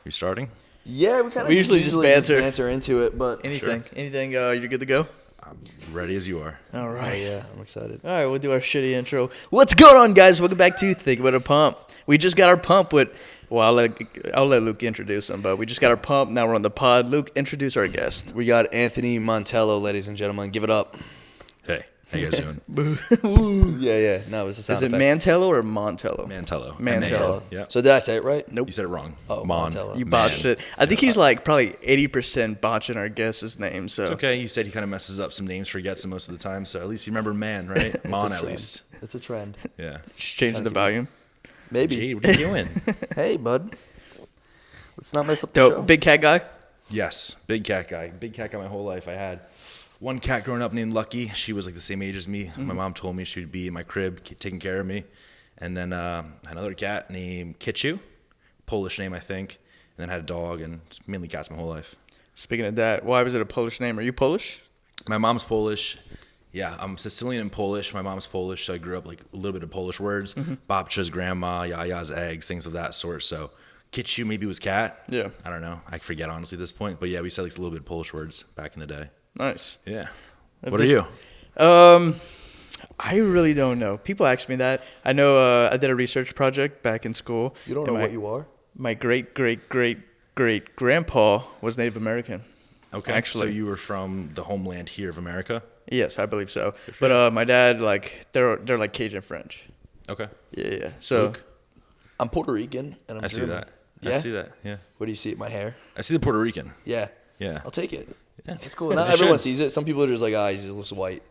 You starting? Yeah, we kind of usually just banter into it, but anything. You're good to go. I'm ready as you are. All right. yeah, I'm excited. All right, we'll do our shitty intro. What's going on, guys? Welcome back to Think About a Pump. We just got our pump with. Well, I'll let Luke introduce him, but we just got our pump. Now we're on the pod. Luke, introduce our guest. We got Anthony Mantello, ladies and gentlemen. Give it up. Hey, how you guys doing? Yeah. No, it was a sound Is it effect. Mantello or Montello? Mantello. Mantello. Yeah. So did I say it right? Nope. You said it wrong. Oh, Mon. Mantello. You botched it. I think he's like probably 80% botching our guest's name. So It's okay. You said he kind of messes up some names, forgets them most of the time. So at least you remember man, right? Mon, at least. It's a trend. Yeah. just changing the volume. Maybe. Gee, what are you doing? Hey, bud. Let's not mess up the Dope. show. Big cat guy. Yes, big cat guy. Big cat guy my whole life. I had one cat growing up named Lucky. She was like the same age as me. My mom told me she would be in my crib taking care of me. And then another cat named Kitchu, Polish name I think. And then I had a dog, and it's mainly cats my whole life. Speaking of that, why was it a Polish name? Are you Polish? My mom's Polish. Yeah, I'm Sicilian and Polish. My mom's Polish, so I grew up like a little bit of Polish words. Babcia's grandma, Yaya's eggs, things of that sort. So Kitchu maybe was cat. Yeah. I don't know. I forget honestly at this point. But yeah, we said like a little bit of Polish words back in the day. Nice. Yeah. What are you? I really don't know. People ask me that. I know I did a research project back in school. You don't know what you are? My great-great-great-great-grandpa was Native American. Okay. Actually. So you were from the homeland here of America? Yes, I believe so. But my dad, like, they're like Cajun French. Okay. Yeah. So Luke? I'm Puerto Rican, and I'm I see German. that. Yeah? I see that. Yeah. What do you see? My hair? I see the Puerto Rican. Yeah. Yeah. I'll take it. Yeah. It's cool. As Not you everyone should. sees it. Some people are just like, he looks white.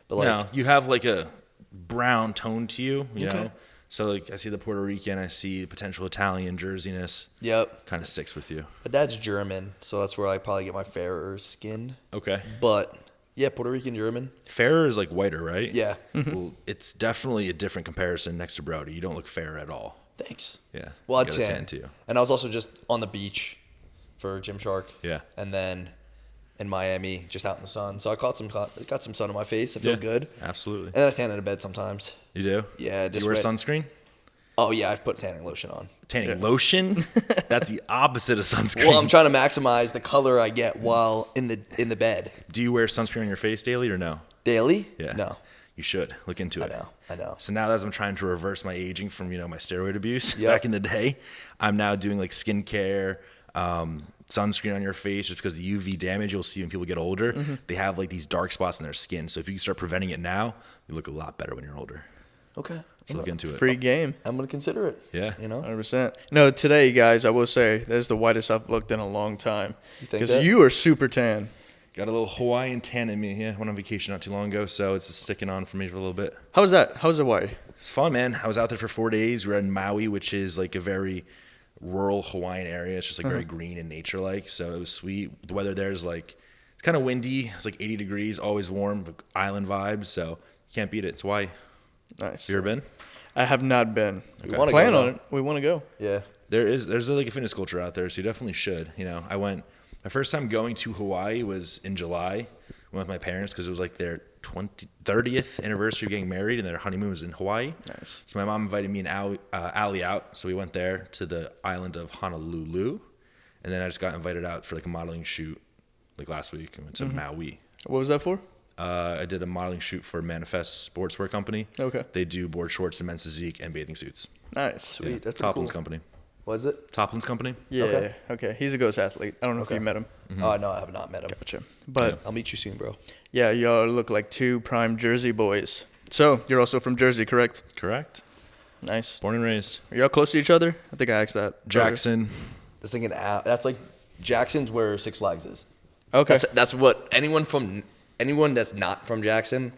But like, No, you have like a brown tone to you, you Okay. know? So like I see the Puerto Rican, I see potential Italian jerseyness. yep. Kind of sticks with you. My dad's German, so that's where I probably get my fairer skin. Okay. But yeah, Puerto Rican, German. Fairer is like whiter, right? Yeah. Well, it's definitely a different comparison next to Brodie. You don't look fair at all. Thanks. Yeah. Well, You I'd got a tan. too. And I was also just on the beach for Gymshark. Yeah. And then in Miami, just out in the sun. So I got some sun on my face. I feel Yeah, good. Absolutely. And then I tan in bed sometimes. You do? Yeah, Do just you wear red- sunscreen? Oh yeah, I put tanning lotion on. Tanning lotion? That's the opposite of sunscreen. Well, I'm trying to maximize the color I get while in the bed. Do you wear sunscreen on your face daily or no? Daily? Yeah. No. You should. Look into it. I know. So now as I'm trying to reverse my aging from, my steroid abuse Yep. back in the day, I'm now doing like skincare, sunscreen on your face just because the UV damage you'll see when people get older, they have like these dark spots in their skin. So if you can start preventing it now, you look a lot better when you're older. Okay. So look into it. free game. I'm gonna consider it. Yeah. 100%. No, today, guys, I will say that is the whitest I've looked in a long time. You think Because that? you are super tan. Got a little Hawaiian tan in me. Yeah, went on vacation not too long ago, so it's just sticking on for me for a little bit. How was that? How was Hawaii? It's fun, man. I was out there for 4 days. We were in Maui, which is like a very rural Hawaiian area. It's just like very green and nature-like, so it was sweet. The weather there is like it's kind of windy. It's like 80 degrees, always warm, island vibes, so you can't beat it. It's Hawaii. Nice. You ever been? I have not been. We wanna Plan go, on though. it. We want to go. Yeah. There's like a fitness culture out there, so you definitely should. I went. My first time going to Hawaii was in July. I went with my parents because it was like their 30th anniversary of getting married, and their honeymoon was in Hawaii. Nice. So my mom invited me and Allie out, so we went there to the island of Honolulu, and then I just got invited out for like a modeling shoot like last week. I went to Maui. What was that for? I did a modeling shoot for Manifest Sportswear Company. Okay. They do board shorts and men's physique and bathing suits. Nice. Sweet. Yeah. That's pretty Toplin's cool. Company. Was it? Toplin's Company. Yeah. Okay. He's a ghost athlete. I don't know if Okay. you met him. Oh no, I have not met him. Gotcha. But I'll meet you soon, bro. yeah, y'all look like two prime Jersey boys. So you're also from Jersey, correct? Correct. Nice. Born and raised. Are y'all close to each other? I think I asked that. earlier. Jackson. This thing that's like Jackson's where Six Flags is. Okay. That's what anyone that's not from Jackson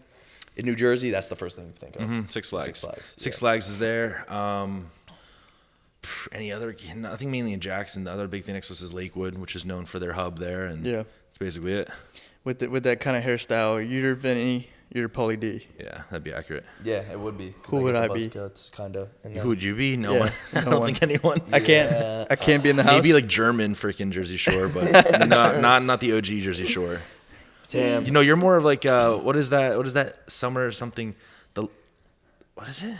in New Jersey, that's the first thing you think of. Six Flags. Six Flags. Six Flags is there. Any other? Nothing mainly in Jackson. The other big thing next to us is Lakewood, which is known for their hub there, and Yeah. that's basically it. With that kind of hairstyle, you're Vinny, you're Pauly D. Yeah, that'd be accurate. Yeah, it would be. 'cause Who they would get the I be? buzz cuts, kind of. Who would you be? No Yeah, one. I no don't one. think anyone. I can't be in the house. Maybe like German freaking Jersey Shore, but not the OG Jersey Shore. Damn. You're more of like what is that? What is that summer something? What is it?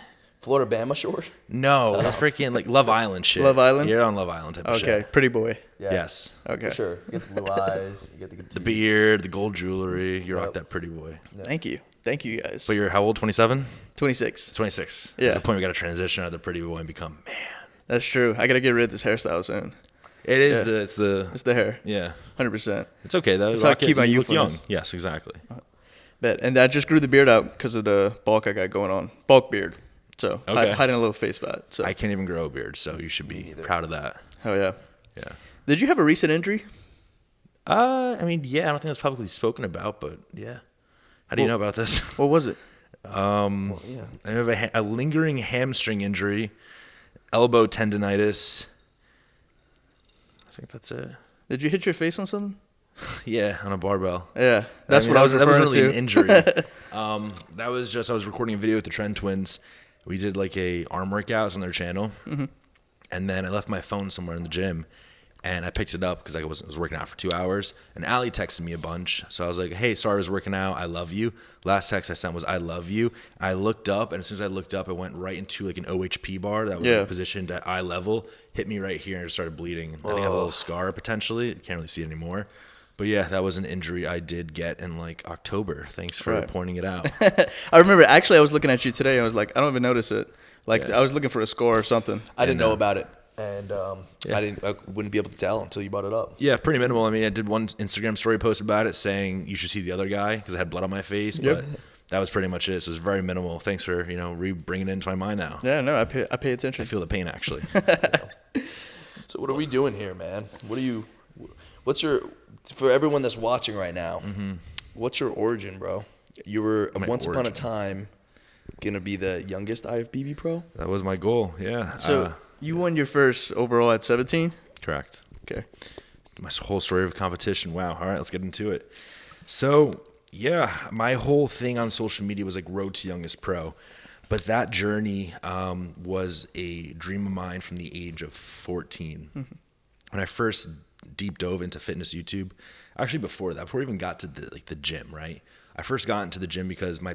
Florida Bama Shore? No, the freaking like Love Island shit. Love Island? You're on Love Island type of shit. Okay, pretty boy. Yeah. Yes. Okay. For sure. You get the blue eyes. You get the good The teeth. beard, the gold jewelry. You rock that pretty boy. Thank you. Thank you, guys. But you're how old? 27? 26. 26. Yeah. There's a point we got to transition out of the pretty boy and become man. That's true. I got to get rid of this hairstyle soon. It is Yeah. it's It's the hair. yeah. 100%. It's okay though. That's how I Rock it. keep my You look young. youthfulness. Yes, exactly. Bet. And I just grew the beard out because of the bulk I got going on. Bulk beard. So Okay. hiding a little face fat. So I can't even grow a beard, so you should be proud of that. hell yeah. Yeah. Did you have a recent injury? I mean, yeah, I don't think that's publicly spoken about, but yeah. How do you know about this? What was it? Well, yeah. I have a lingering hamstring injury, elbow tendonitis. I think that's it. Did you hit your face on something? Yeah, on a barbell. Yeah, that's I mean, what I was that referring wasn't really to. an injury. That was just I was recording a video with the Trend Twins. We did like a arm workouts on their channel, and then I left my phone somewhere in the gym, and I picked it up because I was working out for 2 hours. And Allie texted me a bunch, so I was like, "Hey, sorry, I was working out. I love you." Last text I sent was "I love you." I looked up, and as soon as I looked up, I went right into like an OHP bar that was like, positioned at eye level, hit me right here, and it started bleeding. I think I have a little scar potentially. Can't really see it anymore. But yeah, that was an injury I did get in like October. Thanks for pointing it out. I remember, actually, I was looking at you today. I was like, I don't even notice it. Like, Yeah. I was looking for a score or something. I didn't know about it. And I wouldn't be able to tell until you brought it up. Yeah, pretty minimal. I mean, I did one Instagram story post about it saying you should see the other guy because I had blood on my face. But that was pretty much it. So it was very minimal. Thanks for, bringing it into my mind now. Yeah, no, I pay attention. I feel the pain, actually. So what are we doing here, man? For everyone that's watching right now, what's your origin, bro? You were once upon a time going to be the youngest IFBB pro? That was my goal, yeah. So you won your first overall at 17? Correct. Okay. My whole story of competition. Wow. All right, let's get into it. So, yeah, my whole thing on social media was like road to youngest pro. But that journey was a dream of mine from the age of 14. When I first deep dove into fitness YouTube, actually before we even got to the gym, right? I first got into the gym because my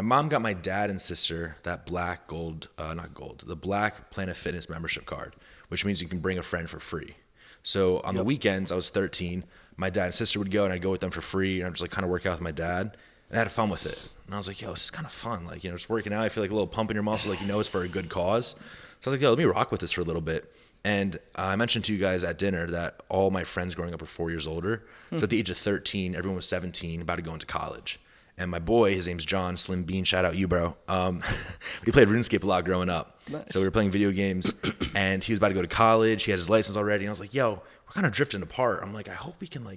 mom got my dad and sister that black the black Planet Fitness membership card, which means you can bring a friend for free. So on the weekends, I was 13, my dad and sister would go and I'd go with them for free and I'd just like kind of work out with my dad and I had fun with it. And I was like, yo, this is kind of fun. Like, just working out, I feel like a little pump in your muscles, like, it's for a good cause. So I was like, yo, let me rock with this for a little bit. And I mentioned to you guys at dinner that all my friends growing up were 4 years older. So at the age of 13, everyone was 17, about to go into college. And my boy, his name's John, Slim Bean, shout out you, bro. We played RuneScape a lot growing up. Nice. So we were playing video games, and he was about to go to college. He had his license already. And I was like, yo, we're kind of drifting apart. I'm like, I hope we can,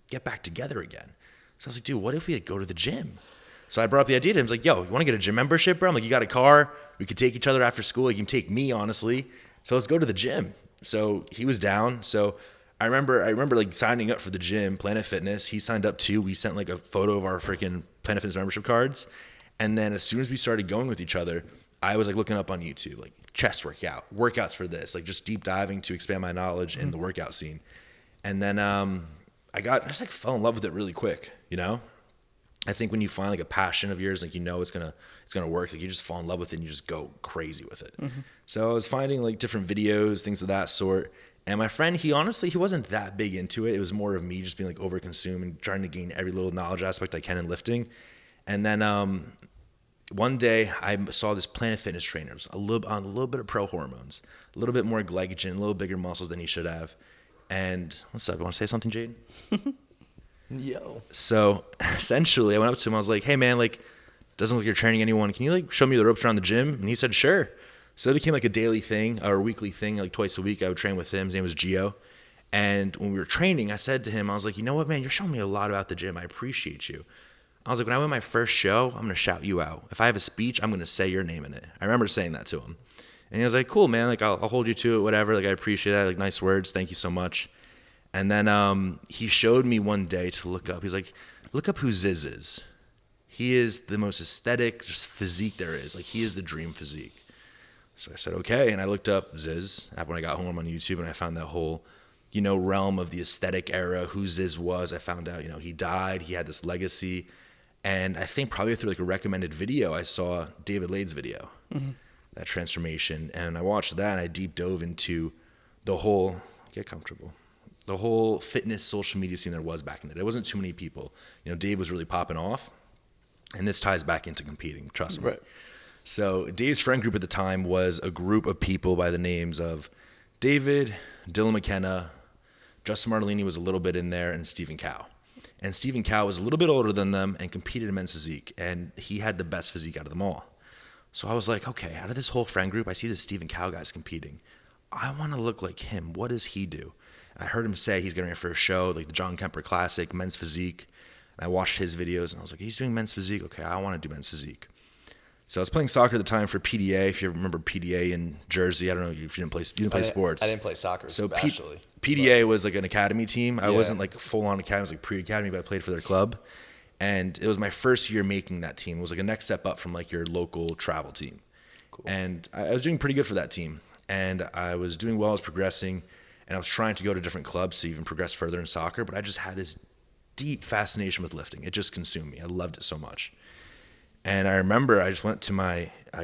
get back together again. So I was like, dude, what if we go to the gym? So I brought up the idea to him. He's like, yo, you want to get a gym membership, bro? I'm like, you got a car? We could take each other after school. You can take me, honestly. So let's go to the gym. So he was down. So I remember like signing up for the gym, Planet Fitness. He signed up too. We sent like a photo of our freaking Planet Fitness membership cards. And then as soon as we started going with each other, I was like looking up on YouTube, like chest workouts for this, like just deep diving to expand my knowledge in the workout scene. And then I just like fell in love with it really quick, I think when you find like a passion of yours, like it's gonna work, like you just fall in love with it and you just go crazy with it. So I was finding like different videos, things of that sort. And my friend, he wasn't that big into it. It was more of me just being like overconsumed and trying to gain every little knowledge aspect I can in lifting. And then one day I saw this Planet Fitness trainer on a little bit of pro hormones, a little bit more glycogen, a little bigger muscles than he should have. And what's up? You want to say something, Jade? Yo. So essentially, I went up to him. I was like, "Hey, man, like, doesn't look like you're training anyone. Can you like show me the ropes around the gym?" And he said, "Sure." So it became like a daily thing or a weekly thing. Like twice a week, I would train with him. His name was Gio. And when we were training, I said to him, I was like, "You know what, man? You're showing me a lot about the gym. I appreciate you." I was like, when I win my first show, I'm gonna shout you out. If I have a speech, I'm gonna say your name in it. I remember saying that to him, and he was like, "Cool, man. Like, I'll hold you to it. Whatever. Like, I appreciate that. Like, nice words. Thank you so much." And then he showed me one day to look up. He's like, look up who Ziz is. He is the most aesthetic just physique there is. Like, he is the dream physique. So I said, okay. And I looked up Ziz when I got home on YouTube, and I found that whole, realm of the aesthetic era, who Ziz was. I found out, he died. He had this legacy. And I think probably through like a recommended video, I saw David Lade's video, that transformation. And I watched that and I deep dove into the whole, get comfortable, the whole fitness social media scene there was back in the day. There wasn't too many people. You know, Dave was really popping off. And this ties back into competing, trust me. Right. So Dave's friend group at the time was a group of people by the names of David, Dylan McKenna, Justin Martellini was a little bit in there, and Stephen Cow. And Stephen Cow was a little bit older than them and competed in men's physique. And he had the best physique out of them all. So I was like, okay, out of this whole friend group, I see this Stephen Cow guy's competing. I want to look like him. What does he do? And I heard him say he's getting ready for a show, like the John Kemper Classic, men's physique. And I watched his videos, and I was like, he's doing men's physique. Okay, I want to do men's physique. So I was playing soccer at the time for PDA. If you remember PDA in Jersey, I don't know if you didn't play sports. I didn't play soccer, so actually. PDA was like an academy team. I wasn't like full on academy. I was like pre-academy, but I played for their club. And it was my first year making that team. It was like a next step up from like your local travel team. Cool. And I was doing pretty good for that team. And I was doing well, I was progressing. And I was trying to go to different clubs to even progress further in soccer. But I just had this deep fascination with lifting. It just consumed me. I loved it so much. And I remember I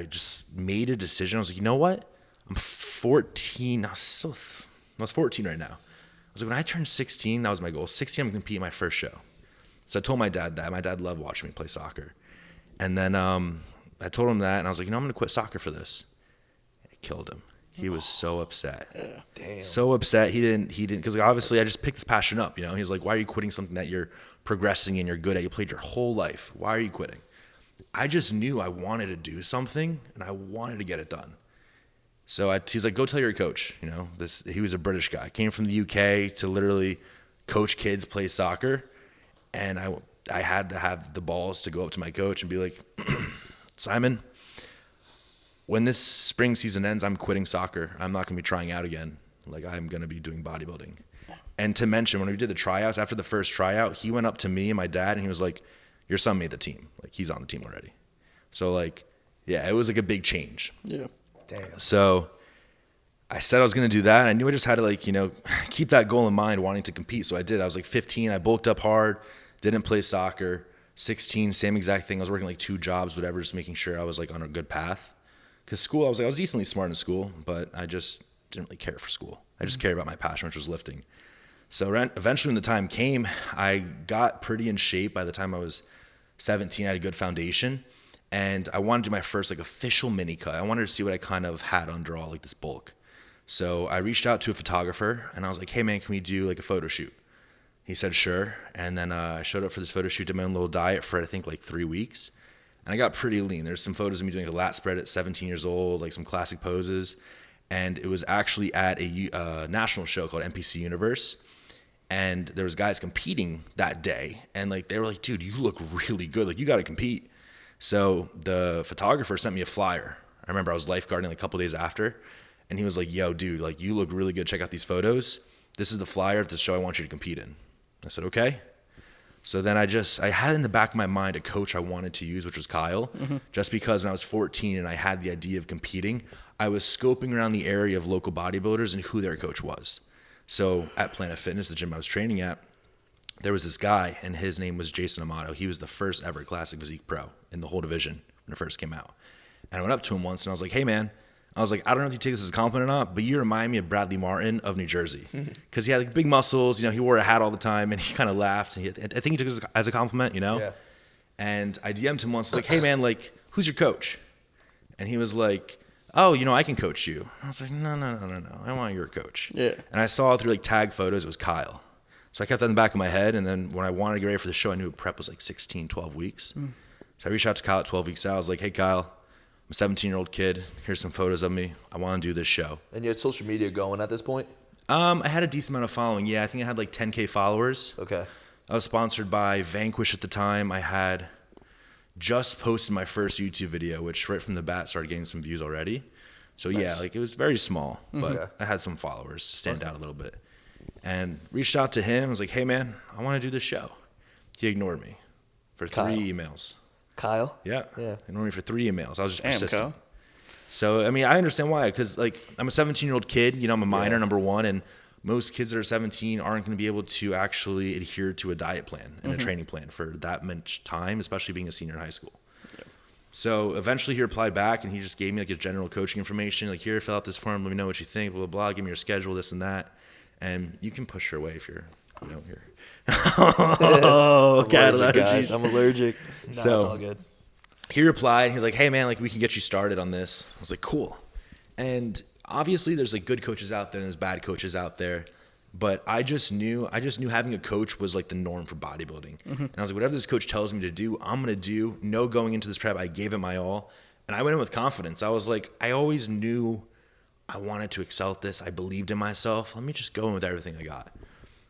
just made a decision. I was like, you know what? I'm 14. I was 14 right now. I was like, when I turned 16, that was my goal. 16, I'm going to compete in my first show. So I told my dad that. My dad loved watching me play soccer. And then I told him that, and I was like, you know, I'm going to quit soccer for this. It killed him. He was so upset. Yeah. Damn. So upset. He didn't, because like, obviously I just picked this passion up, you know? He's like, why are you quitting something that you're progressing and you're good at? You played your whole life. Why are you quitting? I just knew I wanted to do something, and I wanted to get it done. So he's like, go tell your coach. You know, he was a British guy. Came from the UK to literally coach kids play soccer. And I had to have the balls to go up to my coach and be like, Simon, when this spring season ends, I'm quitting soccer. I'm not going to be trying out again. Like, I'm going to be doing bodybuilding. And to mention, when we did the tryouts, after the first tryout, he went up to me and my dad, and he was like, your son made the team. Like, he's on the team already. So, like, yeah, it was like a big change. Yeah. Damn. So I said I was going to do that. I knew I just had to, like, you know, keep that goal in mind, wanting to compete. So I did. I was like 15. I bulked up hard, didn't play soccer. 16, same exact thing. I was working like 2 jobs, whatever, just making sure I was like on a good path. Because school, I was decently smart in school, but I just didn't really care for school. I just cared about my passion, which was lifting. So eventually when the time came, I got pretty in shape. By the time I was 17, I had a good foundation. And I wanted to do my first like official mini cut. I wanted to see what I kind of had under all like this bulk. So I reached out to a photographer and I was like, hey man, can we do like a photo shoot? He said, sure. And then I showed up for this photo shoot, did my own little diet for I think like 3 weeks. And I got pretty lean. There's some photos of me doing a lat spread at 17 years old, like some classic poses. And it was actually at a national show called NPC Universe. And there was guys competing that day. And like they were like, dude, you look really good. Like you got to compete. So the photographer sent me a flyer. I remember I was lifeguarding like a couple days after. And he was like, yo, dude, like you look really good. Check out these photos. This is the flyer of the show I want you to compete in. I said, okay. So then I had in the back of my mind a coach I wanted to use, which was Kyle. Mm-hmm. Just because when I was 14 and I had the idea of competing, I was scoping around the area of local bodybuilders and who their coach was. So at Planet Fitness, the gym I was training at, there was this guy, and his name was Jason Amato. He was the first ever classic physique pro in the whole division when it first came out. And I went up to him once, and I was like, hey, man. I was like, I don't know if you take this as a compliment or not, but you remind me of Bradley Martin of New Jersey. Because he had like big muscles. You know, he wore a hat all the time, and he kind of laughed. And I think he took it as a compliment, you know? Yeah. And I DM'd him once, like, hey, man, like, who's your coach? And he was like, oh, you know, I can coach you. I was like, no. I want your coach. Yeah. And I saw through like tag photos, it was Kyle. So I kept that in the back of my head. And then when I wanted to get ready for the show, I knew prep was like 16, 12 weeks. So I reached out to Kyle at 12 weeks out. I was like, hey, Kyle, I'm a 17-year-old kid. Here's some photos of me. I want to do this show. And you had social media going at this point? I had a decent amount of following. Yeah, I think I had like 10K followers. Okay. I was sponsored by Vanquish at the time. I had just posted my first YouTube video, which right from the bat started getting some views already. So nice. Yeah, like it was very small, but I had some followers to stand out a little bit. And reached out to him. I was like, hey, man, I want to do this show. He ignored me for 3 emails. Kyle? Yeah. Ignored me for 3 emails. I was just persistent. Kyle. So, I mean, I understand why. Because, like, I'm a 17-year-old kid. You know, I'm a minor, number one. And most kids that are 17 aren't going to be able to actually adhere to a diet plan and a training plan for that much time, especially being a senior in high school. So eventually he replied back and he just gave me like his general coaching information. Like, here, fill out this form. Let me know what you think, blah, blah, blah. Give me your schedule, this and that. And you can push her away if you're, here. Oh, cat allergies. I'm allergic. No, so it's all good. He replied, he's like, hey man, like we can get you started on this. I was like, cool. And obviously there's like good coaches out there and there's bad coaches out there. But I just knew having a coach was like the norm for bodybuilding. And I was like, whatever this coach tells me to do, I'm going to do. No, going into this prep, I gave it my all. And I went in with confidence. I was like, I always knew I wanted to excel at this. I believed in myself. Let me just go in with everything I got.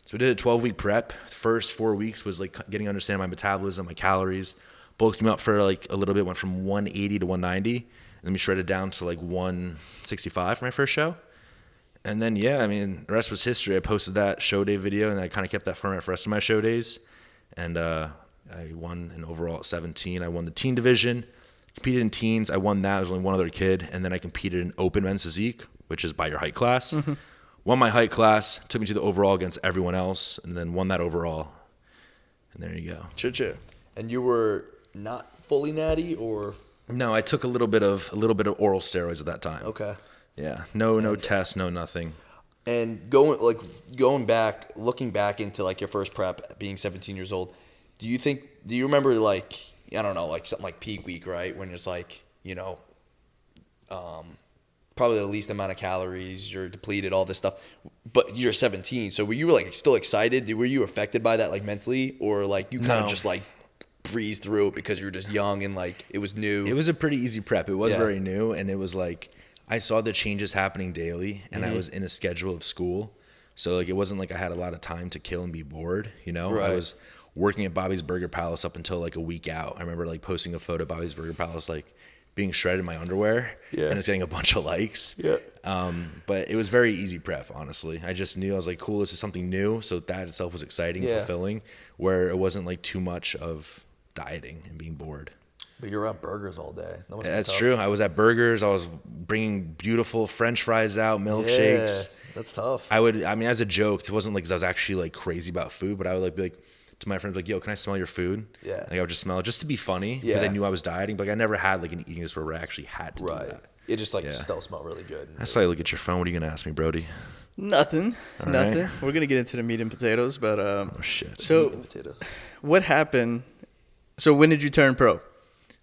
So we did a 12-week prep. First 4 weeks was like getting to understand my metabolism, my calories. Bulked me up for like a little bit, went from 180 to 190. And then we shredded down to like 165 for my first show. And then, yeah, I mean, the rest was history. I posted that show day video, and I kind of kept that format for the rest of my show days. And I won an overall at 17. I won the teen division, competed in teens. I won that. There was only one other kid. And then I competed in open men's physique, which is by your height class. Won my height class, took me to the overall against everyone else, and then won that overall. And there you go. Sure. And you were not fully natty, or? No, I took a little bit of oral steroids at that time. Okay. Yeah, no tests, no nothing. And looking back into like your first prep, being 17 years old, do you remember like, I don't know, like something like peak week, right? When it's like, probably the least amount of calories, you're depleted, all this stuff, but you're 17. So were you like still excited? Were you affected by that like mentally, or like you kind of just like breezed through it because you were just young and like it was new? It was a pretty easy prep. It was very new, and it was like, I saw the changes happening daily, and I was in a schedule of school. So like it wasn't like I had a lot of time to kill and be bored, Right. I was working at Bobby's Burger Palace up until like a week out. I remember like posting a photo of Bobby's Burger Palace like being shredded in my underwear, and it's getting a bunch of likes. But it was very easy prep, honestly. I just knew, I was like, cool, this is something new. So that itself was exciting, fulfilling, where it wasn't like too much of dieting and being bored. But you're around burgers all day. That's true. I was at Burgers. I was bringing beautiful French fries out, milkshakes. Yeah, that's tough. As a joke, it wasn't like 'cause I was actually like crazy about food, but I would like be like to my friends, like, yo, can I smell your food? Yeah. Like I would just smell it just to be funny because I knew I was dieting, but like, I never had like an eating disorder where I actually had to do that. It just like still smelled really good. I saw you look at your phone. What are you going to ask me, Brodie? Nothing. All Nothing. right. We're going to get into the meat and potatoes, but oh shit. So meat and potatoes. What happened? So when did you turn pro?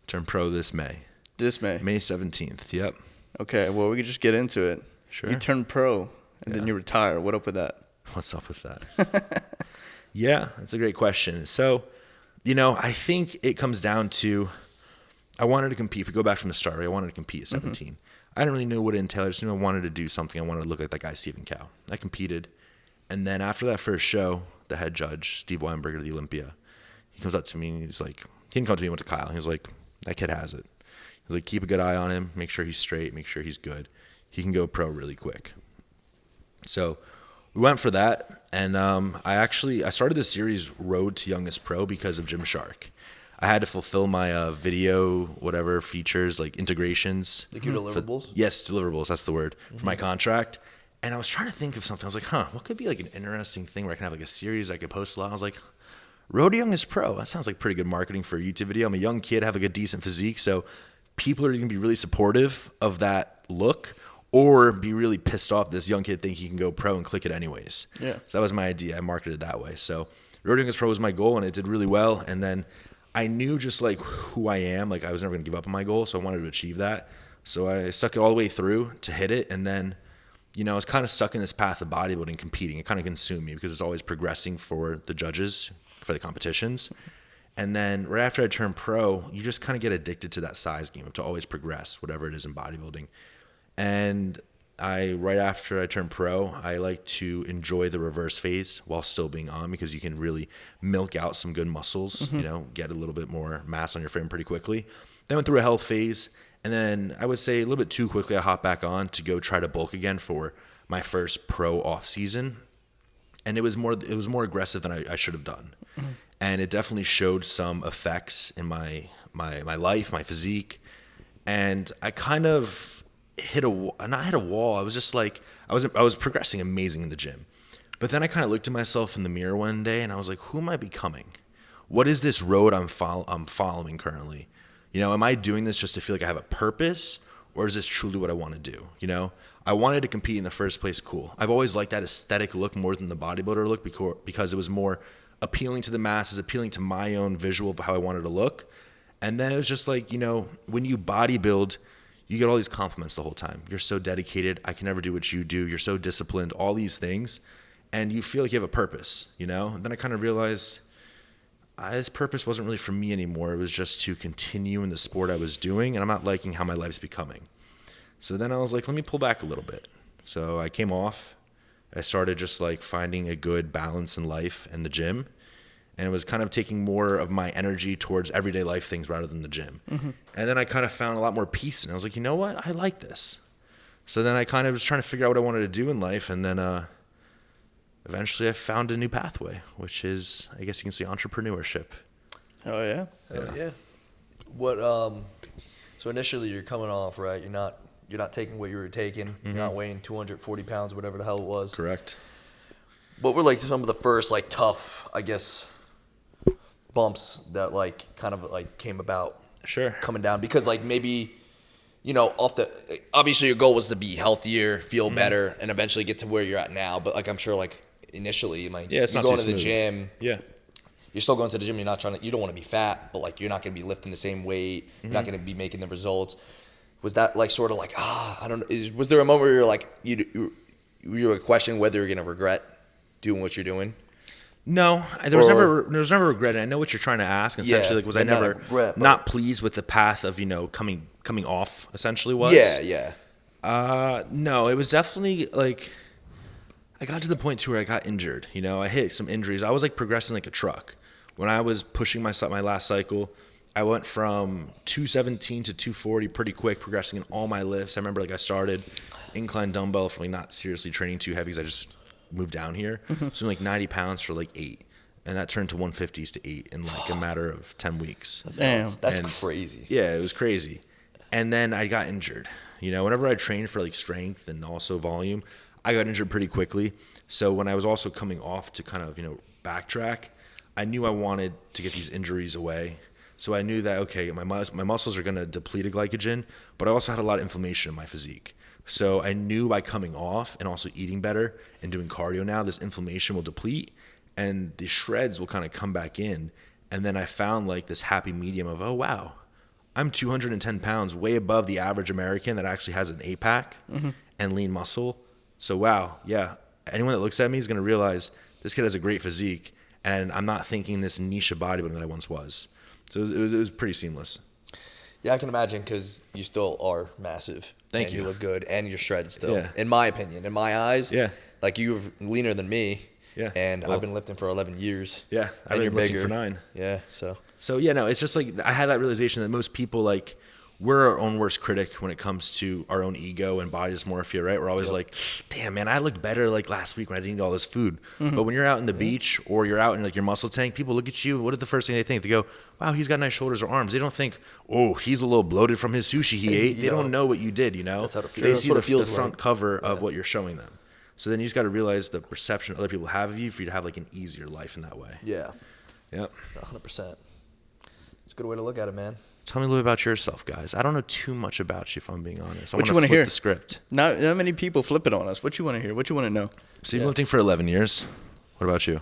Turn pro this May. May 17th. Yep. Okay, well, we could just get into it. Sure. You turned pro, and then you retire. What up with that? What's up with that? Yeah, that's a great question. So, I think it comes down to, I wanted to compete. If we go back from the start, I wanted to compete at 17. I didn't really know what it entailed. I just knew I wanted to do something. I wanted to look like that guy, Stephen Cow. I competed. And then after that first show, the head judge, Steve Weinberger of the Olympia, he comes up to me and he's like, he didn't come to me, he went to Kyle. He was like, that kid has it. He's like, keep a good eye on him. Make sure he's straight. Make sure he's good. He can go pro really quick. So we went for that. And I started this series Road to Youngest Pro because of Gymshark. I had to fulfill my video, whatever features, like integrations. Like your deliverables? Yes, deliverables. That's the word for my contract. And I was trying to think of something. I was like, what could be like an interesting thing where I can have like a series I could post a lot. I was like, Road to Youngest Pro. That sounds like pretty good marketing for a YouTube video. I'm a young kid, have like a decent physique. So people are going to be really supportive of that look or be really pissed off this young kid think he can go pro and click it anyways. Yeah. So that was my idea. I marketed it that way. So Road to Youngest Pro was my goal and it did really well. And then I knew just like who I am. Like I was never going to give up on my goal. So I wanted to achieve that. So I stuck it all the way through to hit it. And then, I was kind of stuck in this path of bodybuilding, competing. It kind of consumed me because it's always progressing for the judges for the competitions. And then right after I turned pro, you just kind of get addicted to that size game to always progress, whatever it is in bodybuilding. And right after I turned pro, I like to enjoy the reverse phase while still being on because you can really milk out some good muscles, get a little bit more mass on your frame pretty quickly. Then went through a health phase. And then I would say a little bit too quickly, I hopped back on to go try to bulk again for my first pro off season. And it was more aggressive than I should have done. Mm-hmm. And it definitely showed some effects in my life, my physique. And I kind of not hit a wall. I was just like, I was progressing amazing in the gym. But then I kind of looked at myself in the mirror one day and I was like, who am I becoming? What is this road I'm following currently? Am I doing this just to feel like I have a purpose, or is this truly what I want to do? I wanted to compete in the first place. Cool. I've always liked that aesthetic look more than the bodybuilder look because it was more appealing to the masses, appealing to my own visual of how I wanted to look. And then it was just like, when you bodybuild, you get all these compliments the whole time. You're so dedicated. I can never do what you do. You're so disciplined, all these things. And you feel like you have a purpose, And then I kind of realized this purpose wasn't really for me anymore. It was just to continue in the sport I was doing, and I'm not liking how my life's becoming. So then I was like, let me pull back a little bit. So I came off. I started just like finding a good balance in life and the gym. And it was kind of taking more of my energy towards everyday life things rather than the gym. Mm-hmm. And then I kind of found a lot more peace. And I was like, you know what? I like this. So then I kind of was trying to figure out what I wanted to do in life. And then eventually I found a new pathway, which is, I guess you can say, entrepreneurship. Oh, yeah? Yeah. What, so initially you're coming off, right? You're not taking what you were taking. Mm-hmm. You're not weighing 240 pounds, whatever the hell it was. Correct. What were like some of the first like tough, I guess, bumps that like kind of like came about? Sure. Coming down because like maybe, obviously your goal was to be healthier, feel better, and eventually get to where you're at now. But like I'm sure like initially, like it's you're not going too to the smooth. gym. Yeah. You're still going to the gym. You're not trying to. You don't want to be fat, but like you're not going to be lifting the same weight. You're not going to be making the results. Was that like sort of like I don't know? Was there a moment where you're like you were questioning whether you're going to regret doing what you're doing? No, there was never regret. And I know what you're trying to ask. Essentially, like was I never not pleased with the path of coming off? Essentially, was yeah. No, it was definitely like I got to the point where I got injured. I hit some injuries. I was like progressing like a truck. When I was pushing my last cycle, I went from 217 to 240 pretty quick, progressing in all my lifts. I remember like I started incline dumbbell from like not seriously training too heavy because I just moved down here. So like 90 pounds for like 8. And that turned to 150s to 8 in like a matter of 10 weeks. That's crazy. Yeah, it was crazy. And then I got injured. Whenever I trained for like strength and also volume, I got injured pretty quickly. So when I was also coming off to kind of, backtrack, I knew I wanted to get these injuries away. So I knew that, okay, my muscles are going to deplete a glycogen, but I also had a lot of inflammation in my physique. So I knew by coming off and also eating better and doing cardio now, this inflammation will deplete and the shreds will kind of come back in. And then I found like this happy medium of, oh, wow, I'm 210 pounds, way above the average American that actually has an 8-pack and lean muscle. So, wow, yeah, anyone that looks at me is going to realize this kid has a great physique and I'm not thinking this niche of bodybuilding that I once was. So it was pretty seamless. Yeah, I can imagine because you still are massive. Thank you. You look good and you're shredded still. Yeah. In my opinion, in my eyes, yeah, like you're leaner than me. Yeah. And I've been lifting for 11 years. Yeah. I've been lifting for 9. Yeah. So yeah, no, it's just like I had that realization that most people like we're our own worst critic when it comes to our own ego and body dysmorphia, right? We're always like, damn, man, I looked better like last week when I didn't eat all this food. But when you're out in the beach or you're out in like your muscle tank, people look at you. What is the first thing they think? They go, wow, he's got nice shoulders or arms. They don't think, oh, he's a little bloated from his sushi he ate. They don't know what you did, That's how it feels. They see the front like. cover of what you're showing them. So then you just got to realize the perception other people have of you for you to have like an easier life in that way. Yeah. Yep. 100%. It's a good way to look at it, man. Tell me a little bit about yourself, guys. I don't know too much about you, if I'm being honest. What you want to hear? The script. Not many people flip it on us. What you want to hear? What you want to know? So you've been lifting for 11 years. What about you?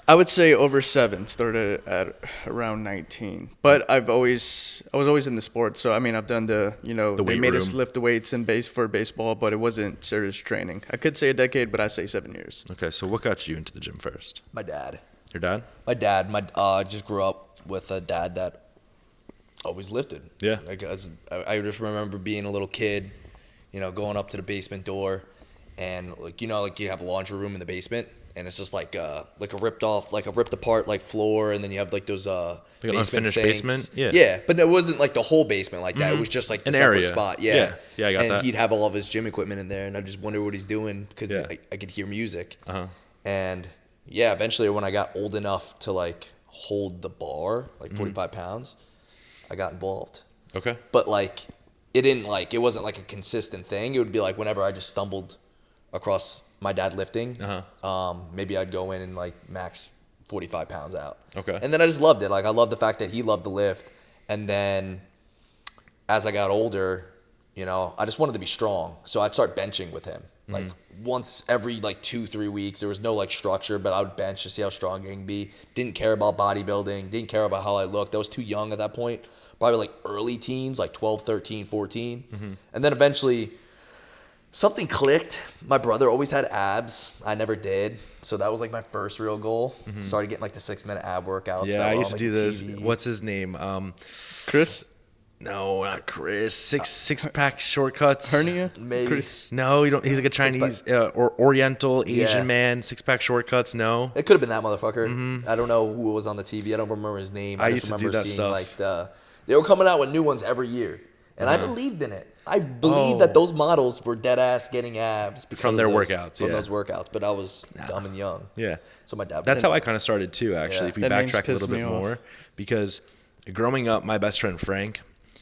I would say over 7. Started at around 19. But I was always in the sport. So I mean, I've done the they made us lift the weights for baseball, but it wasn't serious training. I could say a decade, but I say 7 years. Okay, so what got you into the gym first? My dad. Your dad? My dad. I just grew up with a dad that always lifted. Yeah. Like I just remember being a little kid, going up to the basement door, and like you have a laundry room in the basement, and it's just like a ripped apart like floor, and then you have like those like an unfinished sinks. basement. Yeah. Yeah, but it wasn't like the whole basement like that. It was just like the An separate area. spot. Yeah. Yeah, I got and that. he'd have all of his gym equipment in there, and I just wonder what he's doing because I could hear music. And yeah, eventually when I got old enough to like hold the bar, like 45 pounds. I got involved. Okay. But it wasn't like a consistent thing. It would be like whenever I just stumbled across my dad lifting. Uh-huh. Maybe I'd go in and like max 45 pounds out. Okay. And then I just loved it. Like I loved the fact that he loved to lift. And then as I got older, you know, I just wanted to be strong. So I'd start benching with him. Like once every like 2-3 weeks. There was no like structure, but I would bench to see how strong I can be. Didn't care about bodybuilding. Didn't care about how I looked. I was too young at that point. Probably like early teens, like 12, 13, 14. And then eventually something clicked. My brother always had abs. I never did. So that was like my first real goal. Started getting like the 6-minute ab workouts. Yeah, that I were used on, to like, do the this. TV. What's his name? Chris? No, not Chris. Six pack shortcuts. Hernia? Maybe. Chris? No, you don't. He's like a Chinese or Oriental Asian Yeah. man. 6-pack shortcuts. No. It could have been that motherfucker. I don't know who was on the TV. I don't remember his name. I just used to do remember that seeing stuff. like they were coming out with new ones every year, and I believed in it. I believed that those models were dead ass getting abs because From of their those, workouts, From yeah. those workouts, but I was dumb and young. Yeah. So my dad. That's how I kind of started too, actually, Yeah. if we That name's backtrack a little pissed bit me off. more. Because growing up, my best friend Frank,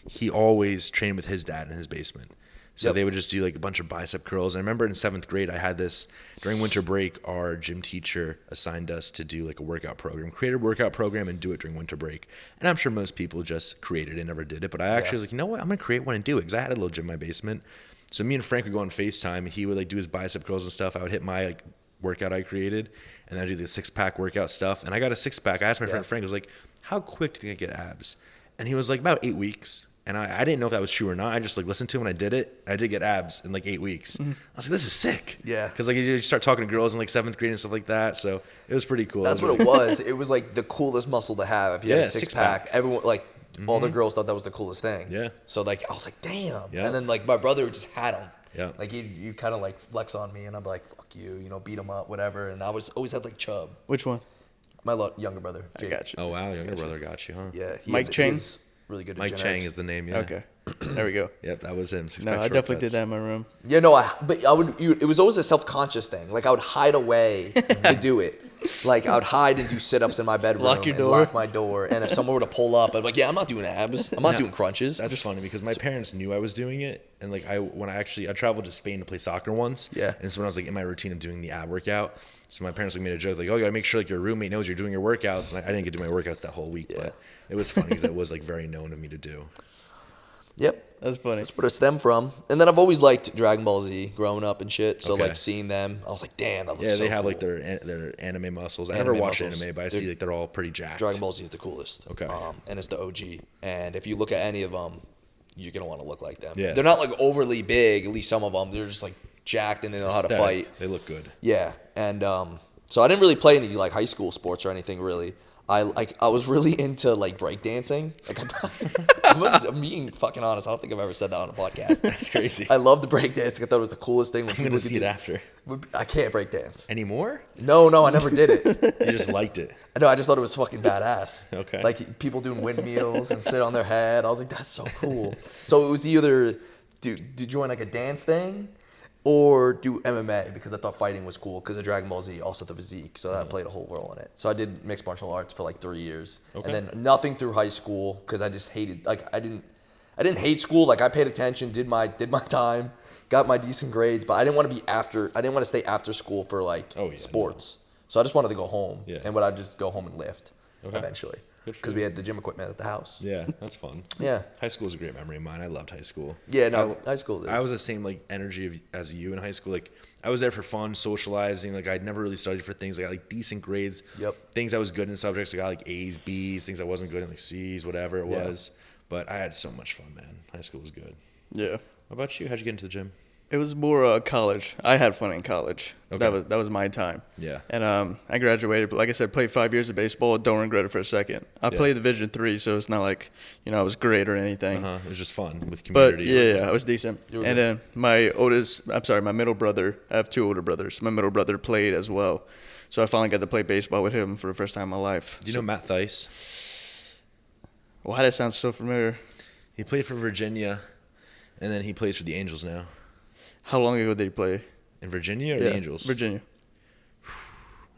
he always trained with his dad in his basement. So Yep. they would just do like a bunch of bicep curls. And I remember in 7th grade, I had this, during winter break, our gym teacher assigned us to do like a workout program, create a workout program and do it during winter break. And I'm sure most people just created it and never did it. But I actually was like, you know what? I'm going to create one and do it because I had a little gym in my basement. So me and Frank would go on FaceTime. He would like do his bicep curls and stuff. I would hit my like workout I created, and then I'd do the 6-pack workout stuff. And I got a 6-pack. I asked my friend Frank, I was like, how quick do you think I get abs? And he was like, about 8 weeks. And I didn't know if that was true or not. I just like listened to him and I did it. I did get abs in like 8 weeks. I was like, this is sick. Yeah. Because like you start talking to girls in like 7th grade and stuff like that. So it was pretty cool. That's what it was. It was like the coolest muscle to have. If you had a Yeah, 6-pack, everyone like all the girls thought that was the coolest thing. Yeah. So like I was like, damn. Yeah. And then like my brother just had them. Yeah. Like you kind of like flex on me, and I'm like, fuck you, you know, beat him up, whatever. And I was always had like chub. Which one? My younger brother. I Jake. got you. Oh, wow. Younger brother got you, huh? Yeah. Mike Chang? He's really good at Mike Chang genetics. is the name, yeah. Okay. There we go. Yep, that was him. No, I definitely did that in my room. Yeah, no, but I would. It was always a self-conscious thing. Like I would hide away to do it. Like I would hide and do sit-ups in my bedroom. Lock your and door. lock my door. And if someone were to pull up, I'd be like, yeah, I'm not doing abs. I'm not doing crunches. That's funny because my parents knew I was doing it, and like when I traveled to Spain to play soccer once. Yeah. And so when I was like in my routine of doing the ab workout, so my parents like made a joke like, "Oh, you gotta make sure like your roommate knows you're doing your workouts." And I didn't get to do my workouts that whole week, but it was funny because that was like very known of me to do. Yep. That's funny. That's where it stemmed from. And then I've always liked Dragon Ball Z growing up and shit. So Okay. like seeing them, I was like, damn, that looks Yeah, so they have like cool. their anime muscles. I Anime never watched muscles. anime, but I see like they're all pretty jacked. Dragon Ball Z is the coolest. Okay. And it's the OG. And if you look at any of them, you're gonna want to look like them. Yeah. They're not like overly big. At least some of them, they're just like jacked and they know how to Aesthetic. fight. They look good. Yeah. And so I didn't really play any like high school sports or anything really. I was really into like breakdancing. Like I'm being fucking honest. I don't think I've ever said that on a podcast. That's crazy. I loved the breakdancing. I thought it was the coolest thing. I'm gonna see it after. I can't breakdance. Anymore? No, I never did it. You just liked it. No, I just thought it was fucking badass. Okay. Like people doing windmills and sit on their head. I was like, that's so cool. So it was either do join like a dance thing or do MMA because I thought fighting was cool because of Dragon Ball Z, also the physique. So that played a whole role in it. So I did mixed martial arts for like 3 years. Okay. And then nothing through high school because I just hated, like I didn't hate school. Like I paid attention, did my time, got my decent grades, but I didn't want to stay after school for like sports. So I just wanted to go home. Yeah. And I'd just go home and lift eventually. Good for Because you. we had the gym equipment at the house. Yeah, that's fun. Yeah. High school is a great memory of mine. I loved high school. Yeah, no, high school is. I was the same like energy as you in high school. Like I was there for fun, socializing. Like I'd never really studied for things. I got like decent grades. Yep. Things I was good in subjects. I got like A's, B's. Things I wasn't good in like C's, whatever it Yeah. was. But I had so much fun, man. High school was good. Yeah. What about you? How'd you get into the gym? It was more college. I had fun in college. Okay. That was my time. Yeah. And I graduated, but like I said, played 5 years of baseball. Don't regret it for a second. I played Division III, so it's not like I was great or anything. It was just fun with But community. yeah, I was decent. And then my middle brother. I have 2 older brothers. My middle brother played as well, so I finally got to play baseball with him for the first time in my life. Do you know Matt Thice? Why that sounds so familiar? He played for Virginia, and then he plays for the Angels now. How long ago did he play? In Virginia or the Angels? Virginia.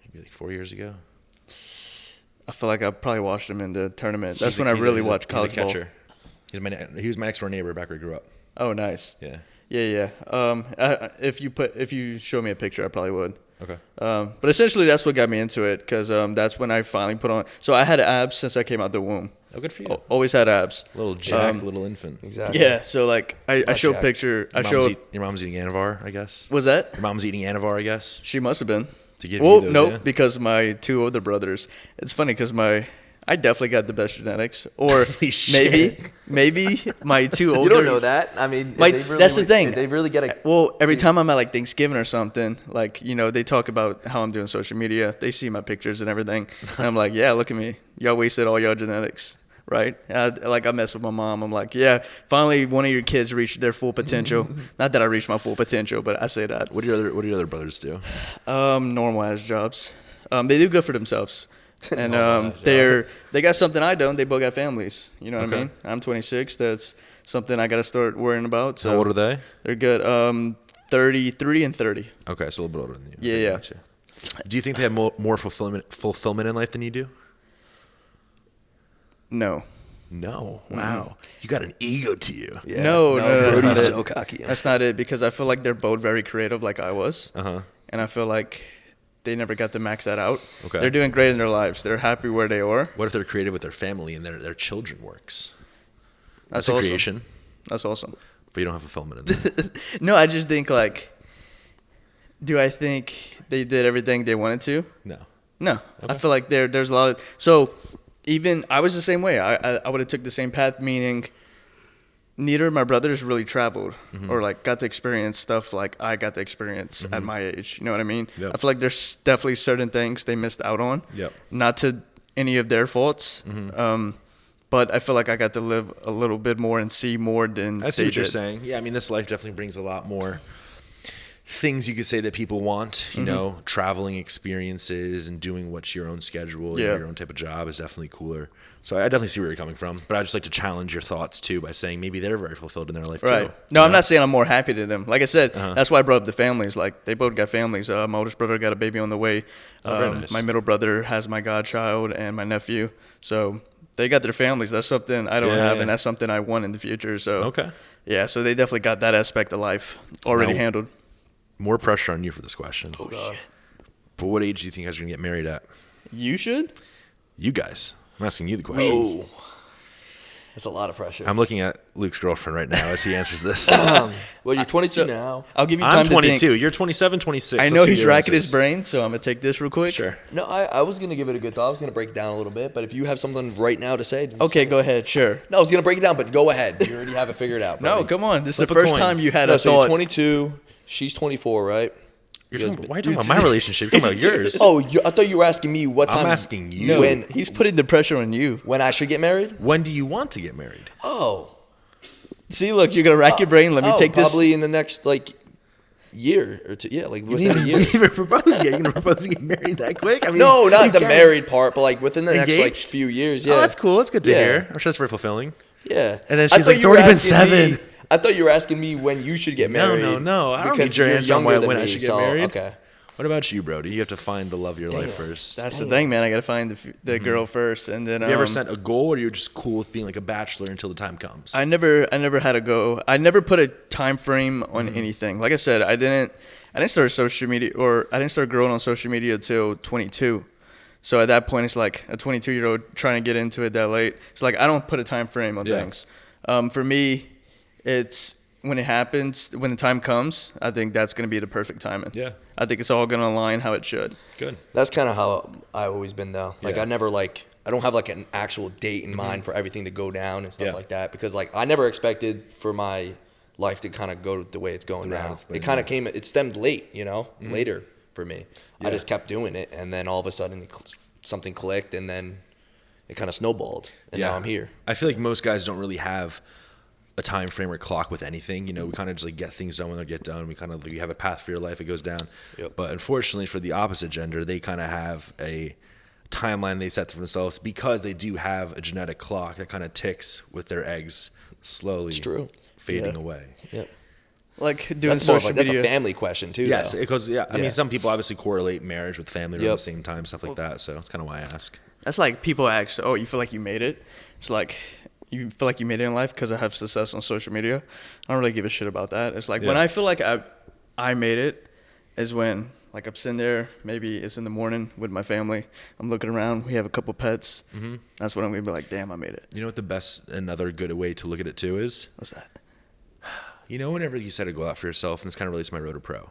Maybe like 4 years ago. I feel like I probably watched him in the tournament. That's He's when a- I he's a- really he's a- watched college he's a ball. catcher. He was my next door neighbor back where I grew up. Oh, nice. Yeah. Yeah. If you show me a picture, I probably would. Okay. But essentially, that's what got me into it, because that's when I finally put on. So I had abs since I came out the womb. Oh, good for you. Always had abs. Little Jack, little infant. Exactly. Yeah. So like I showed Jack. picture. Your mom's eating Anavar, I guess. Was that? Your mom's eating Anavar, I guess. She must have been. To give you those, no, yeah? because my 2 older brothers. It's funny because I definitely got the best genetics, or maybe my 2 So older. you don't know that. I mean, That's the thing. They really get a. Well, every time I'm at like Thanksgiving or something, like, they talk about how I'm doing social media. They see my pictures and everything, and I'm like, yeah, look at me. Y'all wasted all y'all genetics, right? I mess with my mom. I'm like, yeah, finally one of your kids reached their full potential. Not that I reached my full potential, but I say that. What do your other brothers do? Normal ass jobs. They do good for themselves. And they got something I don't. They both got families. You know what I mean? I'm 26. That's something I got to start worrying about. So how old are they? They're good. 33 and 30. Okay, so a little bit older than you. Yeah, Okay, yeah. gotcha. Do you think they have more fulfillment in life than you do? No. No. Wow. You got an ego to you. Yeah. No, that's Brodie's not it. so cocky. That's not it, because I feel like they're both very creative, like I was. And I feel like they never got to max that out. Okay. They're doing great in their lives. They're happy where they are. What if they're creative with their family and their children works? That's a awesome. creation, That's awesome. but you don't have fulfillment in that. No, I just think do I think they did everything they wanted to? No. No. Okay. I feel like there's a lot of, so even I was the same way. I would have took the same path, meaning neither of my brothers really traveled or like got to experience stuff like I got to experience at my age. You know what I mean? Yep. I feel like there's definitely certain things they missed out on. Yep. Not to any of their faults. But I feel like I got to live a little bit more and see more than I see they what you're did. saying. Yeah, I mean, this life definitely brings a lot more things you could say that people want. You know, traveling experiences and doing what's your own schedule, Yeah. your own type of job is definitely cooler. So I definitely see where you're coming from. But I just like to challenge your thoughts too by saying maybe they're very fulfilled in their life Right. too. No, I'm not saying I'm more happy than them. Like I said, that's why I brought up the families. Like, they both got families. My oldest brother got a baby on the way. Very nice. My middle brother has my godchild and my nephew. So they got their families. That's something I don't have, and that's something I want in the future. So Okay. yeah, so they definitely got that aspect of life already Now- handled. More pressure on you for this question. Oh, God. But what age do you think you guys are going to get married at? You should? You guys. I'm asking you the question. Oh. That's a lot of pressure. I'm looking at Luke's girlfriend right now as he answers this. Well, you're 22 now. I'll give you time I'm to 22. think. You're 27, 26. I Let's know see he's your racking his answers. brain, so I'm going to take this real quick. Sure. No, I was going to give it a good thought. I was going to break it down a little bit, but if you have something right now to say. Okay, go ahead. Sure. No, I was going to break it down, but go ahead. You already have it figured out. No, Brody. come on. This is Flip the a first coin. time you had No, a so you're thought. 22. She's 24, right? Why are you talking about my relationship? You're talking about yours. Oh, I thought you were asking me what time. I'm asking you. No, When- he's putting the pressure on you. When I should get married? When do you want to get married? Oh. See, look, you're going to rack your brain. Let me take this. Probably in the next, year or two. Yeah, You within a didn't year. even propose yet. You're going to propose to get married that quick? I mean, No, not you the can't. married part, but within the next Engaged? few years. Yeah. Oh, that's cool. That's good to Yeah. hear. I'm sure that's very fulfilling. Yeah. And then I she's thought like, it's you were already been asking me- 7. I thought you were asking me when you should get married. No. I don't because need your you're answer on younger than when I me, should get so- married. Okay. What about you, Brodie? You have to find the love of your life first. That's the thing, man. I got to find the girl first. And then Have you ever set a goal, or are you just cool with being like a bachelor until the time comes? I never had a go. I never put a time frame on anything. Like I said, I didn't start social media, or I didn't start growing on social media until 22. So at that point, it's like a 22-year-old trying to get into it that late. It's like I don't put a time frame on things. For me, it's when it happens, when the time comes, I think that's going to be the perfect timing. Yeah. I think it's all going to align how it should. Good. That's kind of how I've always been, though. Like, Yeah. I never, I don't have, an actual date in mind for everything to go down and stuff Yeah. like that. Because, I never expected for my life to kind of go the way it's going The route now. it's been, It kind yeah. of came, it stemmed late, later for me. Yeah. I just kept doing it. And then all of a sudden, something clicked, and then it kind of snowballed. And now I'm here. I feel like most guys don't really have a time frame or clock with anything. We kind of just get things done when they get done. We kind of you have a path for your life, it goes down. Yep. But unfortunately for the opposite gender, they kind of have a timeline they set for themselves because they do have a genetic clock that kind of ticks with their eggs slowly It's true. fading Yeah. away. Yep. Like doing That's more of social that's a media. family question, too. Yes, though. it goes. Yeah, I mean, Yeah. some people obviously correlate marriage with family around Yep. the same time, stuff like that. So that's kind of why I ask. That's like people ask, oh, you feel like you made it? It's like, you feel like you made it in life because I have success on social media. I don't really give a shit about that. It's like when Yeah. I feel like I made it is when like I'm sitting there, maybe it's in the morning with my family. I'm looking around. We have a couple pets. Mm-hmm. That's when I'm going to be like, damn, I made it. You know what another good way to look at it too is? What's that? You know, whenever you set a goal out for yourself, and this kind of relates to my road to pro,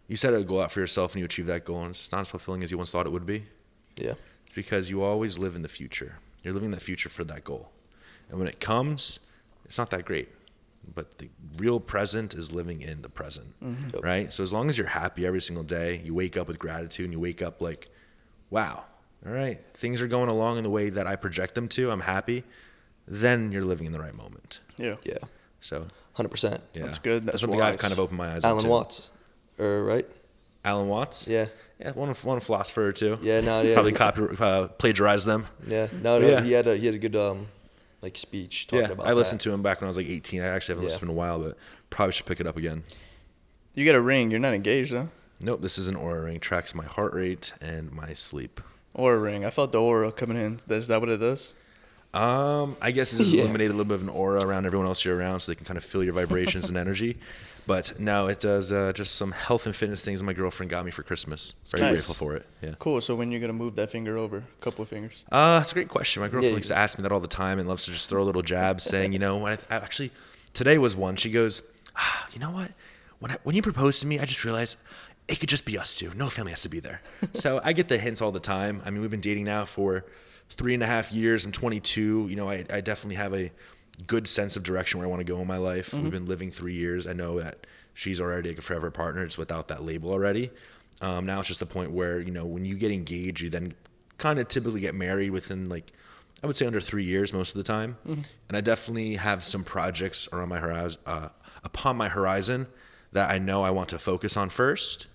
you set a goal out for yourself and you achieve that goal and it's not as fulfilling as you once thought it would be. Yeah. It's because you always live in the future. You're living that future for that goal. And when it comes, it's not that great. But the real present is living in the present, right? So as long as you're happy every single day, you wake up with gratitude and you wake up like, wow, all right, things are going along in the way that I project them to. I'm happy. Then you're living in the right moment. Yeah. Yeah. So 100%. yeah, That's good. That's something wise. I've kind of opened my eyes Alan up to. Watts, right? Alan Watts? Yeah. Yeah, one philosopher or two. Yeah, no, yeah. Probably plagiarized them. Yeah. No, Yeah. he had a good like speech talking about I listened that. to him back when I was like 18. I actually haven't listened to him in a while, but probably should pick it up again. You got a ring. You're not engaged, huh? Nope, this is an Aura ring. Tracks my heart rate and my sleep. Aura ring. I felt the aura coming in. Is that what it does? I guess it's just Yeah. eliminated a little bit of an aura around everyone else you're around so they can kind of feel your vibrations and energy. But no, it does just some health and fitness things that my girlfriend got me for Christmas. Very Nice. grateful for it. Yeah. Cool. So when you're going to move that finger over? A couple of fingers. That's a great question. My girlfriend Yeah. likes to ask me that all the time and loves to just throw little jabs saying, you know, when I actually, today was one. She goes, you know what? When you proposed to me, I just realized it could just be us two. No family has to be there. So I get the hints all the time. I mean, we've been dating now for 3.5 years. I'm 22. You know, I definitely have a good sense of direction where I want to go in my life. We've been living 3 years. I know that she's already like a forever partner. It's without that label already. Now it's just the point where, you know, when you get engaged, you then kind of typically get married within like, I would say under 3 years most of the time. And I definitely have some projects around my horizon, upon my horizon that I know I want to focus on first.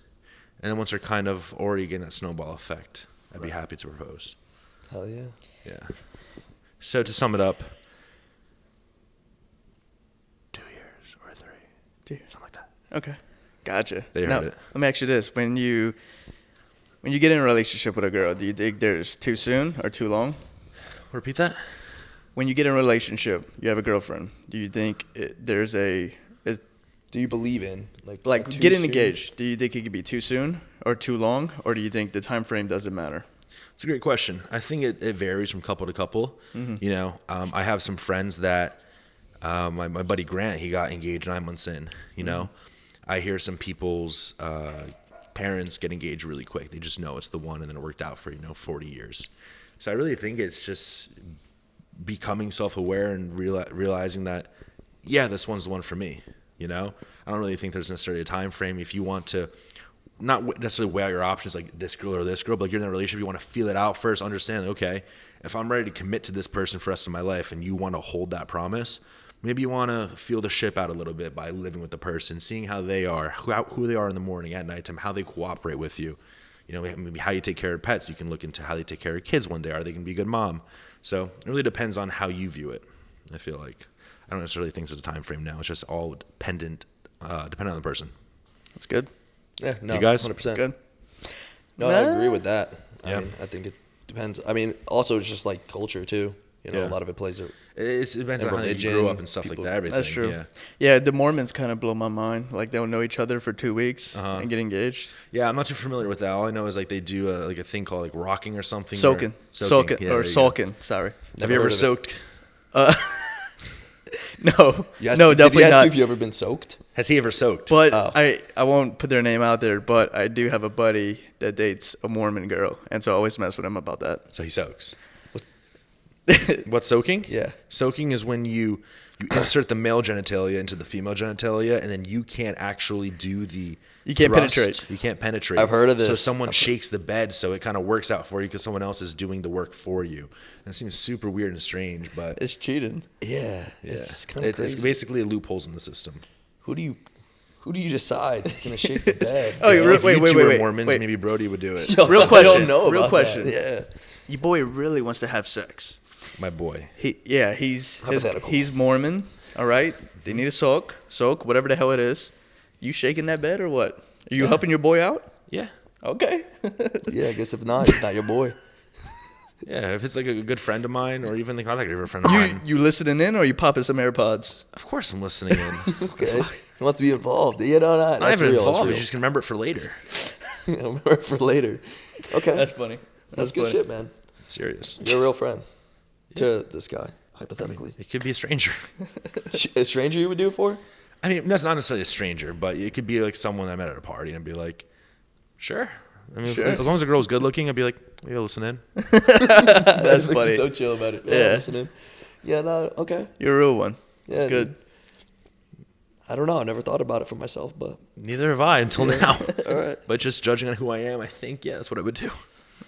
And then once they're kind of already getting that snowball effect, I'd be happy to propose. Hell yeah. Yeah. So to sum it up, 2 years or 3, something like that. Okay. Gotcha. They heard now, it. Let me ask you this. When you get in a relationship with a girl, do you think there's too soon or too long? Repeat that. When you get in a relationship, you have a girlfriend, do you think Do you believe in like too getting soon? engaged, do you think it could be too soon or too long, or do you think the time frame doesn't matter? It's a great question. I think it varies from couple to couple. You know, I have some friends that my buddy Grant, he got engaged 9 months in. You know, I hear some people's parents get engaged really quick. They just know it's the one, and then it worked out for 40 years. So I really think it's just becoming self-aware and realizing that, yeah, this one's the one for me. You know, I don't really think there's necessarily a time frame. If you want to not necessarily weigh out your options like this girl or this girl, but like you're in a relationship, you want to feel it out first, understand, okay, if I'm ready to commit to this person for the rest of my life and you want to hold that promise, maybe you want to feel the ship out a little bit by living with the person, seeing how they are, who they are in the morning, at nighttime, how they cooperate with you. You know, maybe how you take care of pets. You can look into how they take care of kids one day. Are they going to be a good mom? So it really depends on how you view it, I feel like. I don't necessarily think there's a time frame now. It's just all dependent on the person. That's good. Yeah, no, You guys? 100%. Good. No, I agree with that. Yeah. I mean, I think it depends. I mean, also it's just like culture too. You know, Yeah. a lot of it plays a It depends And on how you religion, grew up and stuff people- like that. Everything. That's true. Yeah. Yeah, the Mormons kind of blow my mind. Like they'll know each other for 2 weeks and get engaged. Yeah, I'm not too familiar with that. All I know is like they do a thing called like rocking or something. Soaking. Yeah, Or there you go. sulking. Sorry. Have you ever heard of it. soaked? No. You asked, No, did definitely he ask not. you if you ever been soaked? Has he ever soaked? But Oh. I won't put their name out there, but I do have a buddy that dates a Mormon girl, and so I always mess with him about that. So he soaks. What's soaking? Yeah. Soaking is when you insert the male genitalia into the female genitalia, and then you can't actually do the You can't thrust. penetrate. You can't penetrate. I've heard of So this. someone shakes the bed, so it kind of works out for you because someone else is doing the work for you. That seems super weird and strange, but It's cheating. Yeah, yeah, it's kind of crazy. it's basically loopholes in the system. Who do you decide is gonna shake the bed? Oh, If wait, you wait, two wait, are wait, Mormons, wait. maybe Brodie would do it. Yo, Real I question. don't know Real about question. that. Yeah. Your boy really wants to have sex. My boy. He's Hypothetical. Mormon. All right, they need a soak, whatever the hell it is. You shaking that bed or what? Are you helping your boy out? Yeah. Okay. Yeah, I guess if not, he's not your boy. Yeah, if it's like a good friend of mine, or even like not like a good friend of mine. You listening in, or you popping some AirPods? Of course, I'm listening in. Okay, he wants to be involved. You know, Not that's even real. involved. That's You just can remember it for later. real. Remember it for later. Okay, That's funny. that's good shit, man. Serious. You're a real friend to this guy, hypothetically. It could be a stranger. A stranger you would do it for? I mean, that's not necessarily a stranger, but it could be like someone I met at a party, and I'd be like, sure. I mean, Sure. as long as the girl's good looking, I'd be like, maybe I'll listen in. That's funny. So chill about it. Yeah. Listening. Yeah, no, okay. You're a real one. Yeah, It's good. I don't know. I never thought about it for myself, but Neither have I until now. all right. But just judging on who I am, I think, yeah, that's what I would do.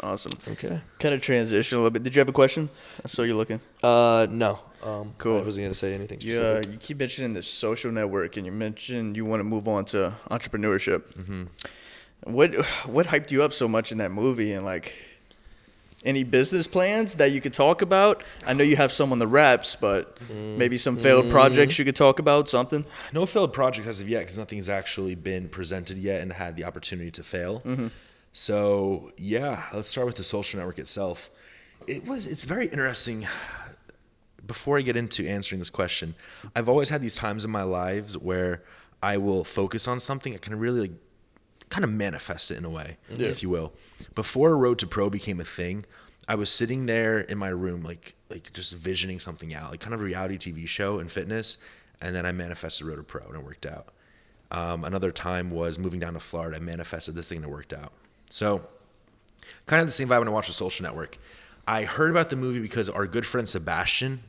Awesome. Okay. Kind of transition a little bit. Did you have a question? I saw you looking. No. Cool. I wasn't gonna say anything Yeah, specific. you keep mentioning the social network, and you mentioned you want to move on to entrepreneurship. Mm-hmm. What hyped you up so much in that movie, and like any business plans that you could talk about? I know you have some on the reps, but maybe some failed projects you could talk about. Something. No failed project as of yet, because nothing's actually been presented yet and had the opportunity to fail. Mm-hmm. So yeah, let's start with the social network itself. It's very interesting. Before I get into answering this question, I've always had these times in my lives where I will focus on something. I can really like kind of manifest it in a way, if you will. Before Road to Pro became a thing, I was sitting there in my room, like just visioning something out, like kind of a reality TV show in fitness. And then I manifested Road to Pro, and it worked out. Another time was moving down to Florida. I manifested this thing, and it worked out. So kind of the same vibe when I watched The Social Network. I heard about the movie because our good friend Sebastian,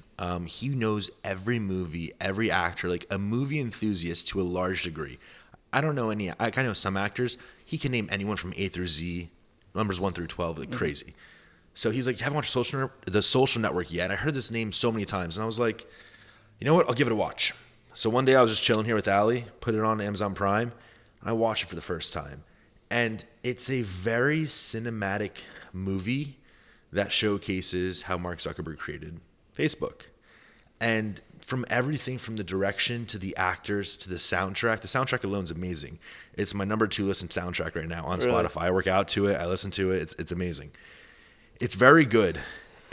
he knows every movie, every actor, like a movie enthusiast to a large degree. I don't know any. I kind of know some actors. He can name anyone from A through Z, numbers 1 through 12, like crazy. So he's like, "You haven't watched The Social Network yet?" And I heard this name so many times, and I was like, "You know what? I'll give it a watch." So one day I was just chilling here with Allie, put it on Amazon Prime, and I watched it for the first time. And it's a very cinematic movie that showcases how Mark Zuckerberg created Facebook. And from everything from the direction to the actors to the soundtrack alone is amazing. It's my number 2 listen soundtrack right now on Really? Spotify. I work out to it. I listen to it. It's amazing. It's very good.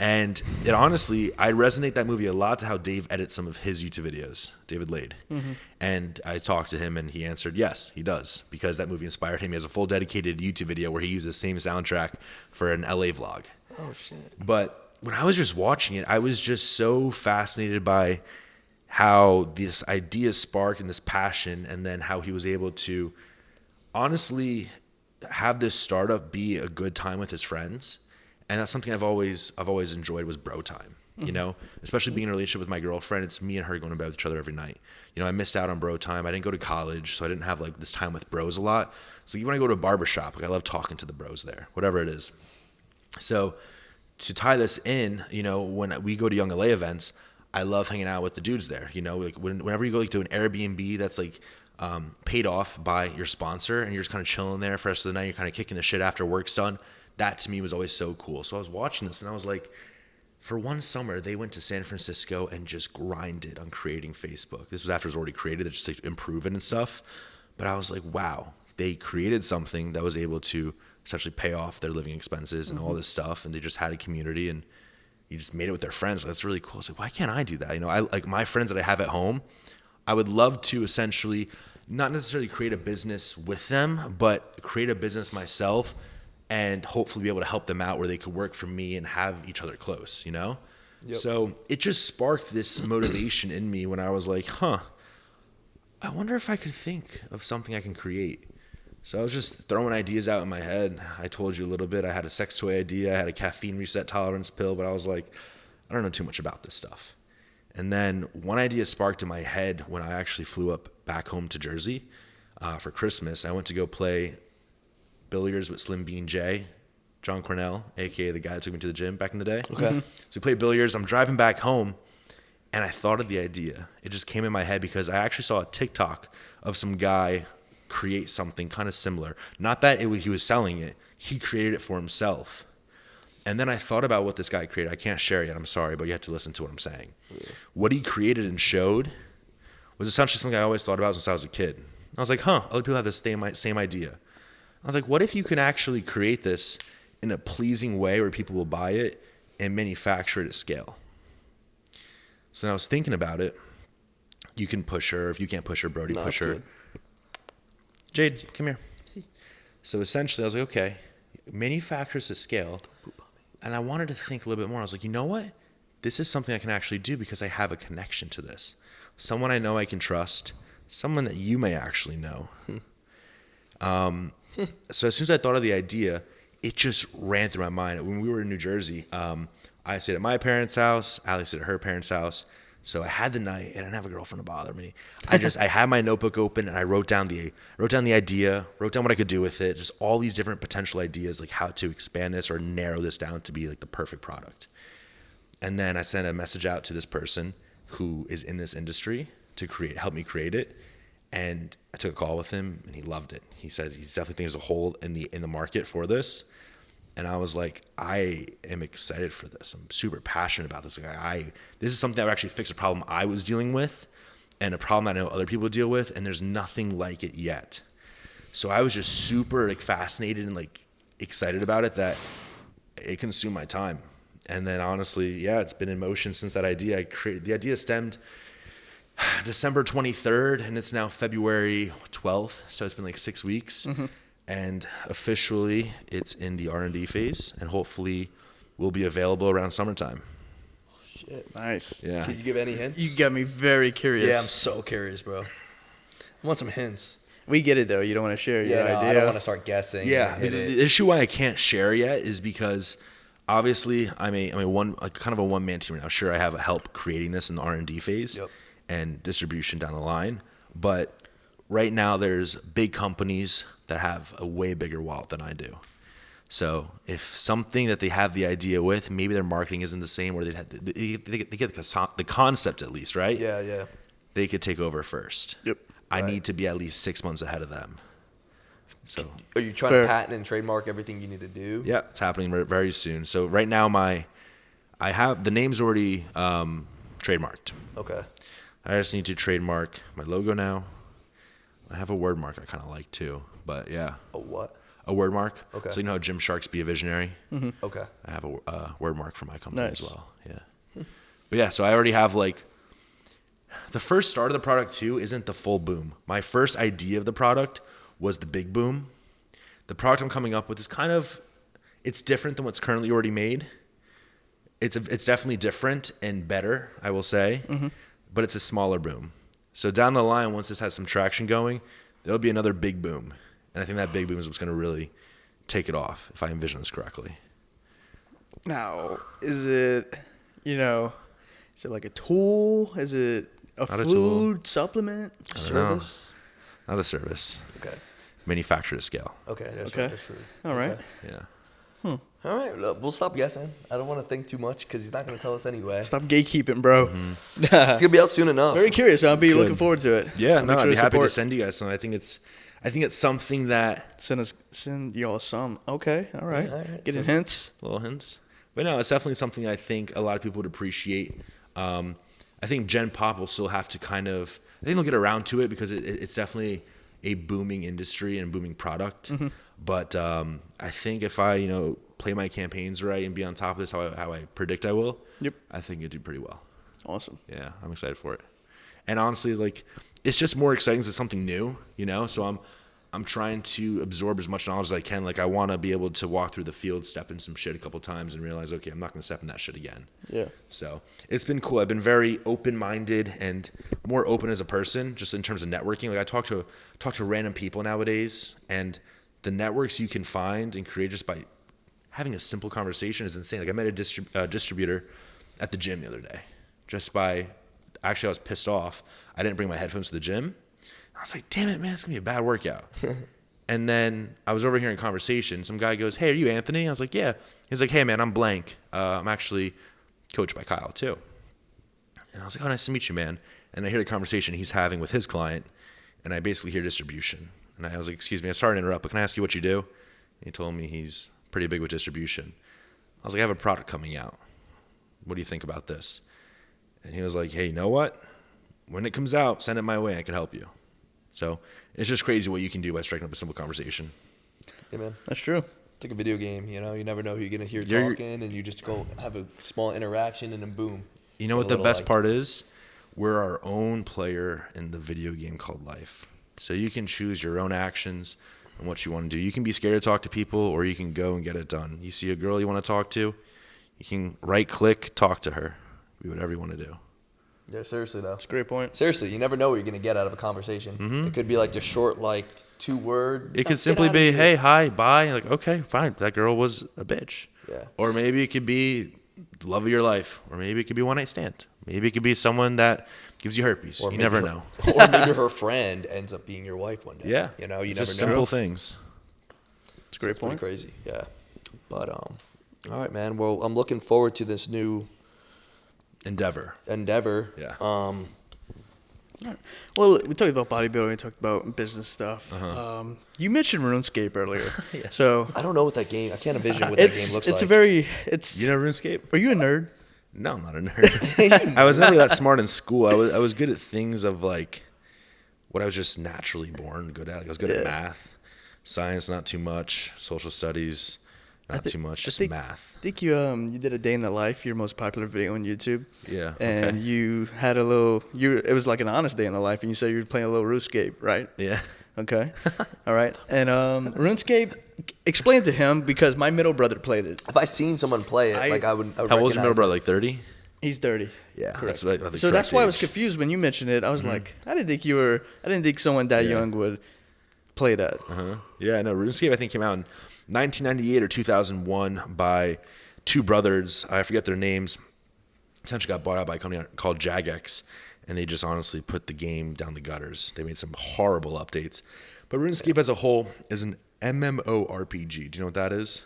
And it honestly, I resonate that movie a lot to how Dave edits some of his YouTube videos, David Lade. And I talked to him and he answered, yes, he does, because that movie inspired him. He has a full dedicated YouTube video where he uses the same soundtrack for an LA vlog. Oh shit. But when I was just watching it, I was just so fascinated by how this idea sparked and this passion, and then how he was able to honestly have this startup be a good time with his friends. And that's something I've always enjoyed was bro time, you know, especially being in a relationship with my girlfriend. It's me and her going to bed with each other every night. You know, I missed out on bro time. I didn't go to college, so I didn't have like this time with bros a lot. So even when I go to a barbershop, like I love talking to the bros there, whatever it is. So to tie this in, you know, when we go to YoungLA events, I love hanging out with the dudes there. You know, like whenever you go like to an Airbnb that's like paid off by your sponsor, and you're just kind of chilling there for the rest of the night, you're kind of kicking the shit after work's done. That to me was always so cool. So I was watching this and I was like, for one summer, they went to San Francisco and just grinded on creating Facebook. This was after it was already created, they just like improve it and stuff. But I was like, wow, they created something that was able to essentially pay off their living expenses and all this stuff. And they just had a community, and you just made it with their friends. That's really cool. It's like, why can't I do that? You know, I like my friends that I have at home, I would love to essentially not necessarily create a business with them, but create a business myself and hopefully be able to help them out where they could work for me and have each other close, you know? Yep. So it just sparked this motivation in me when I was like, I wonder if I could think of something I can create. So I was just throwing ideas out in my head. I told you a little bit. I had a sex toy idea. I had a caffeine reset tolerance pill, but I was like, I don't know too much about this stuff. And then one idea sparked in my head when I actually flew up back home to Jersey for Christmas. I went to go play billiards with Slim Bean J, John Cornell, aka the guy that took me to the gym back in the day. Okay. So we played billiards. I'm driving back home, and I thought of the idea. It just came in my head because I actually saw a TikTok of some guy create something kind of similar. Not that he was selling it. He created it for himself. And then I thought about what this guy created. I can't share it yet. I'm sorry, but you have to listen to what I'm saying. Yeah. What he created and showed was essentially something I always thought about since I was a kid. I was like, other people have this same idea. I was like, what if you can actually create this in a pleasing way where people will buy it and manufacture it at scale. So then I was thinking about it. You can push her. If you can't push her, Brodie, push her. Good. Jade, come here. So essentially, I was like, okay, manufacture this at scale. And I wanted to think a little bit more. I was like, you know what? This is something I can actually do because I have a connection to this. Someone I know I can trust. Someone that you may actually know. So as soon as I thought of the idea, it just ran through my mind. When we were in New Jersey, I stayed at my parents' house. Allie stayed at her parents' house. So I had the night, and I didn't have a girlfriend to bother me. I had my notebook open, and I wrote down the idea, wrote down what I could do with it, just all these different potential ideas, like how to expand this or narrow this down to be like the perfect product. And then I sent a message out to this person who is in this industry to help me create it. And I took a call with him, and he loved it. He said he definitely thinks there's a hole in the market for this. And I was like, I am excited for this. I'm super passionate about this. Like this is something that would actually fix a problem I was dealing with, and a problem I know other people deal with, and there's nothing like it yet. So I was just super like fascinated and like excited about it that it consumed my time. And then honestly, yeah, it's been in motion since that idea. The idea stemmed December 23rd, and it's now February 12th. So it's been like 6 weeks. Mm-hmm. And officially, it's in the R&D phase, and hopefully will be available around summertime. Shit. Nice. Yeah. Can you give any hints? You got me very curious. Yeah, I'm so curious, bro. I want some hints. We get it, though. You don't want to share your idea. I don't want to start guessing. Yeah, the issue why I can't share yet is because obviously I'm a kind of a one-man team right now. Sure, I have help creating this in the R&D phase and distribution down the line, but right now there's big companies that have a way bigger wallet than I do. So if something that they have the idea with, maybe their marketing isn't the same, or they get the concept at least, right? Yeah. They could take over first. Yep. I need to be at least 6 months ahead of them. So are you trying to patent and trademark everything you need to do? Yeah, it's happening very soon. So right now I have the name's already trademarked. Okay. I just need to trademark my logo now. I have a word mark I kind of like too, but yeah. A what? A word mark. Okay. So you know how Gymshark's Be a Visionary? Mm-hmm. Okay. I have a word mark for my company Nice. as well. Yeah. But yeah, so I already have like the first start of the product too isn't the full boom. My first idea of the product was the big boom. The product I'm coming up with is it's different than what's currently already made. It's definitely different and better, I will say, but it's a smaller boom. So down the line, once this has some traction going, there'll be another big boom. And I think that big boom is what's going to really take it off, if I envision this correctly. Now, is it like a tool? Is it a Not food supplement? Service? Not a service. Okay. Manufactured at scale. Okay. That's Okay. right. That's true. All right. Okay. Yeah. All right. Look, we'll stop guessing. I don't want to think too much because he's not going to tell us anyway. Stop gatekeeping, bro. It's going to be out soon enough. Very curious. I'll be It's looking good. forward to it. Yeah, I'll no, make I'd sure be happy to support. send you guys some. I think it's something that Send y'all some. Okay. All right. All right. Getting hints. little hints. But no, it's definitely something I think a lot of people would appreciate. I think Gen Pop will still have to I think they'll get around to it because it's definitely a booming industry and a booming product. Mm-hmm. But I think if I, play my campaigns right and be on top of this how I predict I will, I think it'll do pretty well. Awesome. Yeah, I'm excited for it. And honestly, like, it's just more exciting because it's something new, So I'm trying to absorb as much knowledge as I can. Like, I want to be able to walk through the field, step in some shit a couple times, and realize, okay, I'm not going to step in that shit again. Yeah. So it's been cool. I've been very open-minded and more open as a person, just in terms of networking. Like, I talk to random people nowadays, and the networks you can find and create just by having a simple conversation is insane. Like, I met a distributor at the gym the other day. Actually, I was pissed off. I didn't bring my headphones to the gym. I was like, damn it, man, it's going to be a bad workout. And then I was overhearing a conversation. Some guy goes, hey, are you Anthony? I was like, yeah. He's like, hey, man, I'm blank. I'm actually coached by Kyle, too. And I was like, oh, nice to meet you, man. And I hear the conversation he's having with his client, and I basically hear distribution. And I was like, excuse me, I'm sorry to interrupt, but can I ask you what you do? And he told me he's pretty big with distribution. I was like, I have a product coming out. What do you think about this? And he was like, hey, you know what? When it comes out, send it my way. I can help you. So it's just crazy what you can do by striking up a simple conversation. Yeah, man. That's true. It's like a video game, you know. You never know who you're gonna hear talking, and you just go have a small interaction, and then boom. You know what the best part is? We're our own player in the video game called life. So you can choose your own actions and what you want to do. You can be scared to talk to people, or you can go and get it done. You see a girl you want to talk to, you can right-click, talk to her. Do whatever you want to do. Yeah, seriously though. That's a great point. Seriously, you never know what you're gonna get out of a conversation. It could be like the short, like 2-word. It could simply be, hey, hi, bye. And like, okay, fine. That girl was a bitch. Yeah. Or maybe it could be the love of your life. Or maybe it could be one night stand. Maybe it could be someone that gives you herpes. You never know. Or maybe her friend ends up being your wife one day. Yeah. You know, you Just never know. simple things. It's a great Pretty point. crazy. Yeah. But all right, man. Well, I'm looking forward to this new Endeavor. endeavor. Yeah. Well, we talked about bodybuilding. We talked about business stuff. You mentioned RuneScape earlier. So I don't know what that game. I can't envision what that game looks like. it's a very it's. You know RuneScape? Are you a nerd? No, I'm not a nerd. I was never that smart in school. I was good at things of like what I was just naturally born good at. Like I was good at math, science, not too much, social studies, not too much, just math. I think you did a day in the life, your most popular video on YouTube. Yeah. And okay. you had a little. It was like an honest day in the life, and you said you were playing a little RuneScape, right? Yeah. Okay. All right. And RuneScape, explain to him because my middle brother played it. If I seen someone play it, I would. How old's your middle brother? Like 30? He's 30. Yeah. Correct. That's So that's why I was confused when you mentioned it. I was like, I didn't think someone that young would play that. Yeah, no, RuneScape I think came out in 1998 or 2001 by two brothers. I forget their names. Essentially got bought out by a company called Jagex, and they just honestly put the game down the gutters. They made some horrible updates. But RuneScape as a whole is an MMORPG. Do you know what that is?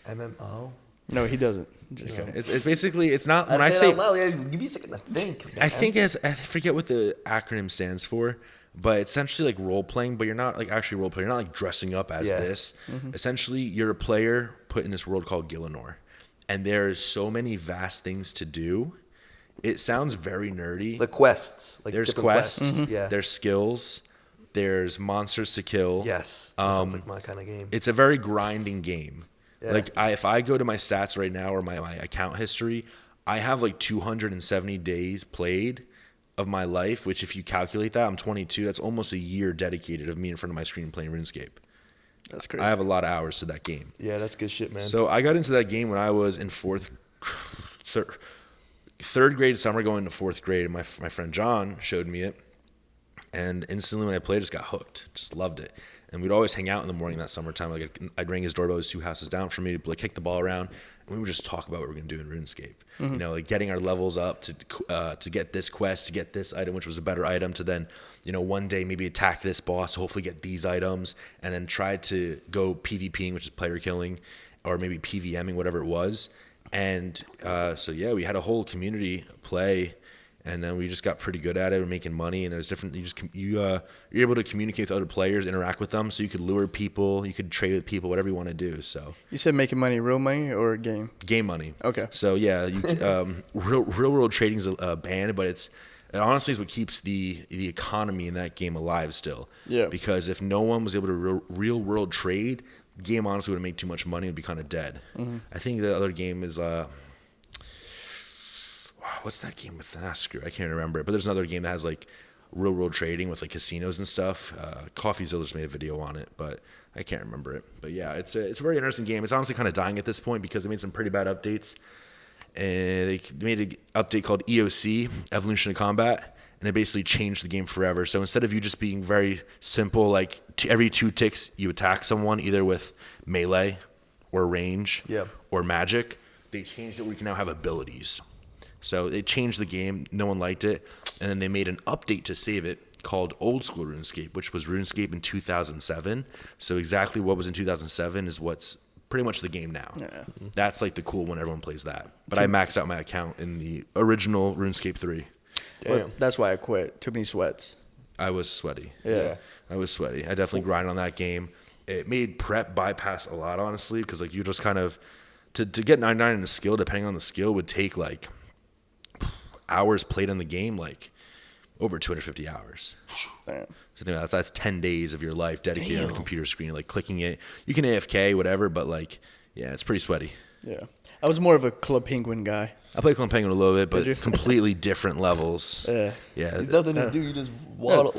MMO. No, he doesn't. Just kidding. It's basically, it's not, when I say say, it out loud, give me a second to think. I think I forget what the acronym stands for, but it's essentially like role playing, but you're not like actually role playing. You're not like dressing up as this. Essentially, you're a player put in this world called Gielinor, and there's so many vast things to do. It sounds very nerdy. The quests. Like There's different quests. Yeah. There's skills. There's monsters to kill. Yes. That sounds like my kind of game. It's a very grinding game. Yeah. Like if I go to my stats right now or my account history, I have like 270 days played of my life, which if you calculate that, I'm 22. That's almost a year dedicated of me in front of my screen playing RuneScape. That's crazy. I have a lot of hours to that game. Yeah, that's good shit, man. So I got into that game when I was in third grade summer going to fourth grade, and my friend John showed me it, and instantly when I played, I just got hooked, just loved it. And we'd always hang out in the morning that summertime. Like I'd ring his doorbell, it was 2 houses down for me to like kick the ball around, and we would just talk about what we're gonna do in RuneScape. You know, like getting our levels up to get this quest, to get this item, which was a better item, to then, you know, one day maybe attack this boss, hopefully get these items, and then try to go PvPing, which is player killing, or maybe PVMing, whatever it was. And so yeah, we had a whole community play, and then we just got pretty good at it. We're making money, and there's different. You're able to communicate with other players, interact with them, so you could lure people, you could trade with people, whatever you want to do. So You said making money, real money or game? game money. Okay. So yeah, real world trading is banned, but it honestly is what keeps the economy in that game alive still. Yeah. Because if no one was able to real world trade, the game honestly would make too much money. It would be kind of dead. I think the other game is what's that game with screw? I can't remember it. But there's another game that has like real world trading with like casinos and stuff. CoffeeZilla just made a video on it, but I can't remember it. But yeah, it's a very interesting game. It's honestly kind of dying at this point because they made some pretty bad updates. And they made an update called EOC, Evolution of Combat, and it basically changed the game forever. So instead of you just being very simple, like every 2 ticks you attack someone either with melee or range or magic, they changed it where you can now have abilities. So they changed the game. No one liked it. And then they made an update to save it called Old School RuneScape, which was RuneScape in 2007. So exactly what was in 2007 is what's pretty much the game now. Yeah. That's like the cool one. Everyone plays that. But I maxed out my account in the original RuneScape 3. Well, that's why I quit. Too many sweats. I was sweaty. Yeah. I was sweaty. I definitely grind on that game. It made prep bypass a lot, honestly, because like you just kind of to get 99 in a skill, depending on the skill, would take like hours played in the game. Like over 250 hours. Damn. So that's 10 days of your life dedicated on a computer screen, like clicking it. You can AFK, whatever, but like, yeah, it's pretty sweaty. Yeah. I was more of a Club Penguin guy. I played Club Penguin a little bit, but completely different levels. Yeah. Nothing to do. You just waddle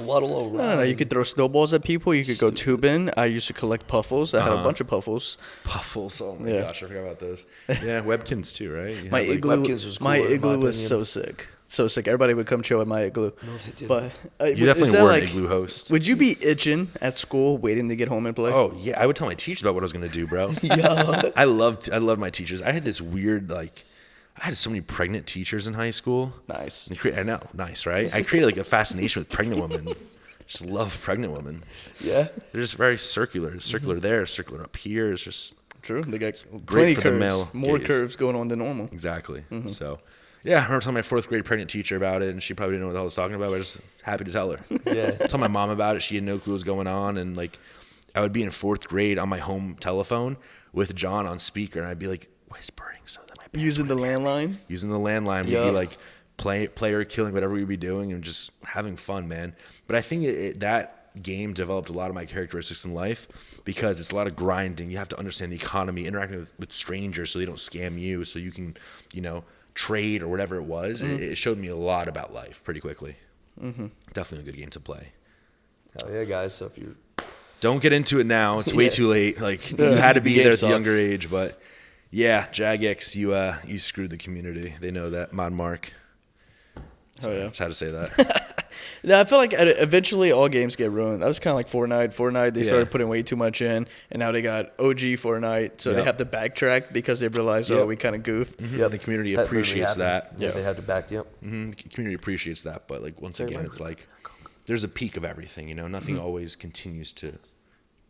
around. No. You could throw snowballs at people. You could go tubing. I used to collect puffles. I had a bunch of puffles. Puffles. Oh my gosh, I forgot about those. Yeah, Webkins too, right? My igloo was so sick. So sick. Everybody would come chill at my igloo. No, they didn't. But you definitely were an igloo host. Would you be itching at school, waiting to get home and play? Oh yeah, I would tell my teachers about what I was gonna do, bro. Yeah. I loved my teachers. I had this weird I had so many pregnant teachers in high school. Nice. I know, nice, right? I created like a fascination with pregnant women. Just love pregnant women. Yeah. They're just very circular there, circular up here. It's just true. They got great for curves, the male. More gaze. curves going on than normal. Exactly. So. Yeah, I remember telling my 4th grade pregnant teacher about it, and she probably didn't know what the hell I was talking about, but I was just happy to tell her. Yeah. Tell my mom about it. She had no clue what was going on, and like, I would be in 4th grade on my home telephone with John on speaker, and I'd be like whispering so that my parents Using the landline? Using the landline. We'd be like player killing, whatever we'd be doing, and just having fun, man. But I think that game developed a lot of my characteristics in life because it's a lot of grinding. You have to understand the economy, interacting with strangers so they don't scam you, so you can, trade or whatever it was. It showed me a lot about life pretty quickly. Definitely a good game to play. Hell yeah, guys. So if you don't get into it now, it's way too late. Like you had to be there at the younger age, but yeah, Jagex, you screwed the community. They know that. Mod Mark. Oh yeah, just had to say that. Yeah, I feel like eventually all games get ruined. That was kind of like Fortnite. They started putting way too much in, and now they got OG Fortnite, so they have to backtrack because they realize, we kind of goofed. Yeah, the community appreciates that. Yeah, they had to back. Yep. The community appreciates that, but like once again, it's like there's a peak of everything. Nothing always continues to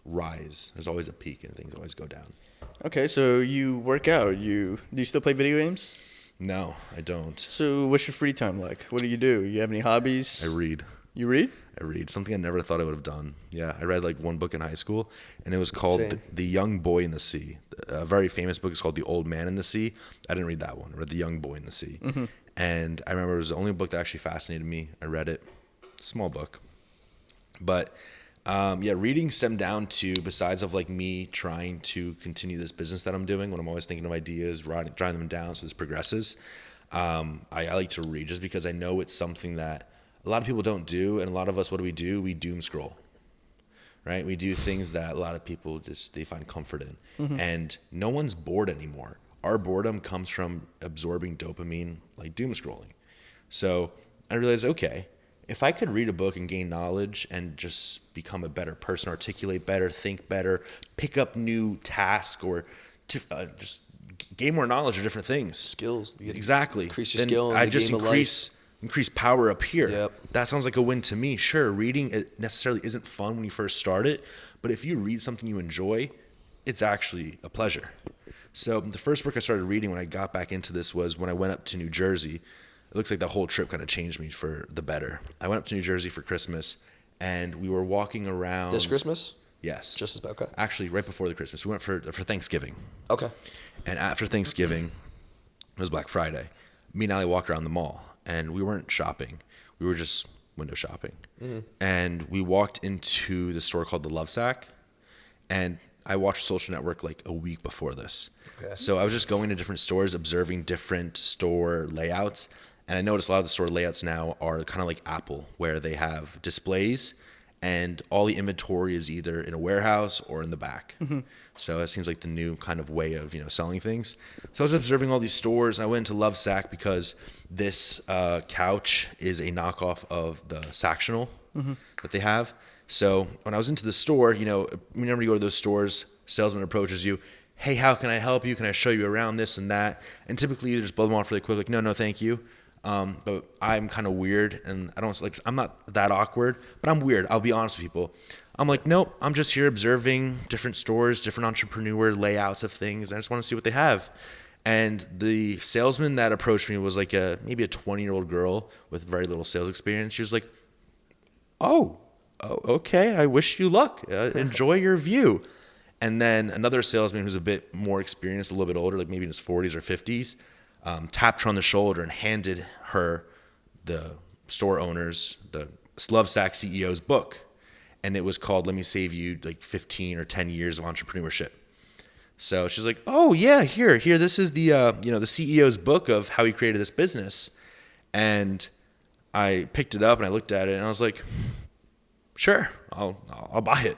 rise. There's always a peak, and things always go down. Okay, so you work out. Do you still play video games? No, I don't. So what's your free time like? What do? You have any hobbies? I read. You read? I read. Something I never thought I would have done. Yeah, I read like one book in high school, and it was called The Young Boy in the Sea. A very famous book is called The Old Man in the Sea. I didn't read that one. I read The Young Boy in the Sea. And I remember it was the only book that actually fascinated me. I read it. Small book. But reading stemmed down to, besides of like me trying to continue this business that I'm doing, when I'm always thinking of ideas, driving them down so this progresses, I like to read just because I know it's something that a lot of people don't do, and a lot of us, what do? We doom scroll, right? We do things that a lot of people they find comfort in, and no one's bored anymore. Our boredom comes from absorbing dopamine, like doom scrolling. So I realized, okay, if I could read a book and gain knowledge and just become a better person, articulate better, think better, pick up new tasks, or just gain more knowledge of different things, skills, exactly. Increase your skill. I just increase power up here. Yep. That sounds like a win to me. Sure, reading it necessarily isn't fun when you first start it, but if you read something you enjoy, it's actually a pleasure. So the first book I started reading when I got back into this was when I went up to New Jersey. It looks like the whole trip kind of changed me for the better. I went up to New Jersey for Christmas, and we were walking around. This Christmas? Yes. Just as okay. Actually, right before the Christmas. We went for Thanksgiving. Okay. And after Thanksgiving, it was Black Friday. Me and Ali walked around the mall, and we weren't shopping. We were just window shopping. And we walked into the store called the Love Sack, and I watched Social Network like a week before this. Okay. So I was just going to different stores, observing different store layouts. And I noticed a lot of the store layouts now are kind of like Apple, where they have displays and all the inventory is either in a warehouse or in the back. So it seems like the new kind of way of selling things. So I was observing all these stores, and I went into Lovesac because this couch is a knockoff of the Sactional that they have. So when I was into the store, whenever you go to those stores, salesman approaches you. Hey, how can I help you? Can I show you around this and that? And typically you just blow them off really quick, like, no, thank you. But I'm kind of weird, and I'm not that awkward, but I'm weird. I'll be honest with people. I'm like, nope, I'm just here observing different stores, different entrepreneur layouts of things. I just want to see what they have. And the salesman that approached me was like maybe a 20-year-old girl with very little sales experience. She was like, oh, okay. I wish you luck. Enjoy your view. And then another salesman who's a bit more experienced, a little bit older, like maybe in his 40s or 50s, tapped her on the shoulder and handed her the store owners, the Lovesac CEO's book, and it was called "Let Me Save You like 15 or 10 Years of Entrepreneurship." So she's like, "Oh yeah, here. This is the the CEO's book of how he created this business," and I picked it up and I looked at it and I was like, "Sure, I'll buy it."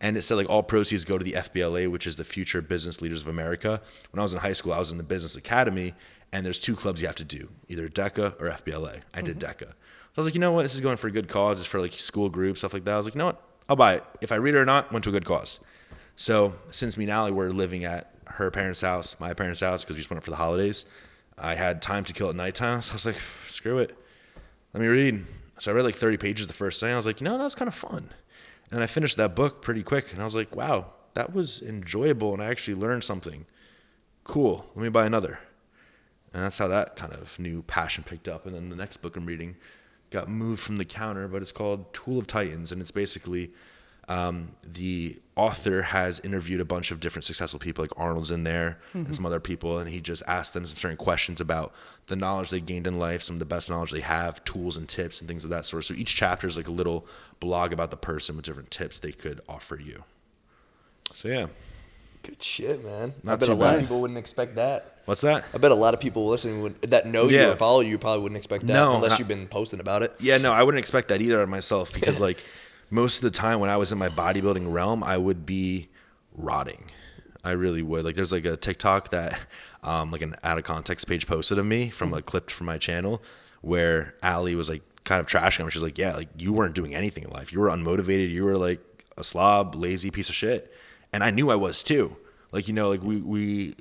And it said like all proceeds go to the FBLA, which is the Future Business Leaders of America. When I was in high school, I was in the business academy, and there's 2 clubs you have to do, either DECA or FBLA. I did DECA. So I was like, you know what? This is going for a good cause. It's for like school groups, stuff like that. I was like, you know what? I'll buy it. If I read it or not, went to a good cause. So since me and Allie were living at her parents' house, my parents' house, because we just went up for the holidays, I had time to kill at nighttime. So I was like, screw it. Let me read. So I read like 30 pages the first day. I was like, that was kind of fun. And I finished that book pretty quick. And I was like, wow, that was enjoyable. And I actually learned something. Cool. Let me buy another. And that's how that kind of new passion picked up. And then the next book I'm reading got moved from the counter, but it's called Tool of Titans. And it's basically the author has interviewed a bunch of different successful people, like Arnold's in there and some other people. And he just asked them some certain questions about the knowledge they gained in life, some of the best knowledge they have, tools and tips and things of that sort. So each chapter is like a little blog about the person with different tips they could offer you. So yeah. Good shit, man. Not I bet too a lot bad. of people wouldn't expect that. What's that? I bet a lot of people listening that know you or follow you probably wouldn't expect that unless you've been posting about it. Yeah, no, I wouldn't expect that either of myself because like most of the time when I was in my bodybuilding realm, I would be rotting. I really would. Like there's like a TikTok that like an out of context page posted of me from like clipped from my channel where Allie was like kind of trashing him. She's like, yeah, like you weren't doing anything in life. You were unmotivated. You were like a slob, lazy piece of shit. And I knew I was too. Like, like we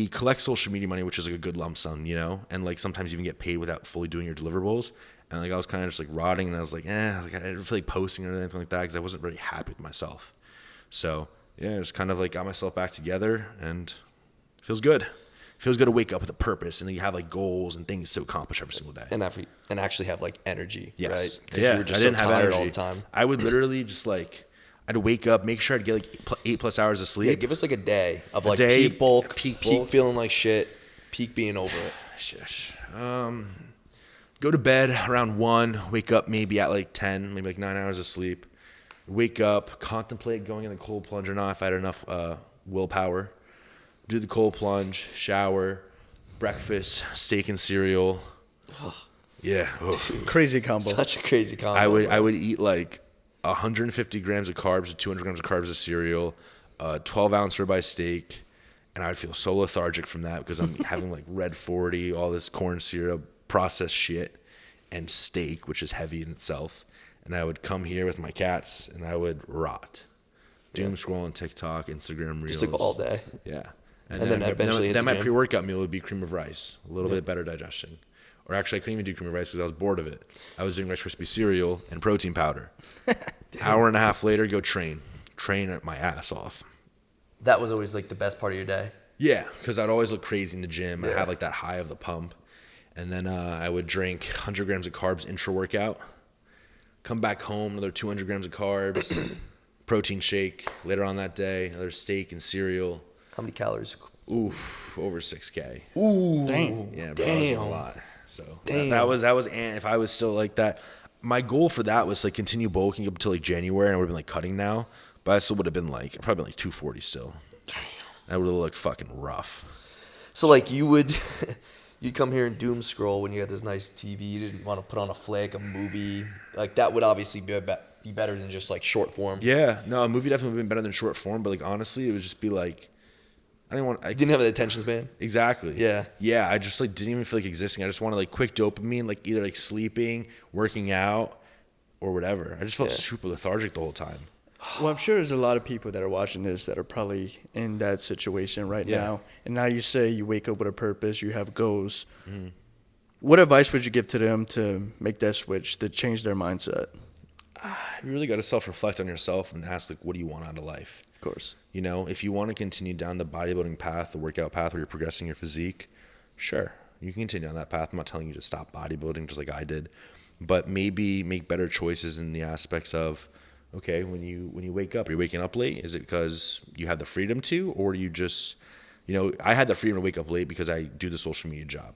collect social media money, which is like a good lump sum, and like sometimes you even get paid without fully doing your deliverables. And like I was kind of just like rotting, and I was like, like I didn't feel like posting or anything like that because I wasn't very happy with myself. So yeah, I just kind of like got myself back together, and it feels good. It feels good to wake up with a purpose, and then you have like goals and things to accomplish every single day, and actually have like energy. Yes, right? Because yeah. you were just I didn't so have tired energy all the time. I would literally just like I'd wake up, make sure I'd get like 8+ hours of sleep. Yeah, give us like a day of like peak bulk, peak feeling like shit, peak being over it. Shush. Go to bed around 1, wake up maybe at like 10, maybe like 9 hours of sleep. Wake up, contemplate going in the cold plunge or not if I had enough willpower. Do the cold plunge, shower, breakfast, steak and cereal. Yeah. Crazy combo. Such a crazy combo. I would eat like 150 grams of carbs, 200 grams of carbs of cereal, 12-ounce ribeye steak, and I'd feel so lethargic from that because I'm having like Red 40, all this corn syrup, processed shit, and steak, which is heavy in itself. And I would come here with my cats, and I would rot. Doom scrolling TikTok, Instagram Reels. Just like all day. Yeah. And then eventually then my pre-workout meal would be cream of rice, a little bit better digestion. Or actually, I couldn't even do cream of rice because I was bored of it. I was doing Rice Krispie cereal and protein powder. Hour and a half later, go train my ass off. That was always like the best part of your day. Yeah, because I'd always look crazy in the gym. Yeah. I had like that high of the pump. And then I would drink 100 grams of carbs intra-workout. Come back home, another 200 grams of carbs. Protein shake later on that day. Another steak and cereal. How many calories? Oof, over 6K. Ooh, dang. Yeah, bro, that was a lot. So that was, and if I was still like that, my goal for that was like continue bulking up until like January, and I would have been like cutting now, but I still would have been like probably like 240 still. Damn. That would have looked fucking rough. So like you'd come here and doom scroll when you had this nice TV. You didn't want to put on a flick, a movie. Like that would obviously be better than just like short form. Yeah, no, a movie definitely would have been better than short form, but like honestly, it would just be like, I didn't have the attention span. Exactly. Yeah. Yeah, I just like didn't even feel like existing. I just wanted like quick dopamine, like either like sleeping, working out, or whatever. I just felt super lethargic the whole time. Well, I'm sure there's a lot of people that are watching this that are probably in that situation right now. And now you say you wake up with a purpose, you have goals. Mm-hmm. What advice would you give to them to make that switch, to change their mindset? You really got to self-reflect on yourself and ask, like, what do you want out of life? Of course. You know, if you want to continue down the bodybuilding path, the workout path where you're progressing your physique, sure, you can continue on that path. I'm not telling you to stop bodybuilding just like I did, but maybe make better choices in the aspects of, okay, when you wake up, are you waking up late? Is it because you have the freedom to, or you just, I had the freedom to wake up late because I do the social media job.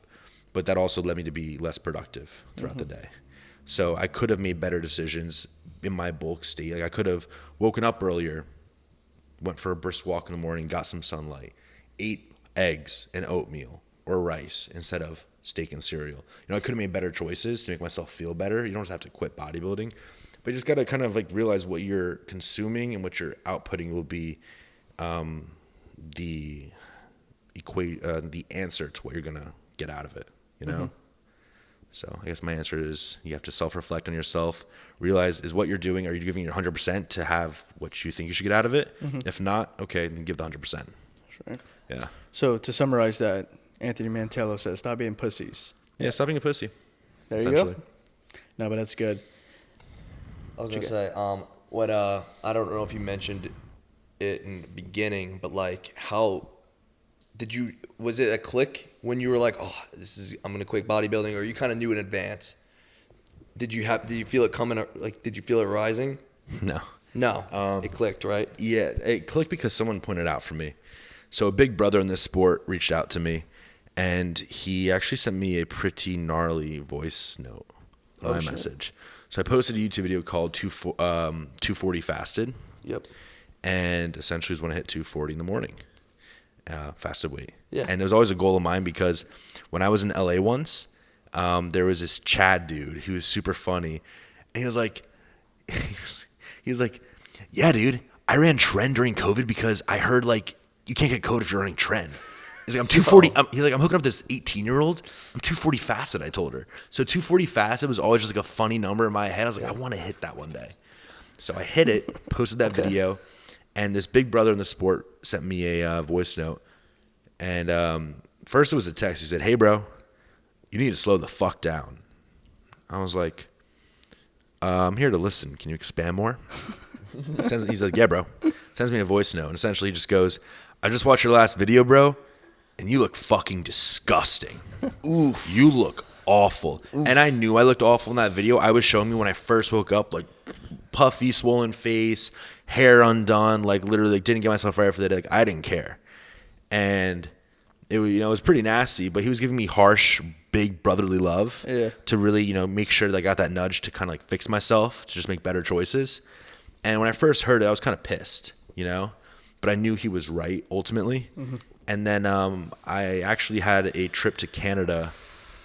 but that also led me to be less productive throughout the day. So I could have made better decisions in my bulk state. Like I could have woken up earlier, went for a brisk walk in the morning, got some sunlight, ate eggs and oatmeal or rice instead of steak and cereal. I could have made better choices to make myself feel better. You don't just have to quit bodybuilding, but you just got to kind of like realize what you're consuming and what you're outputting will be the answer to what you're gonna get out of it. So I guess my answer is you have to self-reflect on yourself, realize is what you're doing, are you giving your 100% to have what you think you should get out of it? If not, okay, then give the 100%. Right. Yeah. So to summarize that, Anthony Mantello says, stop being pussies. Yeah, stop being a pussy. There you go. No, but that's good. I was going to say, I don't know if you mentioned it in the beginning, but like was it a click when you were like, oh, I'm going to quit bodybuilding, or you kind of knew in advance? Did you feel it coming, like, did you feel it rising? No. It clicked, right? Yeah, it clicked because someone pointed out for me. So a big brother in this sport reached out to me, and he actually sent me a pretty gnarly voice note on my message. So I posted a YouTube video called 240 Fasted. Yep. And essentially was when I hit 240 in the morning, fasted weight. Yeah. And it was always a goal of mine because when I was in LA once, there was this Chad dude who was super funny. And he was like, yeah, dude, I ran Trend during COVID because I heard like you can't get COVID if you're running Trend. He's like, I'm 240. He's like, I'm hooking up this 18-year-old. I'm 240 fasted, I told her. So 240 fasted was always just like a funny number in my head. I was like, I want to hit that one day. So I hit it, posted that video, and this big brother in the sport sent me a voice note. And first it was a text. He said, hey, bro, you need to slow the fuck down. I was like, I'm here to listen. Can you expand more? He's like, yeah, bro. Sends me a voice note. And essentially he just goes, I just watched your last video, bro, and you look fucking disgusting. Oof. You look awful. Oof. And I knew I looked awful in that video. I was showing me when I first woke up, like puffy, swollen face, hair undone, like literally like, didn't get myself ready for the day. Like I didn't care. And it was, it was pretty nasty, but he was giving me harsh, big brotherly love to really, make sure that I got that nudge to kind of like fix myself, to just make better choices. And when I first heard it, I was kind of pissed, but I knew he was right ultimately. Mm-hmm. And then I actually had a trip to Canada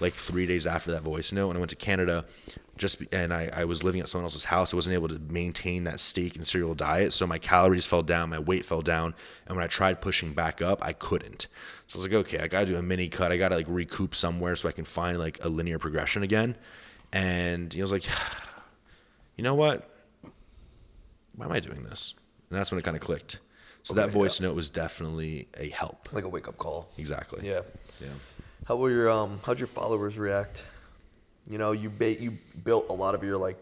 like 3 days after that voice note. When I went to Canada, and I was living at someone else's house, I wasn't able to maintain that steak and cereal diet. So my calories fell down, my weight fell down. And when I tried pushing back up, I couldn't. So I was like, okay, I got to do a mini cut. I got to like recoup somewhere so I can find like a linear progression again. And I was like, you know what? Why am I doing this? And that's when it kind of clicked. So that voice note was definitely a help. Like a wake-up call. Exactly. Yeah. How'd your followers react? You built a lot of your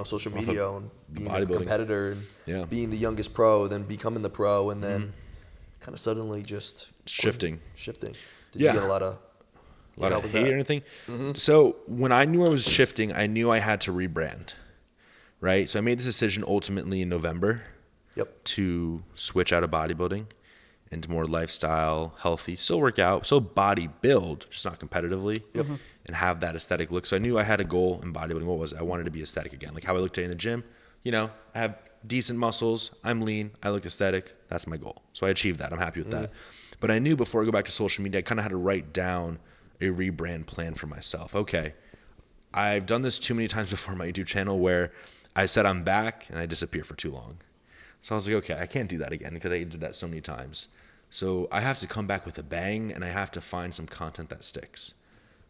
social media and being a competitor and being the youngest pro, then becoming the pro, and then kind of suddenly just shifting. Did you get a lot of hate or anything? Mm-hmm. So when I knew I was shifting, I knew I had to rebrand, right? So I made this decision ultimately in November. Yep. To switch out of bodybuilding into more lifestyle, healthy, still work out, still body build, just not competitively, and have that aesthetic look. So I knew I had a goal in bodybuilding. What was it? I wanted to be aesthetic again, like how I look today in the gym. I have decent muscles. I'm lean. I look aesthetic. That's my goal. So I achieved that. I'm happy with that. But I knew before I go back to social media, I kind of had to write down a rebrand plan for myself. Okay, I've done this too many times before on my YouTube channel where I said I'm back and I disappear for too long. So I was like, okay, I can't do that again because I did that so many times. So I have to come back with a bang, and I have to find some content that sticks.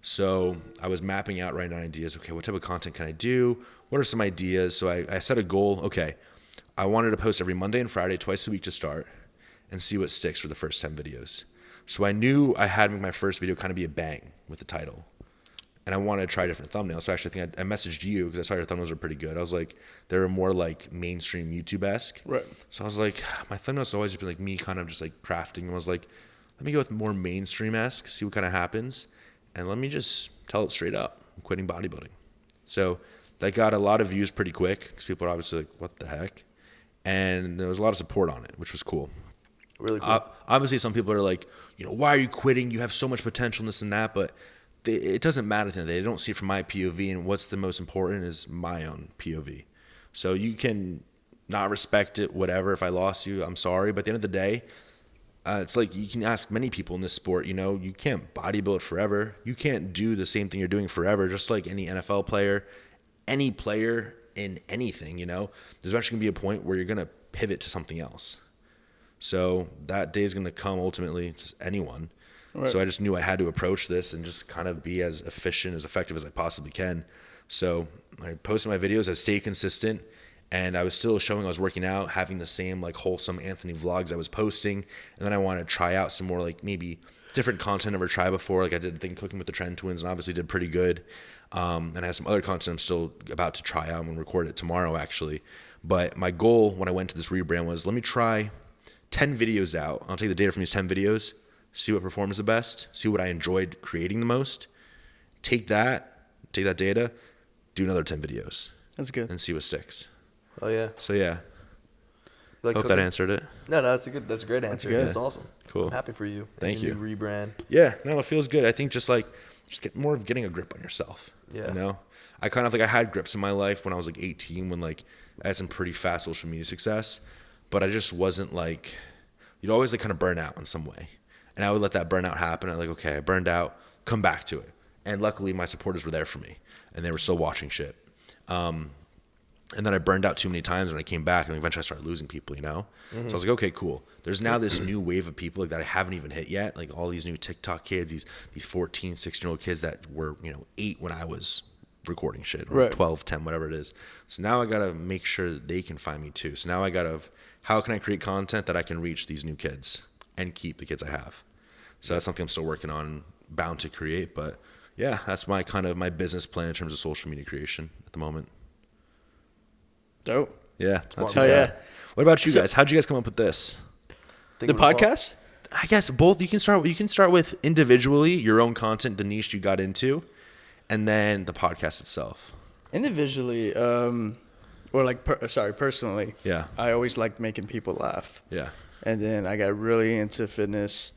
So I was mapping out, writing down ideas. Okay, what type of content can I do? What are some ideas? So I set a goal. Okay, I wanted to post every Monday and Friday, twice a week to start, and see what sticks for the first 10 videos. So I knew I had to make my first video kind of be a bang with the title. And I wanted to try different thumbnails. So actually, I think I messaged you because I saw your thumbnails are pretty good. I was like, they were more like mainstream YouTube-esque. Right. So I was like, my thumbnails always been like me kind of just like crafting. And I was like, let me go with more mainstream-esque, see what kind of happens. And let me just tell it straight up. I'm quitting bodybuilding. So that got a lot of views pretty quick because people are obviously like, what the heck? And there was a lot of support on it, which was cool. Really cool. Obviously, some people are like, why are you quitting? You have so much potential and this and that. But it doesn't matter to them. They don't see it from my POV, and what's the most important is my own POV. So you can not respect it, whatever. If I lost you, I'm sorry. But at the end of the day, it's like you can ask many people in this sport, you can't bodybuild forever. You can't do the same thing you're doing forever, just like any NFL player, any player in anything, There's eventually going to be a point where you're going to pivot to something else. So that day is going to come ultimately, just anyone. Right. So I just knew I had to approach this and just kind of be as efficient, as effective as I possibly can. So I posted my videos, I stayed consistent, and I was still showing I was working out, having the same like wholesome Anthony vlogs I was posting. And then I wanted to try out some more like maybe different content I've never tried before. Like I did the thing cooking with the Trend Twins and obviously did pretty good. And I have some other content I'm still about to try out. I'm going to record it tomorrow actually. But my goal when I went to this rebrand was let me try 10 videos out. I'll take the data from these 10 videos, see what performs the best, see what I enjoyed creating the most. Take that data, do another 10 videos. That's good. And see what sticks. Oh yeah. So yeah. Like Hope that answered it. No, that's a great answer. That's awesome. Cool. I'm happy for you. Thank you. New rebrand. Yeah, no, it feels good. I think just get more of getting a grip on yourself. Yeah. I kind of I had grips in my life when I was like 18 when like I had some pretty fast social media success, but I just wasn't like, you'd always like kind of burn out in some way. And I would let that burnout happen. I'm like, okay, I burned out, come back to it. And luckily my supporters were there for me and they were still watching shit. And then I burned out too many times when I came back, and eventually I started losing people, So I was like, okay, cool. There's now this new wave of people that I haven't even hit yet, like all these new TikTok kids, these 14, 16-year-old kids that were, 8 when I was recording shit, or right. 12, 10, whatever it is. So now I got to make sure that they can find me too. So now how can I create content that I can reach these new kids and keep the kids I have? So that's something I'm still working on, bound to create. But yeah, that's my my business plan in terms of social media creation at the moment. Dope. Yeah. That's yeah. What about you guys? How'd you guys come up with this? The podcast? I guess both. You can start with individually your own content, the niche you got into, and then the podcast itself. Individually, personally. Yeah. I always liked making people laugh. Yeah. And then I got really into fitness.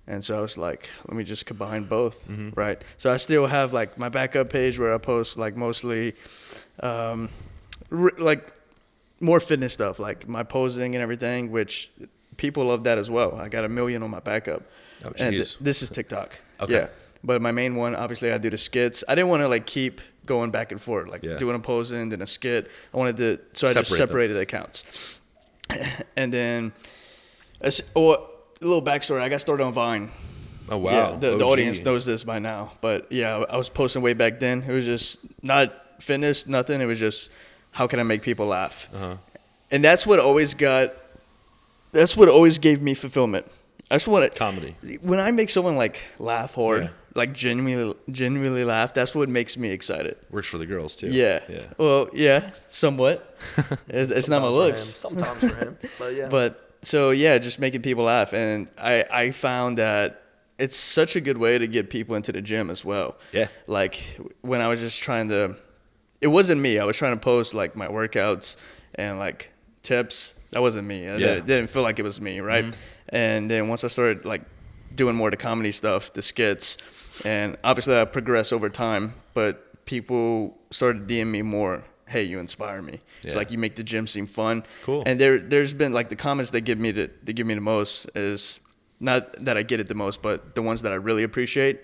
And so I was like, let me just combine both, right? So I still have like my backup page where I post like mostly like more fitness stuff, like my posing and everything, which people love that as well. I got 1 million on my backup. Oh, and jeez. This is TikTok. Okay. Yeah. But my main one, obviously I do the skits. I didn't want to like keep going back and forth, like doing a posing, then a skit. I just separated the accounts. And then, a little backstory, I got started on Vine. Oh, wow. Yeah, the audience knows this by now. But yeah, I was posting way back then. It was just not fitness, nothing. It was just, how can I make people laugh? Uh-huh. And that's what always gave me fulfillment. I just want to comedy. When I make someone like laugh hard, like genuinely laugh, that's what makes me excited. Works for the girls too. Yeah. Well, yeah, somewhat. It's not my looks. Sometimes for him, but yeah. But so yeah, just making people laugh, and I found that it's such a good way to get people into the gym as well. Yeah. Like when I was just trying to. It wasn't me. I was trying to post like my workouts and like tips. That wasn't me. It didn't feel like it was me, right? Mm-hmm. And then once I started like doing more of the comedy stuff, the skits, and obviously I progressed over time, but people started DMing me more. Hey, you inspire me. Yeah. It's like you make the gym seem fun. Cool. And there's been like the comments that give me the most is not that I get it the most, but the ones that I really appreciate.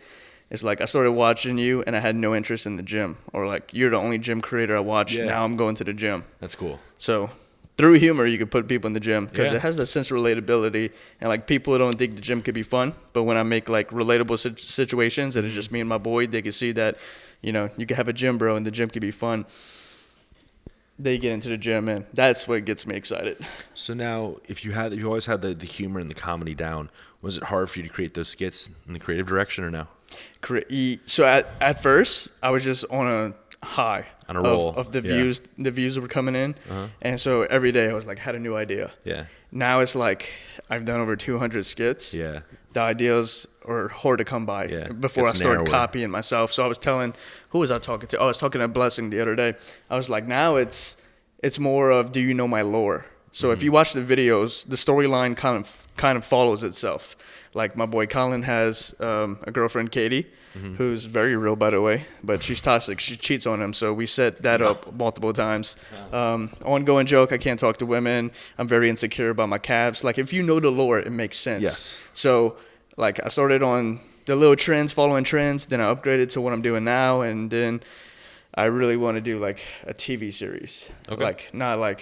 It's like I started watching you and I had no interest in the gym, or like you're the only gym creator I watch. Yeah. Now I'm going to the gym. That's cool. So through humor, you could put people in the gym because it has that sense of relatability, and like people who don't think the gym could be fun, but when I make like relatable situations and it's just me and my boy, they can see that, you can have a GYMBRO and the gym can be fun. They get into the gym, and that's what gets me excited. So now, if you always had the humor and the comedy down, was it hard for you to create those skits in the creative direction or no? So at first, I was just on a high, on a roll of the views. The views were coming in, and so every day I was like, had a new idea. Yeah. Now it's like I've done over 200 skits. Yeah. The ideas are hard to come by before I started copying myself. So I was telling, who was I talking to? I was talking to Blessing the other day. I was like, now it's more of, do you know my lore? So if you watch the videos, the storyline kind of follows itself. Like my boy Colin has a girlfriend, Katie, who's very real, by the way, but she's toxic. She cheats on him, so we set that up multiple times. Ongoing joke, I can't talk to women. I'm very insecure about my calves. Like, if you know the lore, it makes sense. Yes. So, like, I started on the little trends, following trends, then I upgraded to what I'm doing now, and then I really want to do, like, a TV series. Okay. Like, not like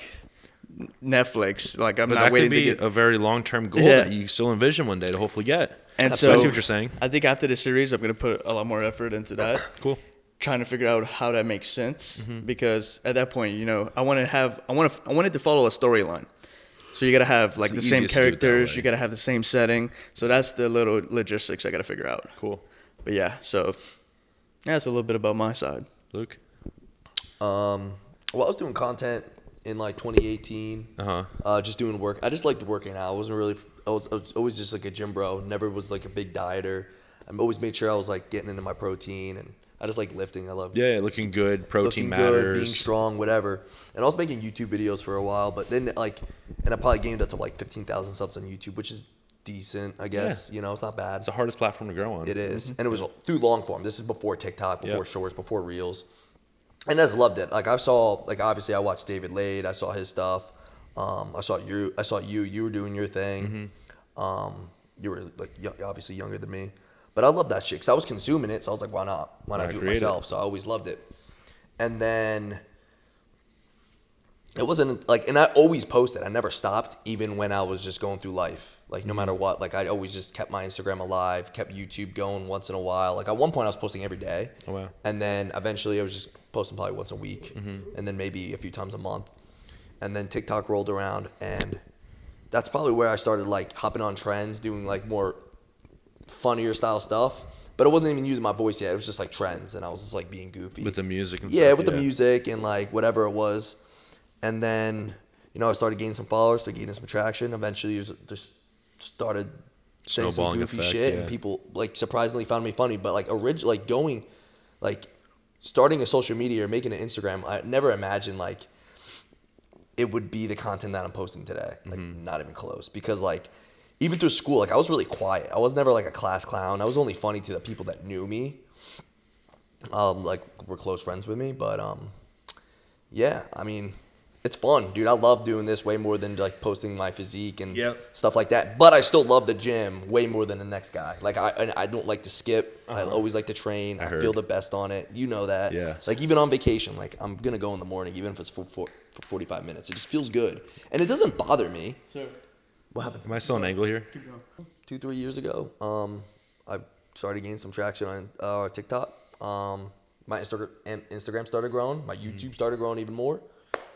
Netflix. Like, I'm But not that waiting could be to get a very long-term goal Yeah. that you still envision one day to hopefully get. And I so see what you're saying. I think after the series, I'm going to put a lot more effort into that. Cool. Trying to figure out how that makes sense, because at that point, you know, I want it to follow a storyline. So you got to have like the the same easiest to do it that characters, way. you got to have the same setting. So that's the little logistics I got to figure out. Cool. But yeah, so that's a little bit about my side. Luke? Well, I was doing content in like 2018. Just doing work. I just liked working out. I was always just like a gym bro. Never was like a big dieter. I always made sure I was like getting into my protein, and I just like lifting. I love Looking good. Protein looking matters. good, being strong, whatever. And I was making YouTube videos for a while, but then like, and I probably gained up to like 15,000 subs on YouTube, which is decent, I guess. Yeah. You know, it's not bad. It's the hardest platform to grow on. It is. And it was through long form. This is before TikTok, before Shorts, before Reels. And I just loved it. Like, I saw, like, obviously I watched David Lade. I saw his stuff. I saw you. You were doing your thing. You were like obviously younger than me. But I love that shit because I was consuming it. So I was like, why not? Why not do it myself? So I always loved it. And then it wasn't like, and I always posted. I never stopped, even when I was just going through life. Like, no matter what, like, I always just kept my Instagram alive, kept YouTube going once in a while. Like, at one point I was posting every day. Oh, wow. And then eventually I was just posting probably once a week, and then maybe a few times a month. And then TikTok rolled around, and that's probably where I started like hopping on trends, doing like more funnier style stuff. But I wasn't even using my voice yet. It was just like trends, and I was just like being goofy With the music and stuff. Yeah, with the music and like whatever it was. And then, you know, I started gaining some followers, started gaining some traction. Eventually, it was just started saying some Snowballing goofy effect, shit, yeah. and people like surprisingly found me funny. But like starting a social media or making an Instagram, I never imagined like it would be the content that I'm posting today. Like, not even close. Because like, even through school, like, I was really quiet. I was never like a class clown. I was only funny to the people that knew me, like were close friends with me. But yeah, I mean, it's fun, dude. I love doing this way more than like posting my physique and stuff like that. But I still love the gym way more than the next guy. Like, I don't like to skip. I always like to train. I feel the best on it. You know that. Yeah. Like, even on vacation, like, I'm gonna go in the morning, even if it's for 45 minutes. It just feels good, and it doesn't bother me. So, What happened? Am I still an angle here? 2-3 years ago, I started gaining some traction on TikTok. My Instagram started growing. My YouTube started growing even more,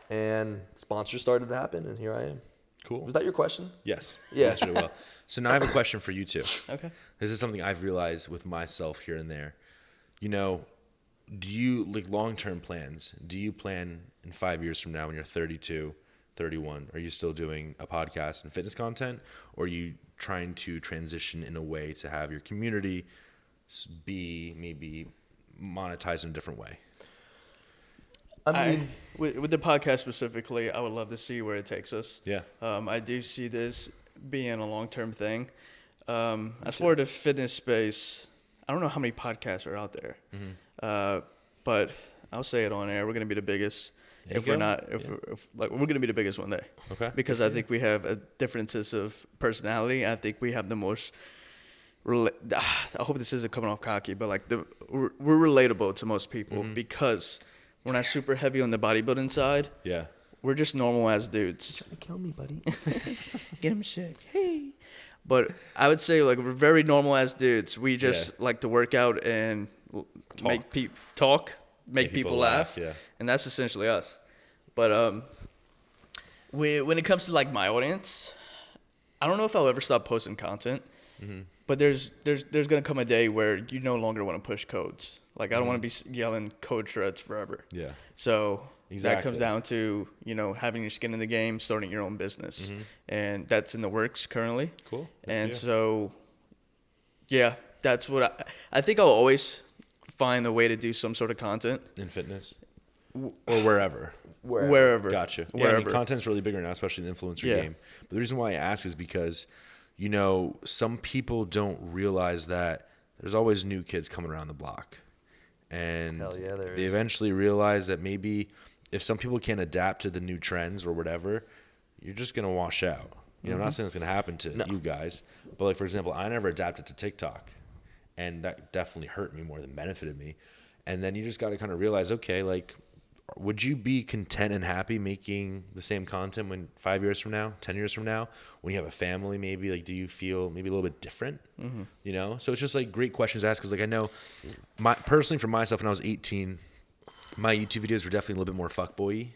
and sponsors started to happen. And here I am. Cool. Was that your question? Yes. Yeah. You answered it well. So now I have a question for you two. okay. This is something I've realized with myself here and there. You know, do you, like, long-term plans, do you plan in 5 years from now when you're 32, 31, are you still doing a podcast and fitness content, or are you trying to transition in a way to have your community be maybe monetized in a different way? I mean, with the podcast specifically, I would love to see where it takes us. Yeah. I do see this being a long-term thing. As for the fitness space, I don't know how many podcasts are out there, but I'll say it on air. We're going to be the biggest. If we're not, we're going to be the biggest one day. Okay. Because I think we have differences of personality. I think we have the most. I hope this isn't coming off cocky, but like we're relatable to most people because we're not super heavy on the bodybuilding side. Yeah. We're just normal ass dudes. trying to kill me, buddy. Get him sick. Hey. But I would say like we're very normal ass dudes. We just like to work out and make people laugh. Yeah. And that's essentially us. But when it comes to like my audience, I don't know if I'll ever stop posting content. But there's gonna come a day where you no longer want to push codes. Like I don't want to be yelling code SHREDZ forever. Yeah. So Exactly. that comes down to, you know, having your skin in the game, starting your own business. And that's in the works currently. Cool. Good And for you. so, yeah, that's what I think I'll always find a way to do some sort of content. In fitness. Or wherever. Wherever. Gotcha. Yeah, Wherever. I mean, content's really bigger now, especially in the influencer game. But the reason why I ask is because, some people don't realize that there's always new kids coming around the block. And Hell yeah, there they is. eventually realize that maybe if some people can't adapt to the new trends or whatever, you're just going to wash out. I'm not saying it's going to happen to you guys. But, like, for example, I never adapted to TikTok. And that definitely hurt me more than benefited me. And then you just got to kind of realize, okay, like, would you be content and happy making the same content when 5 years from now, 10 years from now, when you have a family, maybe? Like, do you feel maybe a little bit different? So it's just like great questions to ask, because like I know personally for myself when I was 18, my YouTube videos were definitely a little bit more fuckboy-y.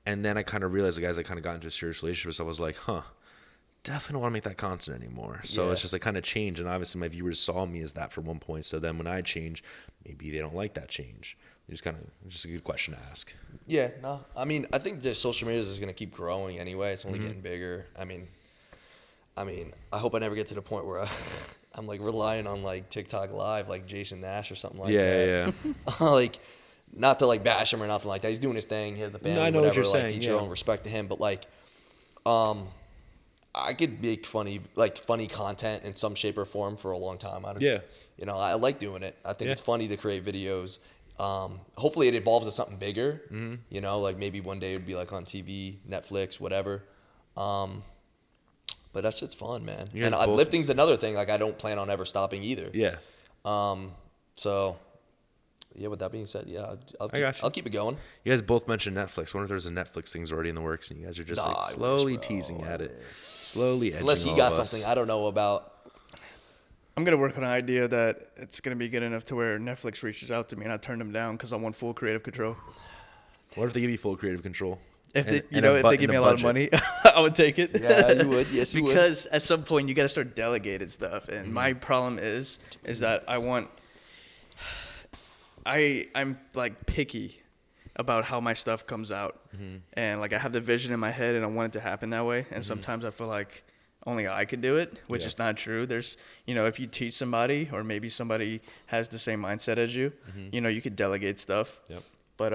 And then I kind of realized, as I kind of got into a serious relationship, so I was like, definitely don't want to make that content anymore. So it's just like kind of changed. And obviously my viewers saw me as that for one point. So then when I change, maybe they don't like that change. It's just a good question to ask. Yeah, no. I mean, I think the social media is going to keep growing anyway. It's only getting bigger. I mean, I hope I never get to the point where I'm like relying on like TikTok Live, like Jason Nash or something like that. Yeah. Like, not to like bash him or nothing like that. He's doing his thing. He has a family, No, I know whatever. what you're like, saying, each your own, respect to him. But like, I could make funny content in some shape or form for a long time. I like doing it. I think it's funny to create videos. Hopefully it evolves to something bigger. Like maybe one day it would be like on TV, Netflix, whatever. But that's just fun, man. And lifting's another thing. Like I don't plan on ever stopping either. Yeah. So yeah, with that being said, I'll keep it going. You guys both mentioned Netflix. I wonder if there's a Netflix things already in the works and you guys are just slowly teasing at it. Slowly edging Unless he got something I don't know about. I'm going to work on an idea that it's going to be good enough to where Netflix reaches out to me and I turn them down because I want full creative control. What if they give you full creative control? If they give me a lot of money, I would take it. Yeah, you would. Yes, you would. Because at some point you got to start delegating stuff. And my problem is that I'm like picky about how my stuff comes out. And like I have the vision in my head and I want it to happen that way. And sometimes I feel like only I can do it, which is not true. There's, if you teach somebody or maybe somebody has the same mindset as you, you could delegate stuff. Yep. But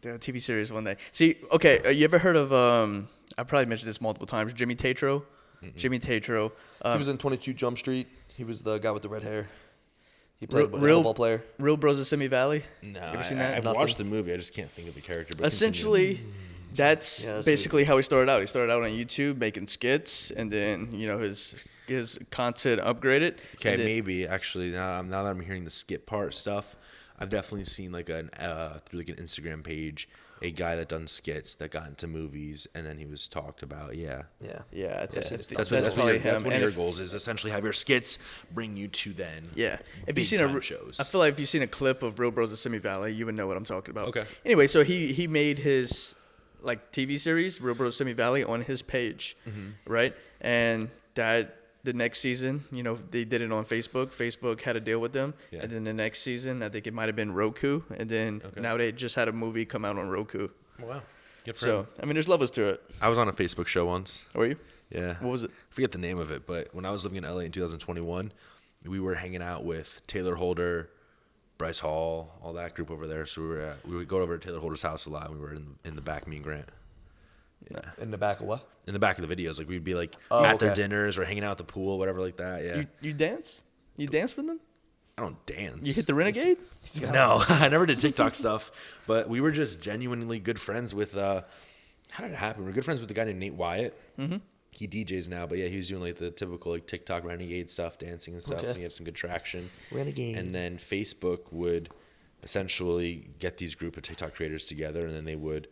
the TV series one day. See, okay, you ever heard of I probably mentioned this multiple times, Jimmy Tatro? Jimmy Tatro. He was in 22 Jump Street. He was the guy with the red hair. He played a football player. Real Bros of Simi Valley? No, you ever seen that? I've watched the movie. I just can't think of the character. But essentially, that's basically how he started out. He started out on YouTube making skits, and then his content upgraded. Okay, maybe actually now that I'm hearing the skit part stuff, I've definitely seen like through like an Instagram page a guy that done skits that got into movies, and then he was talked about. That's probably him. That's one of your goals is essentially have your skits bring you to then. Yeah, if you've seen shows. I feel like if you've seen a clip of Real Bros of Simi Valley, you would know what I'm talking about. Okay. Anyway, so he made his like TV series Real Bros of Simi Valley on his page, right? And that the next season, they did it on Facebook. Facebook had a deal with them, and then the next season, I think it might have been Roku, and then now they just had a movie come out on Roku. Wow. So I mean, there's levels to it. I was on a Facebook show once. Were you? Yeah. What was it? I forget the name of it, but when I was living in LA in 2021, we were hanging out with Taylor Holder, Bryce Hall, all that group over there. So we would go over to Taylor Holder's house a lot. We were in the back, me and Grant. Yeah. In the back of what? In the back of the videos. Like we'd be like at their dinners or hanging out at the pool, whatever like that. Yeah. You dance? You dance with them? I don't dance. You hit the Renegade? No, I never did TikTok stuff. But we were just genuinely good friends with, how did it happen? We were good friends with a guy named Nate Wyatt. He DJs now, but yeah, he was doing like the typical like TikTok Renegade stuff, dancing and stuff. And he had some good traction. Renegade. And then Facebook would essentially get these group of TikTok creators together, and then they would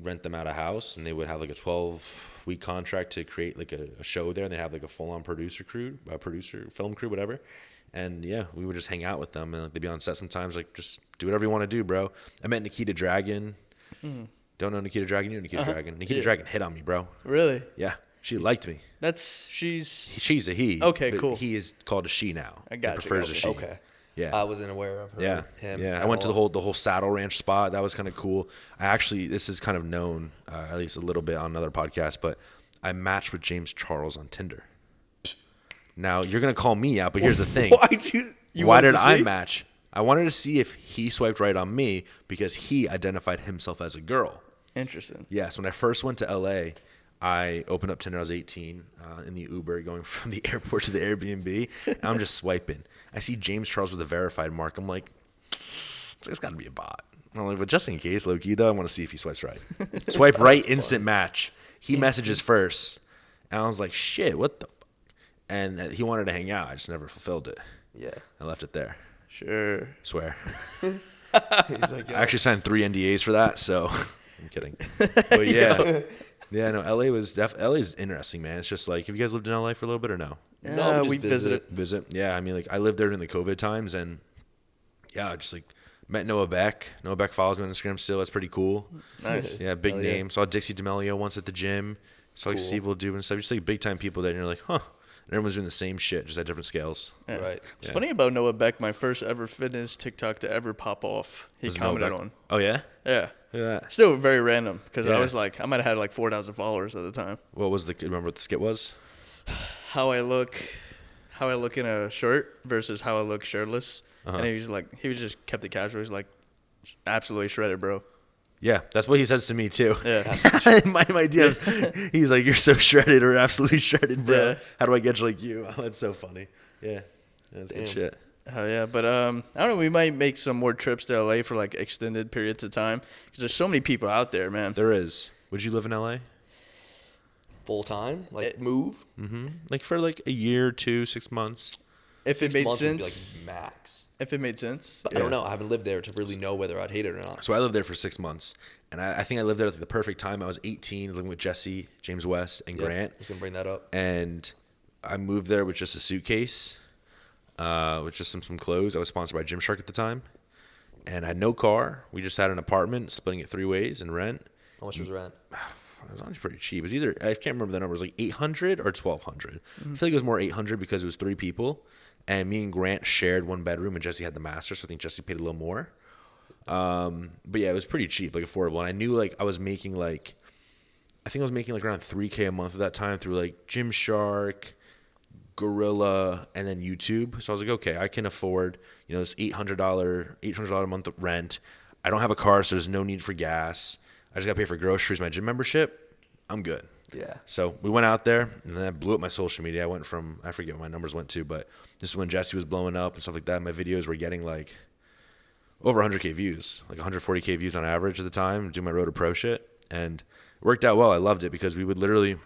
rent them out a house, and they would have like a 12-week contract to create like a show there, and they have like a full-on film crew, whatever. And yeah, we would just hang out with them, and like, they'd be on set sometimes, like just do whatever you want to do, bro. I met Nikita Dragon. Don't know Nikita Dragon? You know Nikita Dragon. Nikita Dragon hit on me, bro. Really? Yeah. She liked me. She's a he. Okay, cool. He is called a she now. I got you. Prefers a she. Okay. Yeah. I wasn't aware of her. Him. Yeah. I went to the whole Saddle Ranch spot. That was kind of cool. This is kind of known, at least a little bit on another podcast, but I matched with James Charles on Tinder. Now, you're going to call me out, but here's the thing. Why did I match? I wanted to see if he swiped right on me because he identified himself as a girl. Interesting. Yes, when I first went to LA, I opened up Tinder. I was 18 in the Uber going from the airport to the Airbnb. And I'm just swiping. I see James Charles with a verified mark. I'm like, it's got to be a bot. I'm like, but just in case, low key though, I want to see if he swipes right. Swipe right, instant match. He messages first. And I was like, shit, what the fuck? And he wanted to hang out. I just never fulfilled it. Yeah. I left it there. Sure. Swear. He's like, I actually signed 3 NDAs for that, so I'm kidding. But yeah. Yeah, no, LA LA's interesting, man. It's just like, have you guys lived in LA for a little bit or no? Yeah, No, we just visit. visited. Yeah, I mean, like, I lived there during the COVID times, and yeah, I just like met Noah Beck. Noah Beck follows me on Instagram still. That's pretty cool. Nice. Yeah, big Hell yeah. name. Saw Dixie D'Amelio once at the gym. Saw like Cool. Steve will do and stuff. Just like big time people that you're like, huh. And everyone's doing the same shit, just at different scales. Yeah. Right. It's Yeah. funny about Noah Beck, my first ever fitness TikTok to ever pop off. He Was Noah commented Beck- on. Oh yeah. Yeah. Look at that. Still very random because Yeah. I was like, I might have had like 4,000 followers at the time. What was remember what the skit was? How I look in a shirt versus how I look shirtless. Uh-huh. And he was just kept it casual. He's like, absolutely shredded, bro. Yeah, that's what he says to me too. Yeah. my DMs, he's like, "You're so shredded or absolutely shredded, bro. Yeah. How do I get you like you?" Oh, that's so funny. Yeah, that's good Damn. shit. Hell yeah. But I don't know. We might make some more trips to LA for like extended periods of time because there's so many people out there, man. There is. Would you live in LA? Full time, like move. Mm-hmm. Like for like a year, 2, 6 months. If it 6 made months would be, sense. like max. If it made sense. But I don't know. I haven't lived there to really know whether I'd hate it or not. So I lived there for 6 months, and I think I lived there at the perfect time. I was 18, living with Jesse, James West, and Yep, Grant. I was gonna bring that up. And I moved there with just a suitcase, with just some clothes. I was sponsored by Gymshark at the time, and I had no car. We just had an apartment, splitting it 3 ways in rent. How much was rent? It was always pretty cheap. It was either, I can't remember the number, it was like 800 or 1200. I feel like it was more 800 because it was 3 people, and me and Grant shared one bedroom, and Jesse had the master, so I think Jesse paid a little more. But yeah, it was pretty cheap, like affordable. And I knew like I was making like, I think I was making like around $3K a month at that time through like Gymshark, Gorilla, and then YouTube. So I was like, okay, I can afford, this $800 a month rent. I don't have a car, so there's no need for gas. I just got to pay for groceries, my gym membership. I'm good. Yeah. So we went out there, and then I blew up my social media. I went from, I forget what my numbers went to, but this is when Jesse was blowing up and stuff like that. My videos were getting like over 100K views, like 140K views on average at the time, doing my Road to Pro shit. And it worked out well. I loved it because we would literally,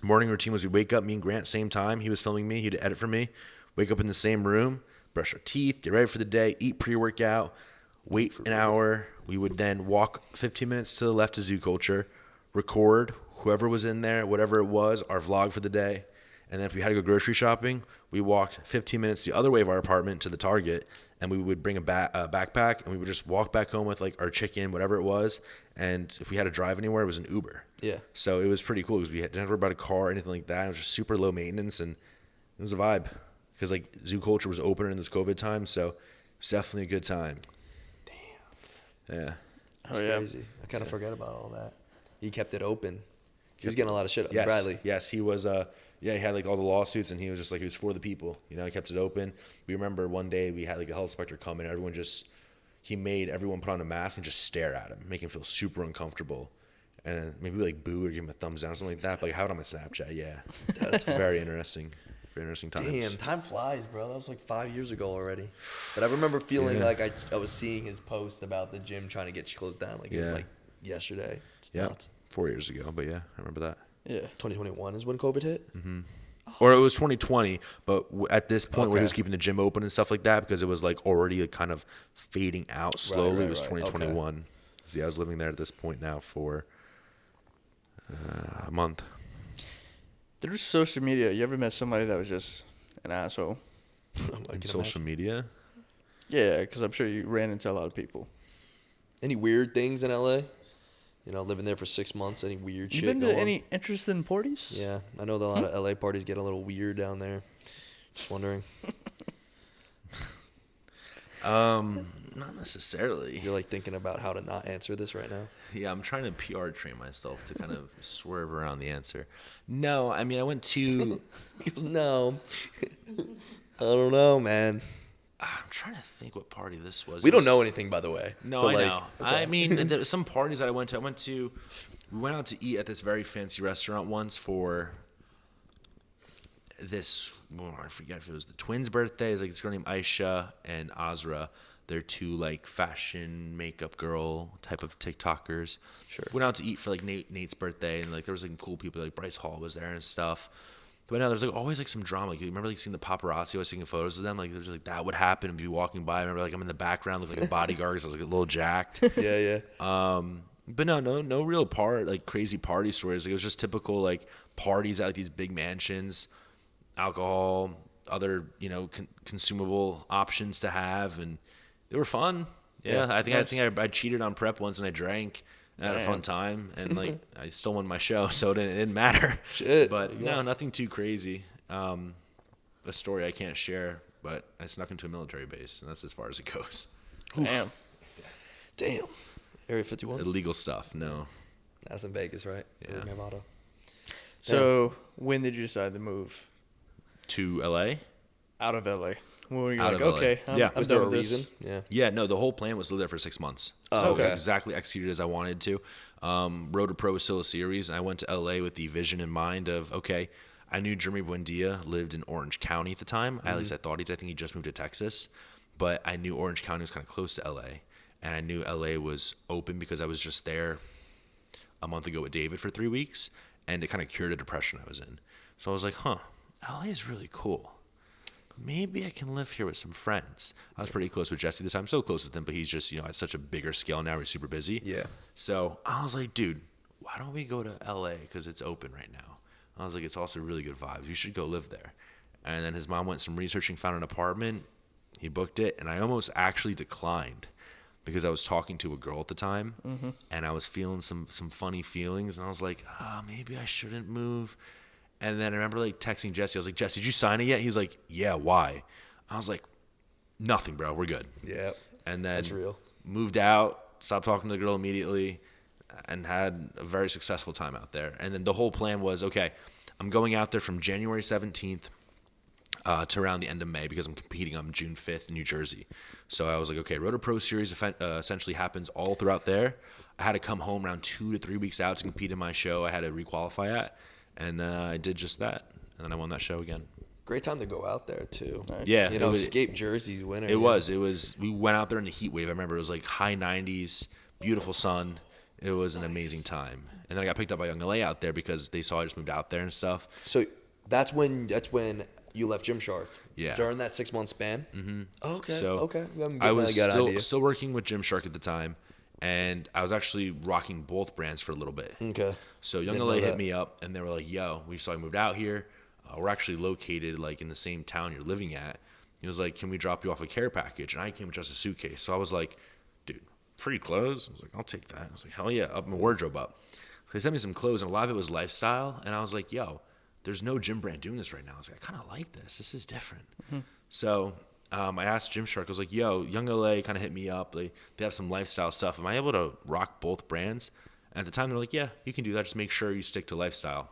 morning routine was we'd wake up, me and Grant, same time. He was filming me. He'd edit for me. Wake up in the same room, brush our teeth, get ready for the day, eat pre-workout, wait an hour. We would then walk 15 minutes to the left to Zoo Culture, record whoever was in there, whatever it was, our vlog for the day. And then if we had to go grocery shopping, we walked 15 minutes the other way of our apartment to the Target, and we would bring a backpack, and we would just walk back home with like our chicken, whatever it was. And if we had to drive anywhere, it was an Uber. Yeah. So it was pretty cool because we didn't have to worry about a car or anything like that. It was just super low maintenance, and it was a vibe because like Zoo Culture was open in this COVID time, so it's definitely a good time. Damn. Yeah. Oh yeah. Crazy. I kind of forget about all that. He kept it open. He was getting a lot of shit. Yes. Bradley. Yes, he was. He had like all the lawsuits, and he was just like, he was for the people. He kept it open. We remember one day we had like a health inspector come in, and everyone he made everyone put on a mask and just stare at him, make him feel super uncomfortable. And maybe we like boo or give him a thumbs down or something like that. But like, I have it on my Snapchat. Yeah. That's very interesting. Very interesting times. Damn, time flies, bro. That was like 5 years ago already. But I remember feeling like I was seeing his post about the gym trying to get closed down. Like it was like yesterday. It's Yeah. nuts. 4 years ago. But yeah, I remember that. Yeah. 2021 is when COVID hit. Mm-hmm. Or it was 2020, but at this point where he Okay. was keeping the gym open and stuff like that, because it was like already like kind of fading out slowly. It was right. 2021. So yeah, I was living there at this point now for a month. Through social media, you ever met somebody that was just an asshole? In social media? Yeah, because I'm sure you ran into a lot of people. Any weird things in LA? Living there for 6 months. Any weird You shit been to going on? any interesting parties? Yeah, I know that a lot of LA parties get a little weird down there. Just wondering. Not necessarily. You're like thinking about how to not answer this right now. Yeah, I'm trying to PR train myself to kind of swerve around the answer. No, I mean, I went to... No. I don't know, man. I'm trying to think what party this was. We don't know anything, by the way. No, so, I like, know. okay. I mean, there some parties that I went to. We went out to eat at this very fancy restaurant once for this. Well, I forget if it was the twins' birthday. It's like this girl named Aisha and Azra. They're two like fashion makeup girl type of TikTokers. Sure. Went out to eat for like Nate's birthday, and like there was like cool people. Like Bryce Hall was there and stuff. But no, there's like always like some drama. Like, you remember like seeing the paparazzi always taking photos of them? Like there's like that would happen and be walking by. I remember like I'm in the background looking like a bodyguard because I was like a little jacked. Yeah. But no real crazy party stories. Like, it was just typical like parties at like these big mansions, alcohol, other consumable options to have, and they were fun. Yeah, I think I cheated on prep once and I drank. I had a fun time, and like I still won my show, so it didn't matter. Shit. But no, nothing too crazy. A story I can't share, but I snuck into a military base, and that's as far as it goes. Damn. Area 51? Illegal stuff, no. That's in Vegas, right? Yeah. Nevada. So when did you decide to move To LA? out of LA? When were you Out like, of LA. okay, Yeah. I'm Was done there a with this. reason? Yeah. Yeah, no, the whole plan was to live there for 6 months. Oh, So okay. exactly executed as I wanted to. Road to Pro was still a series, and I went to LA with the vision in mind of, okay, I knew Jeremy Buendia lived in Orange County at the time. At least I thought I think he just moved to Texas. But I knew Orange County was kind of close to LA. And I knew LA was open because I was just there a month ago with David for 3 weeks, and it kind of cured a depression I was in. So I was like, LA is really cool. Maybe I can live here with some friends. I was pretty close with Jesse this time. I'm still close with him, but he's just, at such a bigger scale now. He's super busy. Yeah. So I was like, dude, why don't we go to LA? Because it's open right now. I was like, it's also really good vibes. You should go live there. And then his mom went some researching, found an apartment. He booked it, and I almost actually declined because I was talking to a girl at the time, and I was feeling some funny feelings, and I was like, maybe I shouldn't move. And then I remember like texting Jesse. I was like, Jesse, did you sign it yet? He's like, yeah, why? I was like, nothing, bro. We're good. Yeah. And then That's real. moved out, stopped talking to the girl immediately, and had a very successful time out there. And then the whole plan was, okay, I'm going out there from January 17th to around the end of May because I'm competing on June 5th in New Jersey. So I was like, okay, Road to Pro Series essentially happens all throughout there. I had to come home around 2 to 3 weeks out to compete in my show I had to requalify at. And I did just that. And then I won that show again. Great time to go out there, too. Nice. Yeah. Escape Jersey's winter. It was. We went out there in the heat wave. I remember it was like high 90s, beautiful sun. It was an amazing time. And then I got picked up by YoungLA out there because they saw I just moved out there and stuff. So that's when you left Gymshark. Yeah. During that 6 month span. Mm-hmm. Okay. So okay. I was still working with Gymshark at the time, and I was actually rocking both brands for a little bit. Okay. So Didn't know YoungLA hit that. me up, and they were like, "Yo, we saw you moved out here. We're actually located like in the same town you're living at." He was like, "Can we drop you off a care package?" And I came with just a suitcase, so I was like, "Dude, free clothes?" I was like, "I'll take that." I was like, "Hell yeah!" Up my wardrobe up. So they sent me some clothes, and a lot of it was lifestyle, and I was like, "Yo, there's no gym brand doing this right now." I was like, "I kind of like this. This is different." So I asked Gymshark, I was like, yo, YoungLA kind of hit me up. They have some lifestyle stuff. Am I able to rock both brands? And at the time, they're like, yeah, you can do that. Just make sure you stick to lifestyle.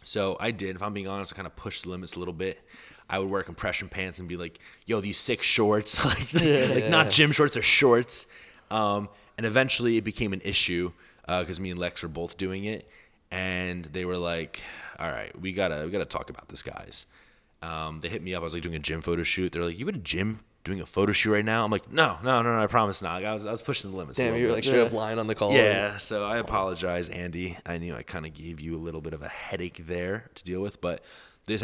So I did. If I'm being honest, I kind of pushed the limits a little bit. I would wear compression pants and be like, yo, these sick shorts. Not gym shorts, they're shorts. And eventually it became an issue because me and Lex were both doing it. And they were like, all right, we gotta talk about this, guys. They hit me up. I was like doing a gym photo shoot. They're like, you at a gym doing a photo shoot right now? I'm like, no, I promise not. Like, I was pushing the limits. Damn, you were like straight up lying on the call. Yeah, so I apologize, Andy. I knew I kind of gave you a little bit of a headache there to deal with, but they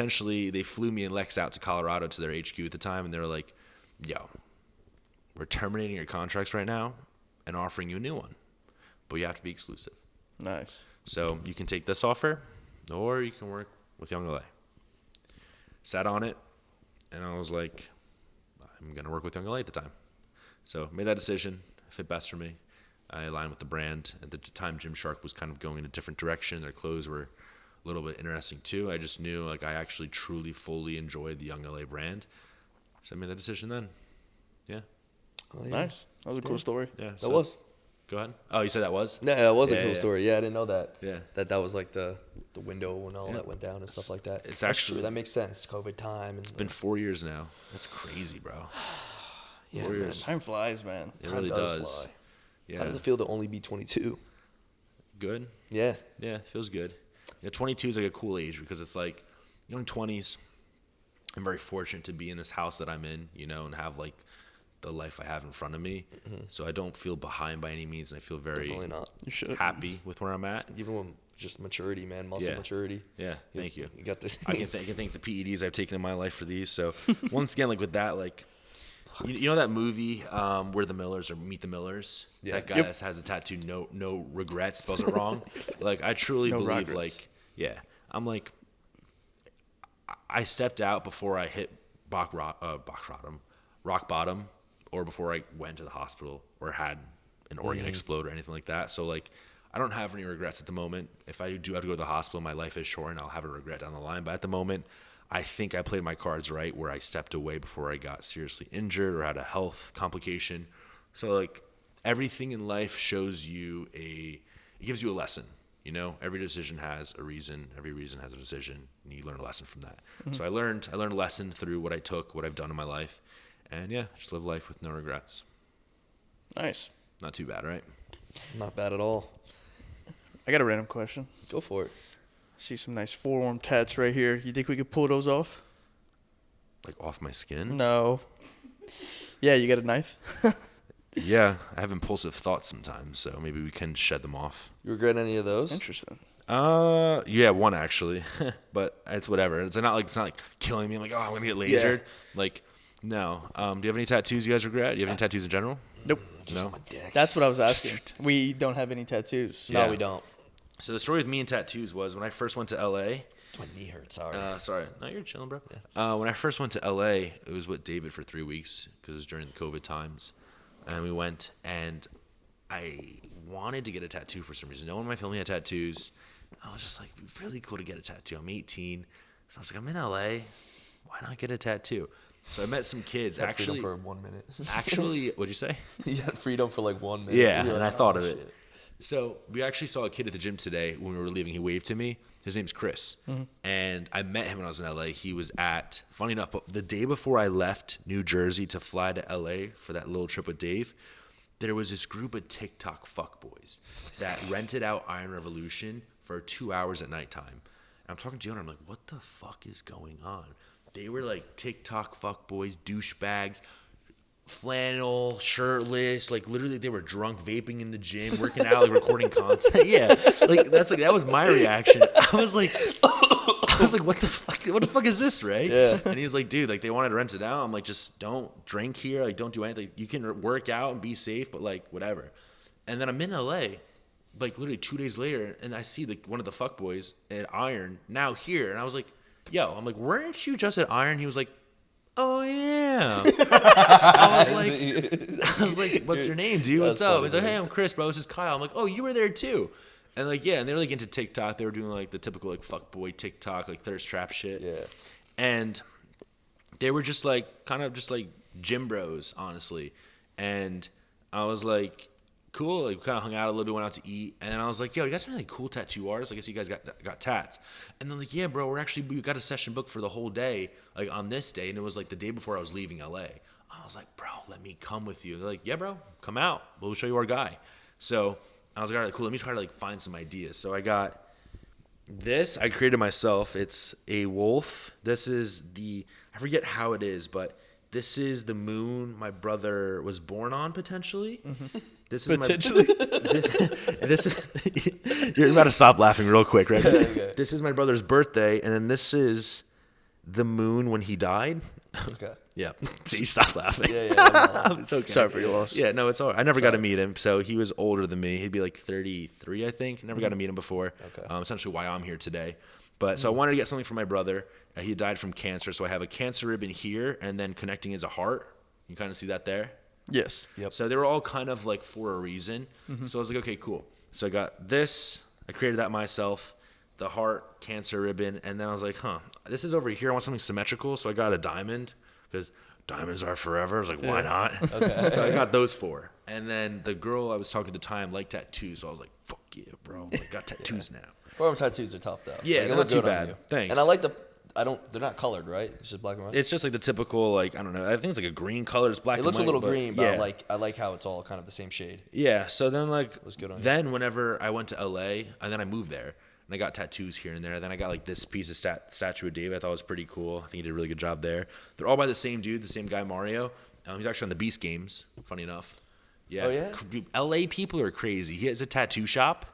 flew me and Lex out to Colorado to their HQ at the time, and they were like, yo, we're terminating your contracts right now and offering you a new one, but you have to be exclusive. Nice. So you can take this offer, or you can work with YoungLA. Sat on it, and I was like, I'm going to work with YoungLA at the time. So made that decision. It fit best for me. I aligned with the brand. At the time, Gymshark was kind of going in a different direction. Their clothes were a little bit interesting too. I just knew like I actually truly, fully enjoyed the YoungLA brand. So I made that decision then. Yeah. Oh, yeah. Nice. That was a cool story. Yeah. That was. Go ahead. Oh, you said that was? No, that was a Yeah, cool yeah. story. Yeah, I didn't know that. Yeah. That was like the window when all that went down and stuff like that. It's That's actually- true. That makes sense. COVID time. And It's been 4 years now. That's crazy, bro. yeah, 4 man. years. Time flies, man. It really does. fly. Yeah. How does it feel to only be 22? Good. Yeah. Yeah, it feels good. Yeah, 22 is like a cool age because it's like young 20s. I'm very fortunate to be in this house that I'm in, you know, and have like the life I have in front of me. So I don't feel behind by any means, and I feel very Definitely not. You should. happy with where I'm at. Even when just maturity, man, muscle Yeah. maturity. Yeah, thank you. You got this. I can thank the PEDs I've taken in my life for these. So once again, like with that, like you know that movie where the Millers or Meet the Millers? Yeah. That guy Yep. that has a tattoo, no regrets, spells it wrong. Like I truly No believe, regrets. like I'm like I stepped out before I hit rock bottom, or before I went to the hospital or had an organ explode or anything like that. So like I don't have any regrets at the moment. If I do have to go to the hospital, my life is short and I'll have a regret down the line. But at the moment, I think I played my cards right where I stepped away before I got seriously injured or had a health complication. So like everything in life shows you it gives you a lesson. You know, every decision has a reason. Every reason has a decision, and you learn a lesson from that. So I learned a lesson through what I took, what I've done in my life, and yeah, just live life with no regrets. Nice. Not too bad, right? Not bad at all. I got a random question. Go for it. See some nice forearm tats right here. You think we could pull those off? Like off my skin. No. Yeah, you got a knife? Yeah, I have impulsive thoughts sometimes, so maybe we can shed them off. You regret any of those? Interesting. Yeah, one actually, but it's whatever. It's not like killing me. I'm like, oh, I'm gonna get lasered. Like, no. Do you have any tattoos you guys regret? Do you have any tattoos in general? Nope. No. My dick. That's what I was asking. We don't have any tattoos. No, Yeah. we don't. So the story with me and tattoos was when I first went to LA. My knee hurts. Sorry. Sorry, no, you're chilling, bro. When I first went to LA, it was with David for 3 weeks because it was during the COVID times, and we went and I wanted to get a tattoo for some reason. No one in my family had tattoos. I was just like, it'd be really cool to get a tattoo. I'm 18, so I was like, I'm in LA. Why not get a tattoo? So I met some kids. Had Actually, freedom for 1 minute. actually, what'd you say? You had freedom for like 1 minute. Yeah, You're and like, I thought oh, of it. shit. So we actually saw a kid at the gym today when we were leaving. He waved to me. His name's Chris. And I met him when I was in LA. He was funny enough, but the day before I left New Jersey to fly to LA for that little trip with Dave, there was this group of TikTok fuckboys that rented out Iron Revolution for 2 hours at nighttime. And I'm talking to you and I'm like, what the fuck is going on? They were like TikTok fuckboys, douchebags, flannel, shirtless, like literally they were drunk, vaping in the gym, working out, like recording content. Yeah, like that was my reaction. I was like, what the fuck is this, right? Yeah. And he's like, dude, like they wanted to rent it out. I'm like, just don't drink here, like don't do anything. You can work out and be safe, but like whatever. And then I'm in LA, like literally 2 days later, and I see like one of the fuckboys at Iron now here, and I was like, yo, I'm like, weren't you just at Iron? He was like, oh yeah. I was like, what's your name, dude? What's That's up? funny, He's like, hey, man. I'm Chris, bro. This is Kyle. I'm like, oh, you were there too. And like, yeah, and they're like into TikTok. They were doing like the typical like fuckboy TikTok, like thirst trap shit. Yeah. And they were just like kind of just like gym bros, honestly. And I was like, cool. Like, we kind of hung out a little bit, went out to eat, and then I was like, yo, you guys are really cool tattoo artists. I guess you guys got tats. And they're like, yeah, bro, we got a session booked for the whole day, like on this day, and it was like the day before I was leaving LA. I was like, bro, let me come with you. They're like, yeah, bro, come out. We'll show you our guy. So I was like, all right, cool. Let me try to like find some ideas. So I got this. I created myself. It's a wolf. This is I forget how it is, but this is the moon my brother was born on potentially. This is Potentially? This is, you're about to stop laughing real quick, right? Okay. This is my brother's birthday, and then this is the moon when he died. Okay. Yeah. See, stop laughing. Yeah. It's okay. Sorry for your loss. Yeah, no, it's all right. I never got to meet him. So he was older than me. He'd be like 33, I think. Never got to meet him before. Okay. Essentially why I'm here today. But so I wanted to get something for my brother. He died from cancer. So I have a cancer ribbon here, and then connecting is a heart. You kind of see that there? Yes. Yep. So they were all kind of like for a reason. So I was like, okay, cool. So I got this. I created that myself. The heart, cancer ribbon. And then I was like, this is over here. I want something symmetrical. So I got a diamond because diamonds are forever. I was like, why not? Okay. So I got those four. And then the girl I was talking to at the time liked tattoos, so I was like, fuck yeah, bro. I got tattoos now. Forearm tattoos are tough though. Yeah, they they're look not too good on bad. you. Thanks. And I like they're not colored, right? It's just black and white. It's just like the typical, like, I don't know. I think it's like a green color. It's black and white. It looks a little green, but yeah. I like how it's all kind of the same shade. Yeah, so then like, Looks good on you. then whenever I went to LA, and then I moved there, and I got tattoos here and there. Then I got like this piece of statue of David I thought was pretty cool. I think he did a really good job there. They're all by the same dude, the same guy, Mario. He's actually on the Beast Games, funny enough. Yeah. Oh, yeah? Dude, LA people are crazy. He has a tattoo shop,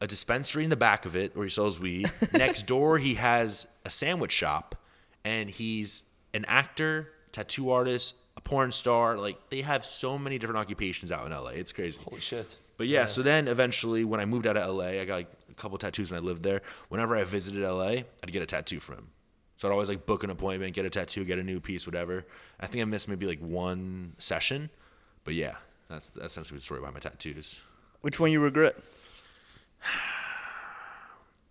a dispensary in the back of it where he sells weed. Next door, he has a sandwich shop, and he's an actor, tattoo artist, a porn star. Like, they have so many different occupations out in LA. It's crazy. Holy shit. But yeah, so then eventually when I moved out of LA, I got like a couple tattoos when I lived there. Whenever I visited LA, I'd get a tattoo from him. So I'd always like book an appointment, get a tattoo, get a new piece, whatever. I think I missed maybe like one session. But yeah, that's essentially the story behind my tattoos. Which one you regret?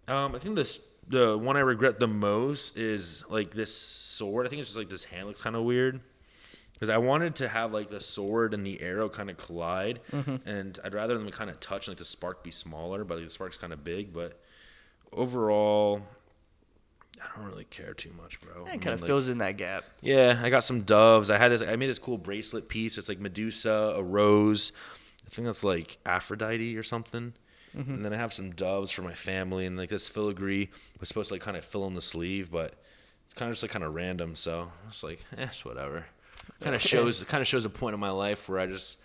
I think the one I regret the most is like this sword. I think it's just like this hand looks kind of weird. Because I wanted to have like the sword and the arrow kind of collide, and I'd rather them kind of touch and like the spark be smaller, but like, the spark's kind of big. But overall, I don't really care too much, bro. It kind of fills in that gap. Yeah, I got some doves. I made this cool bracelet piece. It's like Medusa, a rose. I think that's like Aphrodite or something. And then I have some doves for my family, and like this filigree was supposed to like kind of fill in the sleeve, but it's kind of just like kind of random. So it's like, it's whatever. Kind of shows a point in my life where I just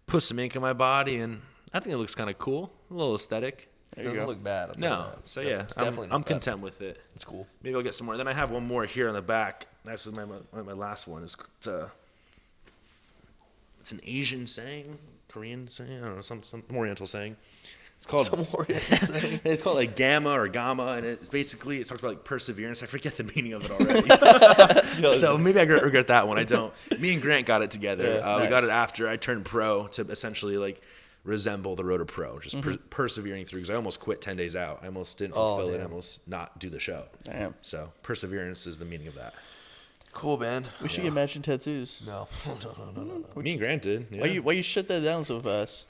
put some ink in my body, and I think it looks kind of cool, a little aesthetic. It doesn't look bad. I'll tell you that. So yeah, It's definitely I'm not content with it. It's cool. Maybe I'll get some more. Then I have one more here on the back. Actually, my last one is it's an Asian saying, Korean saying, I don't know, some Oriental saying. It's called it's called like gamma or gamma, and it talks about like perseverance. I forget the meaning of it already. So maybe I regret that one. I don't. Me and Grant got it together. Yeah, We got it after I turned pro to essentially like resemble the road to pro, just persevering through. Because I almost quit 10 days out. I almost didn't fulfill it. I almost not do the show. Damn. So perseverance is the meaning of that. Cool, man. We should get matching tattoos. No. Me and Grant did. Yeah. Why you shut that down so fast?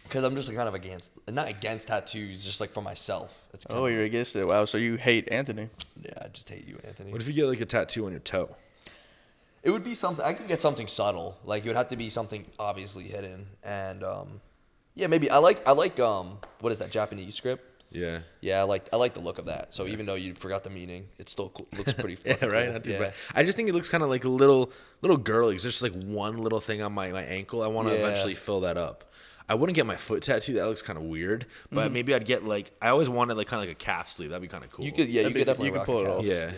Because I'm just kind of not against tattoos, just like for myself. It's kind You're against it. Wow, so you hate Anthony. Yeah, I just hate you, Anthony. What if you get like a tattoo on your toe? It would be something. I could get something subtle. Like it would have to be something obviously hidden. And yeah, maybe I like what is that, Japanese script? Yeah. Yeah, I like the look of that. So even though you forgot the meaning, it still looks pretty. Yeah, right. Cool. Not too bad. I just think it looks kind of like a little girly. It's just like one little thing on my ankle. I want to eventually fill that up. I wouldn't get my foot tattoo. That looks kind of weird. But maybe I'd get like, I always wanted like kind of like a calf sleeve. That'd be kind of cool. You could definitely rock pull a it calf. off. Yeah.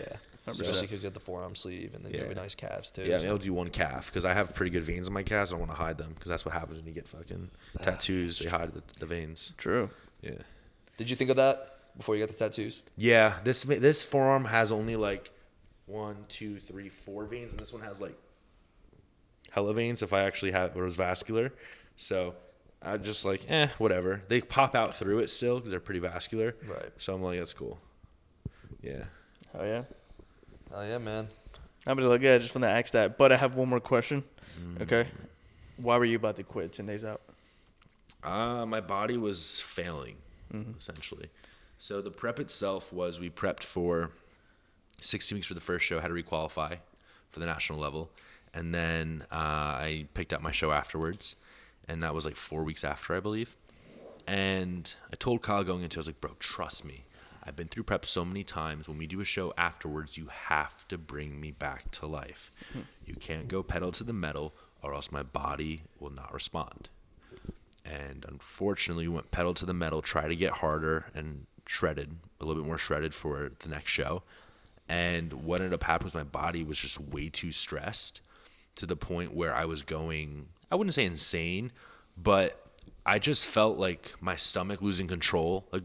Especially because you have the forearm sleeve and then you have nice calves too. Yeah, maybe I'll do one calf because I have pretty good veins on my calves. I don't want to hide them because that's what happens when you get fucking tattoos. They hide the veins. True. Yeah. Did you think of that before you got the tattoos? Yeah. This forearm has only like 1, 2, 3, 4 veins, and this one has like hella veins if I actually was vascular. So I just like, whatever. They pop out through it still because they're pretty vascular. Right. So I'm like, that's cool. Yeah. Oh yeah. Oh yeah, man. I'm gonna look at. I just want to ask that, but I have one more question. Okay. Why were you about to quit 10 days out? My body was failing, essentially. So the prep itself was we prepped for 16 weeks for the first show, had to requalify for the national level. And then I picked up my show afterwards. And that was like 4 weeks after, I believe. And I told Kyle going into it, I was like, bro, trust me. I've been through prep so many times. When we do a show afterwards, you have to bring me back to life. You can't go pedal to the metal or else my body will not respond. And unfortunately, we went pedal to the metal, tried to get harder and shredded, a little bit more shredded for the next show. And what ended up happening was my body was just way too stressed to the point where I was going, I wouldn't say insane, but I just felt like my stomach losing control, like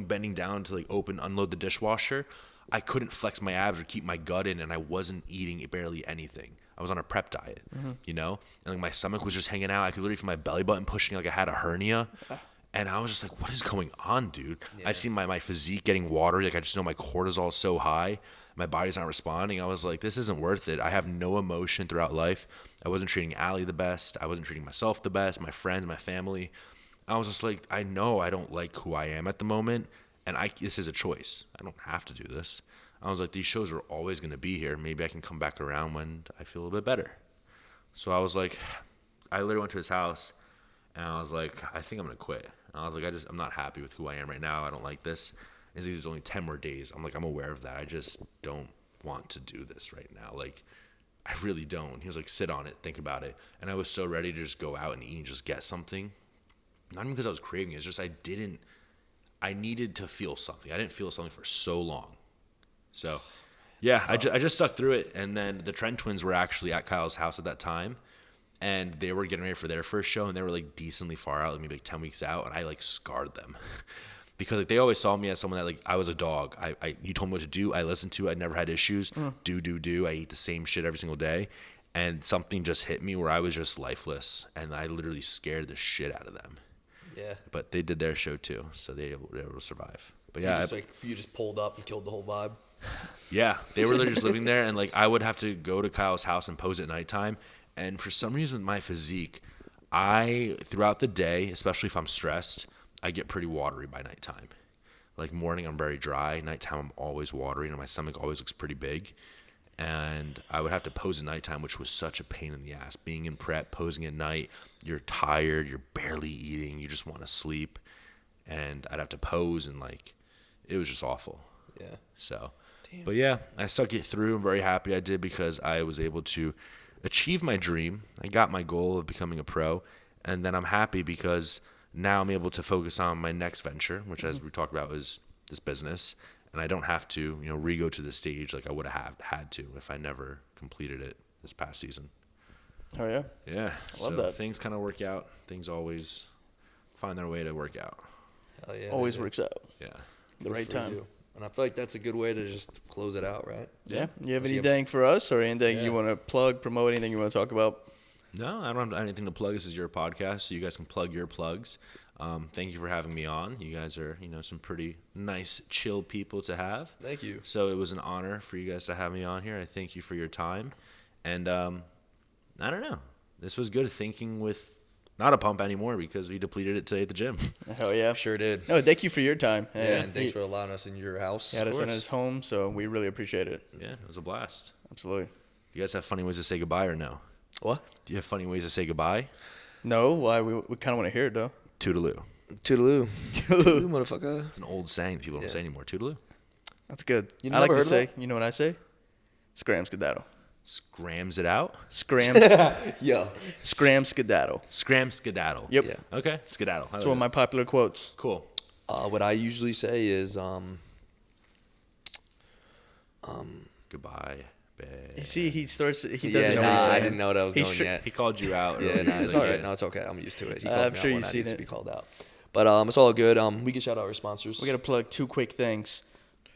bending down to like unload the dishwasher. I couldn't flex my abs or keep my gut in, and I wasn't eating barely anything. I was on a prep diet, you know, and like my stomach was just hanging out. I could literally feel my belly button pushing like I had a hernia. And I was just like, what is going on, dude? I see my physique getting watery. Like I just know my cortisol is so high. my body's not responding. I was like, this isn't worth it. I have no emotion throughout life. I wasn't treating Allie the best. I wasn't treating myself the best, my friends, my family. I was just like, I know I don't like who I am at the moment, and this is a choice. I don't have to do this. I was like, these shows are always going to be here. Maybe I can come back around when I feel a little bit better. So I was like, I literally went to his house, and I was like, I think I'm going to quit. And I was like, I'm not happy with who I am right now. I don't like this. And there's only 10 more days. I'm like, I'm aware of that. I just don't want to do this right now. Like, I really don't. He was like, sit on it, think about it. And I was so ready to just go out and eat and just get something. Not even because I was craving it. It's just I needed to feel something. I didn't feel something for so long. So, yeah, I just stuck through it. And then the Trent twins were actually at Kyle's house at that time. And they were getting ready for their first show. And they were like decently far out, like maybe like 10 weeks out. And I like scarred them. Because like they always saw me as someone that like I was a dog. You told me what to do. I listened to it. I never had issues. Do. I eat the same shit every single day. And something just hit me where I was just lifeless. And I literally scared the shit out of them. Yeah. But they did their show too. So they were able to survive. But yeah. You just pulled up and killed the whole vibe. Yeah. They were literally just living there. And like I would have to go to Kyle's house and pose at nighttime. And for some reason, my physique, throughout the day, especially if I'm stressed, I get pretty watery by nighttime. Like morning, I'm very dry. Nighttime, I'm always watery, and my stomach always looks pretty big. And I would have to pose at nighttime, which was such a pain in the ass. Being in prep, posing at night, you're tired, you're barely eating, you just want to sleep. And I'd have to pose, and like, it was just awful. Yeah. So, damn. But yeah, I stuck it through. I'm very happy I did because I was able to achieve my dream. I got my goal of becoming a pro, and then I'm happy because now I'm able to focus on my next venture, which, as we talked about, is this business, and I don't have to, re-go to the stage like I would have had to if I never completed it this past season. Oh yeah. Yeah. I love that. Things kind of work out. Things always find their way to work out. Hell yeah. Always works out. Yeah. The right time. You. And I feel like that's a good way to just close it out, right? Yeah. You have anything for us or anything you want to plug, promote, anything you want to talk about? No, I don't have anything to plug. This is your podcast, so you guys can plug your plugs. Thank you for having me on. You guys are, some pretty nice, chill people to have. Thank you. So it was an honor for you guys to have me on here. I thank you for your time. And I don't know. This was good thinking with not a pump anymore because we depleted it today at the gym. Hell yeah. Sure did. No, thank you for your time. And thanks for allowing us in your house. He had us in his home, so we really appreciate it. Yeah, it was a blast. Absolutely. You guys have funny ways to say goodbye or no? What? Do you have funny ways to say goodbye? No, why? We kind of want to hear it, though. Toodaloo. Toodaloo. Toodaloo, motherfucker. It's an old saying that people don't say anymore. Toodaloo. That's good. You I like never to heard of say, that? you know what I say? Scram skedaddle. Scrams it out? Scrams. Yo. Scram skedaddle. Scram skedaddle. Yep. Yeah. Okay. Skedaddle. That's one of my popular quotes. Cool. What I usually say is, Goodbye, babe. You see, he doesn't know what he's saying. I didn't know what I was going yet. He called you out. Yeah, earlier. it's all right. No, it's okay. I'm used to it. He called I'm me sure out you've when I seen need to it. be called out. But it's all good. We can shout out our sponsors. We got to plug 2 quick things.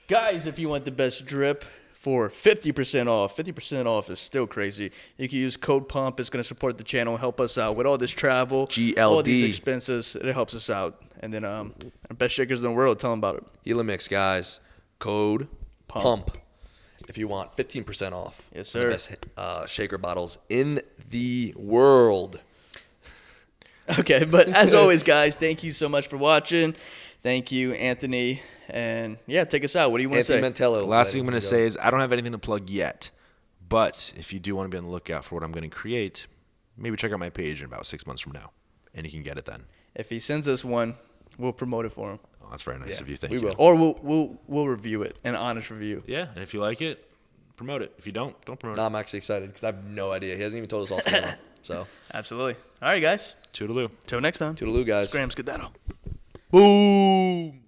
Guys, if you want the best drip for 50% off, 50% off is still crazy. You can use code PUMP. It's going to support the channel, help us out with all this travel, GLD. all these expenses. It helps us out. And then our best shakers in the world, tell them about it. Helimix, guys. Code Pump. PUMP. If you want 15% off. Yes, The sir. best shaker bottles in the world. Okay, but as always, guys, thank you so much for watching. Thank you, Anthony. And, yeah, take us out. What do you want to say? Anthony Mantello. The last thing I'm going to say is I don't have anything to plug yet. But if you do want to be on the lookout for what I'm going to create, maybe check out my page in about 6 months from now. And you can get it then. If he sends us one, we'll promote it for him. Oh, that's very nice of you. Thank we you. will. Or we'll review it, an honest review. Yeah, and if you like it, promote it. If you don't promote No, it. I'm actually excited because I have no idea. He hasn't even told us off camera. So, Absolutely. All right, guys. Toodaloo. Till next time. toodaloo, guys. Scram skedaddle. Boom.